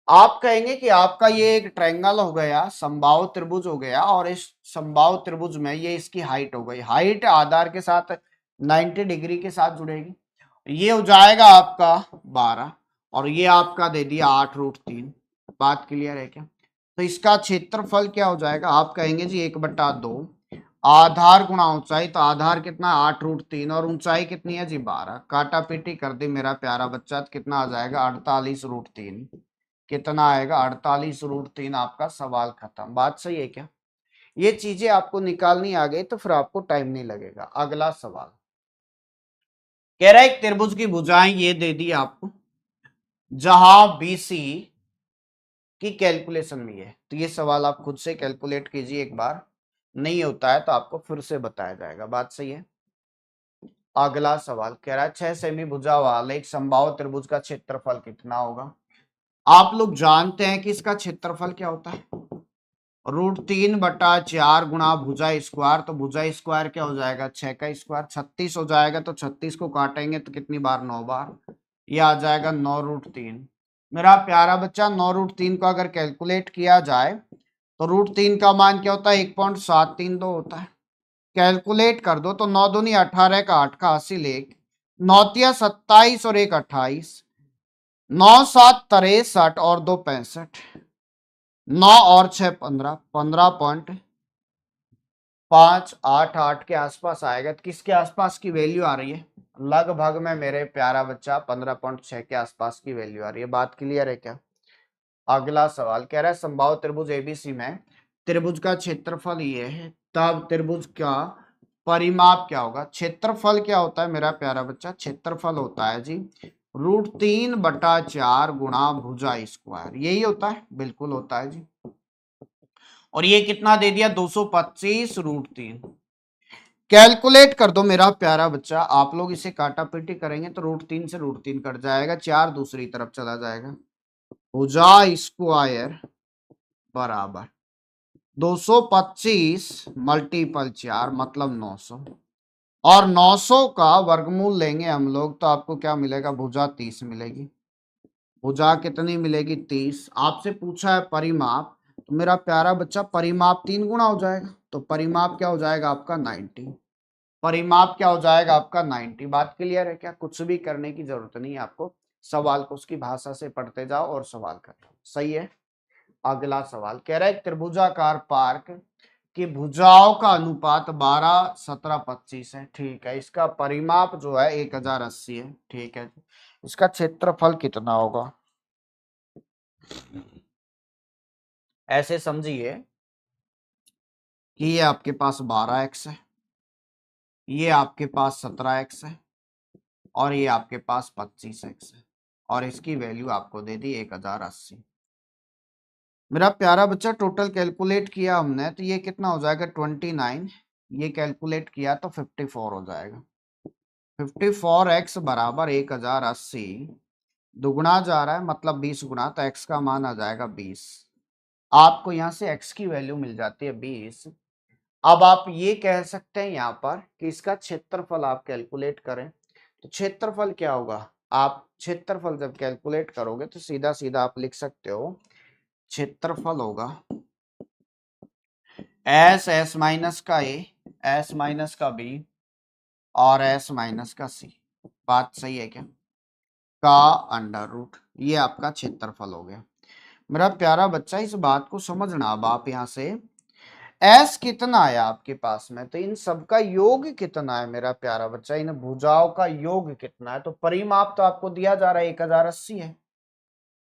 A: आप कहेंगे कि आपका ये एक ट्रायंगल हो गया, समबाहु त्रिभुज हो गया, और इस समबाहु त्रिभुज में ये इसकी हाइट हो गई, हाइट आधार के साथ 90 डिग्री के साथ जुड़ेगी, ये हो जाएगा आपका 12, और ये आपका दे दिया 8 √3, बात क्लियर है क्या। तो इसका क्षेत्रफल क्या हो जाएगा, आप कहेंगे जी 1/2 आधार गुणा ऊंचाई, तो आधार कितना 8 √3 और ऊंचाई कितनी है जी 12, काटा पीटी कर दी मेरा प्यारा बच्चा, तो कितना आ जाएगा 48 √3, कितना आएगा 48 √3, आपका सवाल खत्म, बात सही है क्या। ये चीजें आपको निकालनी आ गई तो फिर आपको टाइम नहीं लगेगा। अगला सवाल कह रहा है एक त्रिभुज की भुजाएं ये दे दी आपको, जहां BC की कैलकुलेशन में है, तो ये सवाल आप खुद से कैलकुलेट कीजिए एक बार, नहीं होता है तो आपको फिर से बताया जाएगा, बात सही है। अगला सवाल कह रहा है 6 सेमी भुजा वाले एक समबाहु त्रिभुज का क्षेत्रफल कितना होगा। आप लोग जानते हैं कि इसका क्षेत्रफल क्या होता है, √3/4 गुणा भुजा स्क्वायर, तो भुजा स्क्वायर क्या हो जाएगा 6 का स्क्वायर, 36 हो जाएगा, तो 36 को काटेंगे तो कितनी बार 9 बार, ये आ जाएगा 9 √3। मेरा प्यारा बच्चा 9 √3 को अगर कैलकुलेट किया जाए तो √3 का मान क्या होता है 1.732 होता है, कैलकुलेट कर दो तो 9 दूनी 18 का 8 का 80 लेख, 9 27 और 1 28, 9 7 63 और 2 65, 9 और 6 15, 15.588 के आसपास आएगा। तो किसके आसपास की वैल्यू आ रही है, लगभग में मेरे प्यारा बच्चा 15.6 के आसपास की वैल्यू आ रही है, बात क्लियर है क्या। अगला सवाल कह रहा है समबाहु त्रिभुज ABC में त्रिभुज का क्षेत्रफल ये है, तब त्रिभुज का परिमाप क्या होगा। क्षेत्रफल क्या होता है मेरा प्यारा बच्चा, क्षेत्रफल होता है जी √3/4 गुणा भुजा स्क्वायर, यही होता है, बिल्कुल होता है जी। और ये कितना दे दिया 225 √3, कैलकुलेट कर दो मेरा प्यारा बच्चा, आप लोग इसे काटा पीटी करेंगे तो √3 से √3 कट जाएगा, 4 दूसरी तरफ चला जाएगा, भुजा स्क्वायर बराबर 225 मल्टीपल 4 मतलब 900, और 900 का वर्गमूल लेंगे हम लोग तो आपको क्या मिलेगा, भुजा 30 मिलेगी। भुजा कितनी मिलेगी, 30। आपसे पूछा है परिमाप, तो मेरा प्यारा बच्चा परिमाप 3 गुना हो जाएगा, तो परिमाप क्या हो जाएगा आपका 90। परिमाप क्या हो जाएगा आपका 90। बात क्लियर है क्या, कुछ भी करने की जरूरत नहीं है आपको, सवाल को उसकी भाषा से पढ़ते जाओ और सवाल कर लो, सही है। अगला सवाल कह रहा है त्रिभुजाकार पार्क की भुजाओं का अनुपात 12 17 25 है, ठीक है। इसका परिमाप जो है 1080 है, ठीक है। इसका क्षेत्रफल कितना होगा, ऐसे समझिए कि ये आपके पास 12x है, ये आपके पास 17x है, और ये आपके पास 25x है, और इसकी वैल्यू आपको दे दी 1080। मेरा प्यारा बच्चा टोटल कैलकुलेट किया हमने तो ये कितना हो जाएगा 29, ये कैलकुलेट किया तो 54 हो जाएगा। 54x बराबर 1080, दुगुना जा रहा है मतलब 20 गुना, तो x का मान आ जाएगा 20। आपको यहाँ से x की वैल्यू मिल जाती है 20। अब आप ये कह सकते हैं यहाँ पर कि इसका क्षेत्रफल आप कैलकुलेट करें, तो क्षेत्रफल क्या होगा, आप क्षेत्रफल जब कैलकुलेट करोगे तो सीधा सीधा आप लिख सकते हो क्षेत्रफल होगा एस माइनस का ए, एस माइनस का बी, और एस माइनस का सी। बात सही है क्या, का अंडर रूट, ये आपका क्षेत्रफल हो गया। मेरा प्यारा बच्चा इस बात को समझना, अब आप यहां से एस कितना आया आपके पास में, तो इन सबका योग कितना है मेरा प्यारा बच्चा, इन भुजाओं का योग कितना है, तो परिमाप तो आपको दिया जा रहा है 1080 है,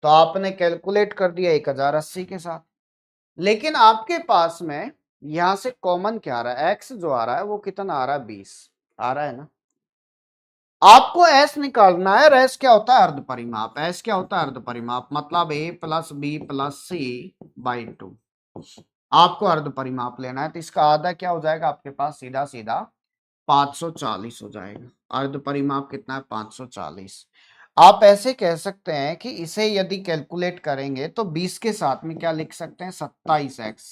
A: तो आपने कैलकुलेट कर दिया 1080 के साथ। लेकिन आपके पास में यहां से कॉमन क्या आ रहा है, एक्स जो आ रहा है वो कितना आ रहा है 20 आ रहा है ना। आपको एस निकालना है, और एस क्या होता है अर्ध परिमाप, एस क्या होता है अर्ध परिमाप, मतलब a plus b plus c by 2। आपको अर्ध परिमाप लेना है, तो इसका आधा क्या हो जाएगा आपके पास, सीधा सीधा 540 हो जाएगा। अर्ध परिमाप कितना है 540। आप ऐसे कह सकते हैं कि इसे यदि कैलकुलेट करेंगे तो 20 के साथ में क्या लिख सकते हैं 27x।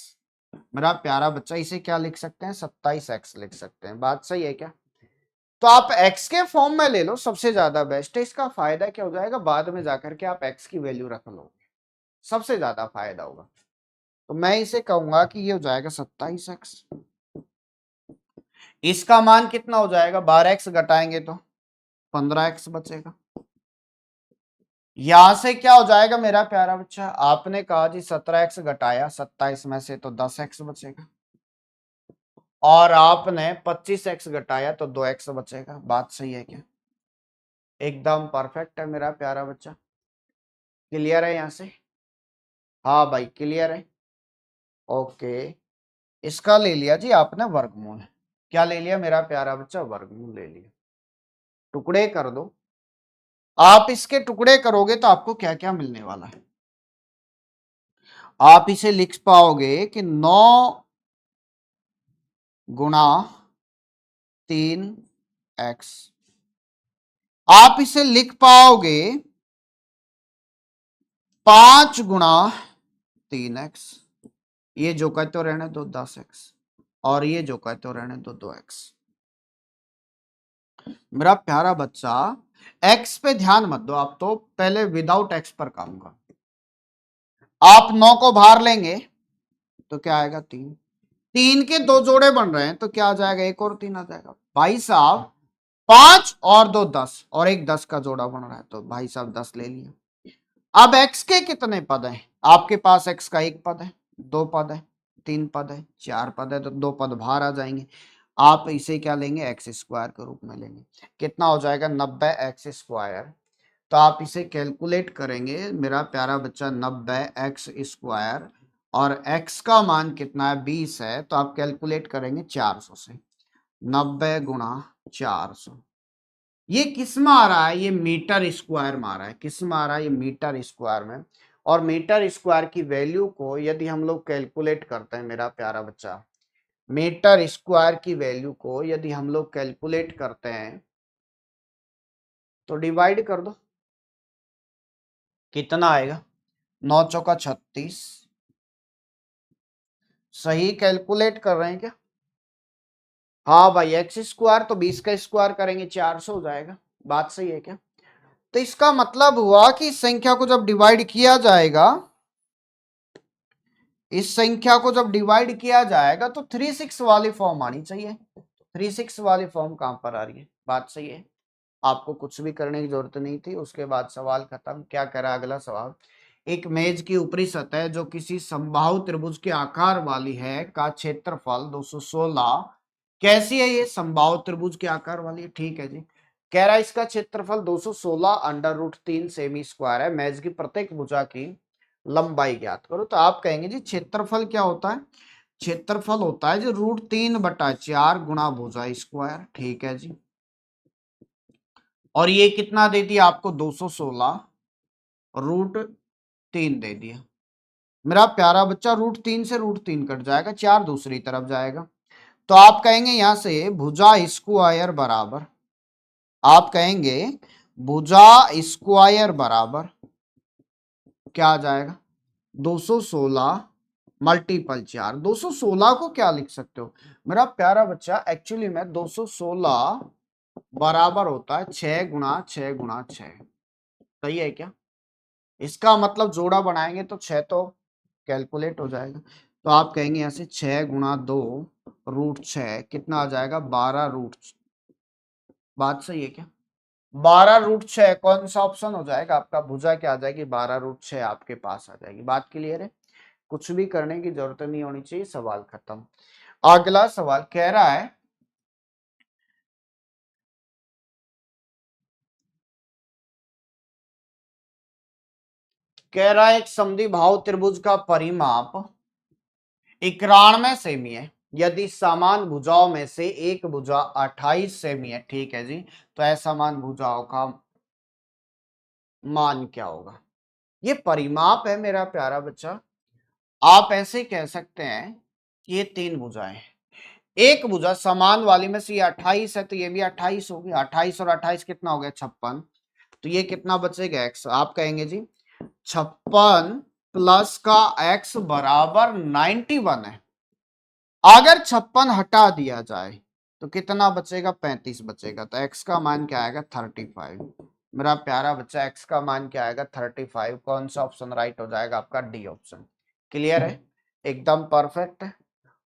A: मेरा प्यारा बच्चा इसे क्या लिख सकते हैं 27x लिख सकते हैं। बात सही है क्या, तो आप x के फॉर्म में ले लो, सबसे ज्यादा बेस्ट है। इसका फायदा क्या हो जाएगा, बाद में जाकर के आप x की वैल्यू रख लो, सबसे ज्यादा फायदा होगा। तो मैं इसे कहूंगा कि ये हो जाएगा 27x। इसका मान कितना हो जाएगा, 12x घटाएंगे तो 15x बचेगा। यहां से क्या हो जाएगा मेरा प्यारा बच्चा, आपने कहा जी 17x घटाया 27 में से तो 10x बचेगा, और आपने 25x घटाया तो 2x बचेगा। बात सही है क्या, एकदम परफेक्ट है मेरा प्यारा बच्चा। क्लियर है यहां से, हाँ भाई क्लियर है, ओके। इसका ले लिया जी आपने वर्गमूल, क्या ले लिया मेरा प्यारा बच्चा, वर्गमूल ले लिया। टुकड़े कर दो, आप इसके टुकड़े करोगे तो आपको क्या क्या मिलने वाला है, आप इसे लिख पाओगे कि 9 गुणा 3x। आप इसे लिख पाओगे 5 गुणा 3x। ये जो कहते हो रहने दो 10x, और ये जो कहते हो रहने दो 2x। मेरा प्यारा बच्चा x पे ध्यान मत दो, आप तो पहले विदाउट x पर काम करो। आप 9 को बाहर लेंगे तो क्या आएगा 3, 3 के 2 जोड़े बन रहे हैं तो क्या आ जाएगा, एक और 3 आ जाएगा। भाई साहब 5 और 2 10, और एक 10 का जोड़ा बन रहा है, तो भाई साहब 10 ले लिया। अब x के कितने पद हैं आपके पास, x का एक पद है, 2 पद है, 3 पद है, 4 पद है, तो 2 पद बाहर आ जाएंगे। आप इसे क्या लेंगे, एक्स स्क्वायर के रूप में लेंगे। कितना हो जाएगा 90x²। तो आप इसे कैलकुलेट करेंगे मेरा प्यारा बच्चा 90x², और x का मान कितना है 20 है, तो आप कैलकुलेट करेंगे 400 से, 90 गुणा 400। ये किस में आ रहा है, ये मीटर स्क्वायर में आ रहा है, किस में आ रहा है, ये मीटर स्क्वायर में। और मीटर स्क्वायर की वैल्यू को यदि हम लोग कैलकुलेट करते हैं मेरा प्यारा बच्चा, मीटर स्क्वायर की वैल्यू को यदि हम लोग कैलकुलेट करते हैं तो डिवाइड कर दो, कितना आएगा 9 चौका 36, सही कैलकुलेट कर रहे हैं क्या? हाँ भाई, एक्स स्क्वायर तो 20 का स्क्वायर करेंगे 400 हो जाएगा। बात सही है क्या? तो इसका मतलब हुआ कि इस संख्या को जब डिवाइड किया जाएगा, इस संख्या को जब डिवाइड किया जाएगा तो 36 वाली फॉर्म आनी चाहिए। 36 वाली फॉर्म कहां पर आ रही है? बात सही है, आपको कुछ भी करने की जरूरत नहीं थी। उसके बाद सवाल खत्म। क्या करा अगला सवाल? एक मेज की ऊपरी सतह जो किसी समबाहु त्रिभुज के आकार वाली है का क्षेत्रफल 216। कैसी है ये? समबाहु त्रिभुज के आकार वाली है, ठीक है जी। कह रहा है इसका क्षेत्रफल 216 अंडर रूट 3 सेमी स्क्वायर है। मेज की प्रत्येक भुजा की लंबाई ज्ञात करो। तो आप कहेंगे जी क्षेत्रफल क्या होता है? क्षेत्रफल होता है जो √3/4 गुणा भुजा स्क्वायर, ठीक है जी। और ये कितना दे दिया आपको? 216 √3 दे दिया। मेरा प्यारा बच्चा √3 से √3 कट जाएगा, 4 दूसरी तरफ जाएगा। तो आप कहेंगे यहां से भुजा स्क्वायर बराबर, आप कहेंगे भुजा स्क्वायर बराबर क्या आ जाएगा? 216 मल्टीपल 4। 216 को क्या लिख सकते हो मेरा प्यारा बच्चा? एक्चुअली में 216 बराबर होता है 6 × 6 × 6। सही है क्या? इसका मतलब जोड़ा बनाएंगे तो 6 तो कैलकुलेट हो जाएगा। तो आप कहेंगे यहां से 6 × 2 √6 कितना आ जाएगा? 12 √। बात सही है क्या? 12 √6 कौन सा ऑप्शन हो जाएगा आपका? भुजा क्या आ जाएगी? 12 √6 आपके पास आ जाएगी। बात क्लियर है? कुछ भी करने की जरूरत नहीं होनी चाहिए। सवाल खत्म। अगला सवाल कह रहा है, एक समद्विबाहु त्रिभुज का परिमाप 91 सेमी है यदि समान भुजाओं में से एक भुजा 28 सेमी है, ठीक है जी। तो असमान भुजाओं का मान क्या होगा? ये परिमाप है मेरा प्यारा बच्चा। आप ऐसे कह सकते हैं कि ये 3 भुजाएं हैं। एक भुजा समान वाली में से ये 28 है तो ये भी 28 होगी। 28 और 28 कितना हो गया? 56। तो ये कितना बचेगा? x। आप कहेंगे जी 56 प्लस का x बराबर 91 है। अगर 56 हटा दिया जाए तो कितना बचेगा? 35 बचेगा। तो x का मान क्या आएगा? 35। मेरा प्यारा बच्चा x का मान क्या आएगा? 35। कौन सा ऑप्शन राइट हो जाएगा आपका? D option. क्लियर है? एकदम परफेक्ट है।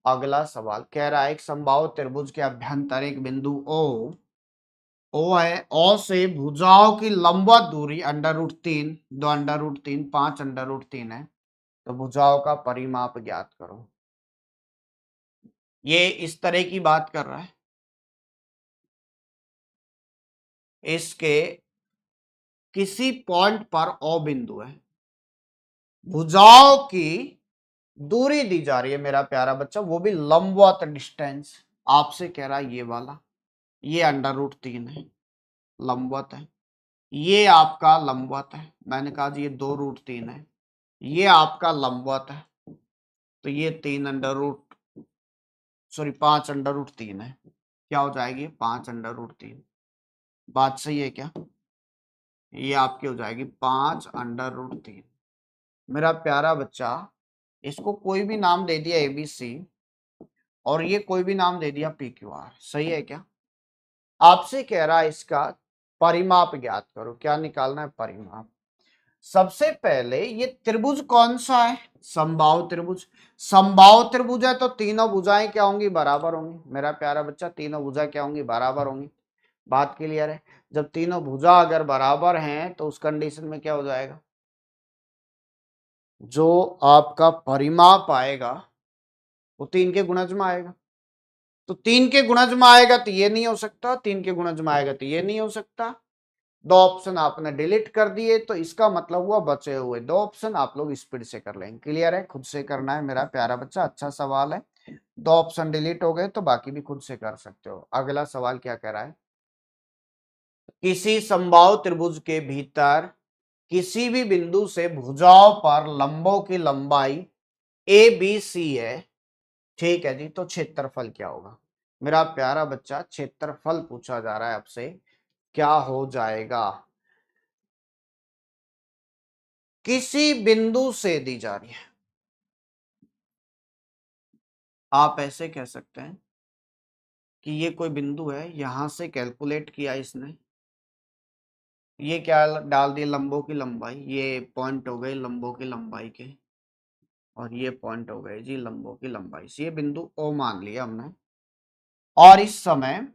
A: अगला सवाल कह रहा है एक समबाहु त्रिभुज के अभ्यंतर एक बिंदु ओ है। ओ से भुजाओं की लंबवत दूरी √3, 2 √3, 5 √3 है। तो भुजाओं का परिमाप ज्ञात करो। ये इस तरह की बात कर रहा है। इसके किसी पॉइंट पर ओ बिंदु है, भुजाओं की दूरी दी जा रही है मेरा प्यारा बच्चा, वो भी लंबवत डिस्टेंस। आपसे कह रहा है ये वाला, ये √3 है, लंबवत है। ये आपका लंबवत है। मैंने कहा जी ये 2 √3 है। ये आपका लंबवत है। तो ये 5 √3 है। क्या हो जाएगी? 5 √3। बात सही है क्या? ये आपकी हो जाएगी 5 √3। मेरा प्यारा बच्चा, इसको कोई भी नाम दे दिया ABC और ये कोई भी नाम दे दिया PQR। सही है क्या? आपसे कह रहा है इसका परिमाप ज्ञात करो। क्या निकालना है? परिमाप। सबसे पहले ये त्रिभुज कौन सा है? समबाहु त्रिभुज। समबाहु त्रिभुज है तो तीनों भुजाएं क्या होंगी? बराबर होंगी। मेरा प्यारा बच्चा, तीनों भुजा क्या होंगी? बराबर होंगी। बात क्लियर है? जब तीनों भुजा अगर बराबर हैं तो उस कंडीशन में क्या हो जाएगा? जो आपका परिमाप आएगा वो 3 के गुणज में आएगा। तो 3 के गुणज में आएगा तो ये नहीं हो सकता, 3 के गुणज में आएगा तो ये नहीं हो सकता। दो ऑप्शन आपने डिलीट कर दिए तो इसका मतलब हुआ बचे हुए 2 ऑप्शन आप लोग स्पीड से कर लेंगे। क्लियर है? खुद से करना है मेरा प्यारा बच्चा। अच्छा सवाल है। 2 ऑप्शन डिलीट हो गए तो बाकी भी खुद से कर सकते हो। अगला सवाल क्या कह रहा है? किसी समबाहु त्रिभुज के भीतर किसी भी बिंदु से भुजाओं पर लंबों की लंबाई ABC है, ठीक है जी। तो क्षेत्रफल क्या होगा? मेरा प्यारा बच्चा, क्षेत्रफल पूछा जा रहा है आपसे। क्या हो जाएगा? किसी बिंदु से दी जा रही है, आप ऐसे कह सकते हैं कि ये कोई बिंदु है, यहां से कैलकुलेट किया इसने, ये क्या डाल दिए, लंबों की लंबाई, ये पॉइंट हो गए लंबों की लंबाई के, और ये पॉइंट हो गए जी लंबों की लंबाई से, ये बिंदु ओ मान लिया हमने। और इस समय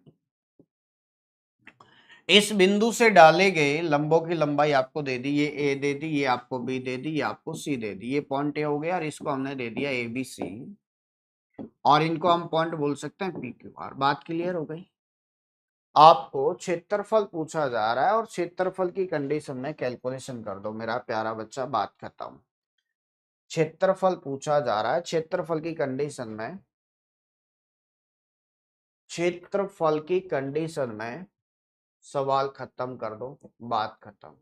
A: इस बिंदु से डाले गए लंबों की लंबाई आपको दे दी, ये ए दे दी, ये आपको बी दे दी, ये आपको सी दे दी, ये पॉइंट ए हो गया, और इसको हमने दे दिया ए बी सी, और इनको हम पॉइंट बोल सकते हैं पी क्यू आर। बात क्लियर हो गई। आपको क्षेत्रफल पूछा जा रहा है और क्षेत्रफल की कंडीशन में कैलकुलेशन कर दो मेरा प्यारा बच्चा, बात खत्म। क्षेत्रफल पूछा जा रहा है, क्षेत्रफल की कंडीशन में, क्षेत्रफल की कंडीशन में सवाल खत्म कर दो, बात खत्म।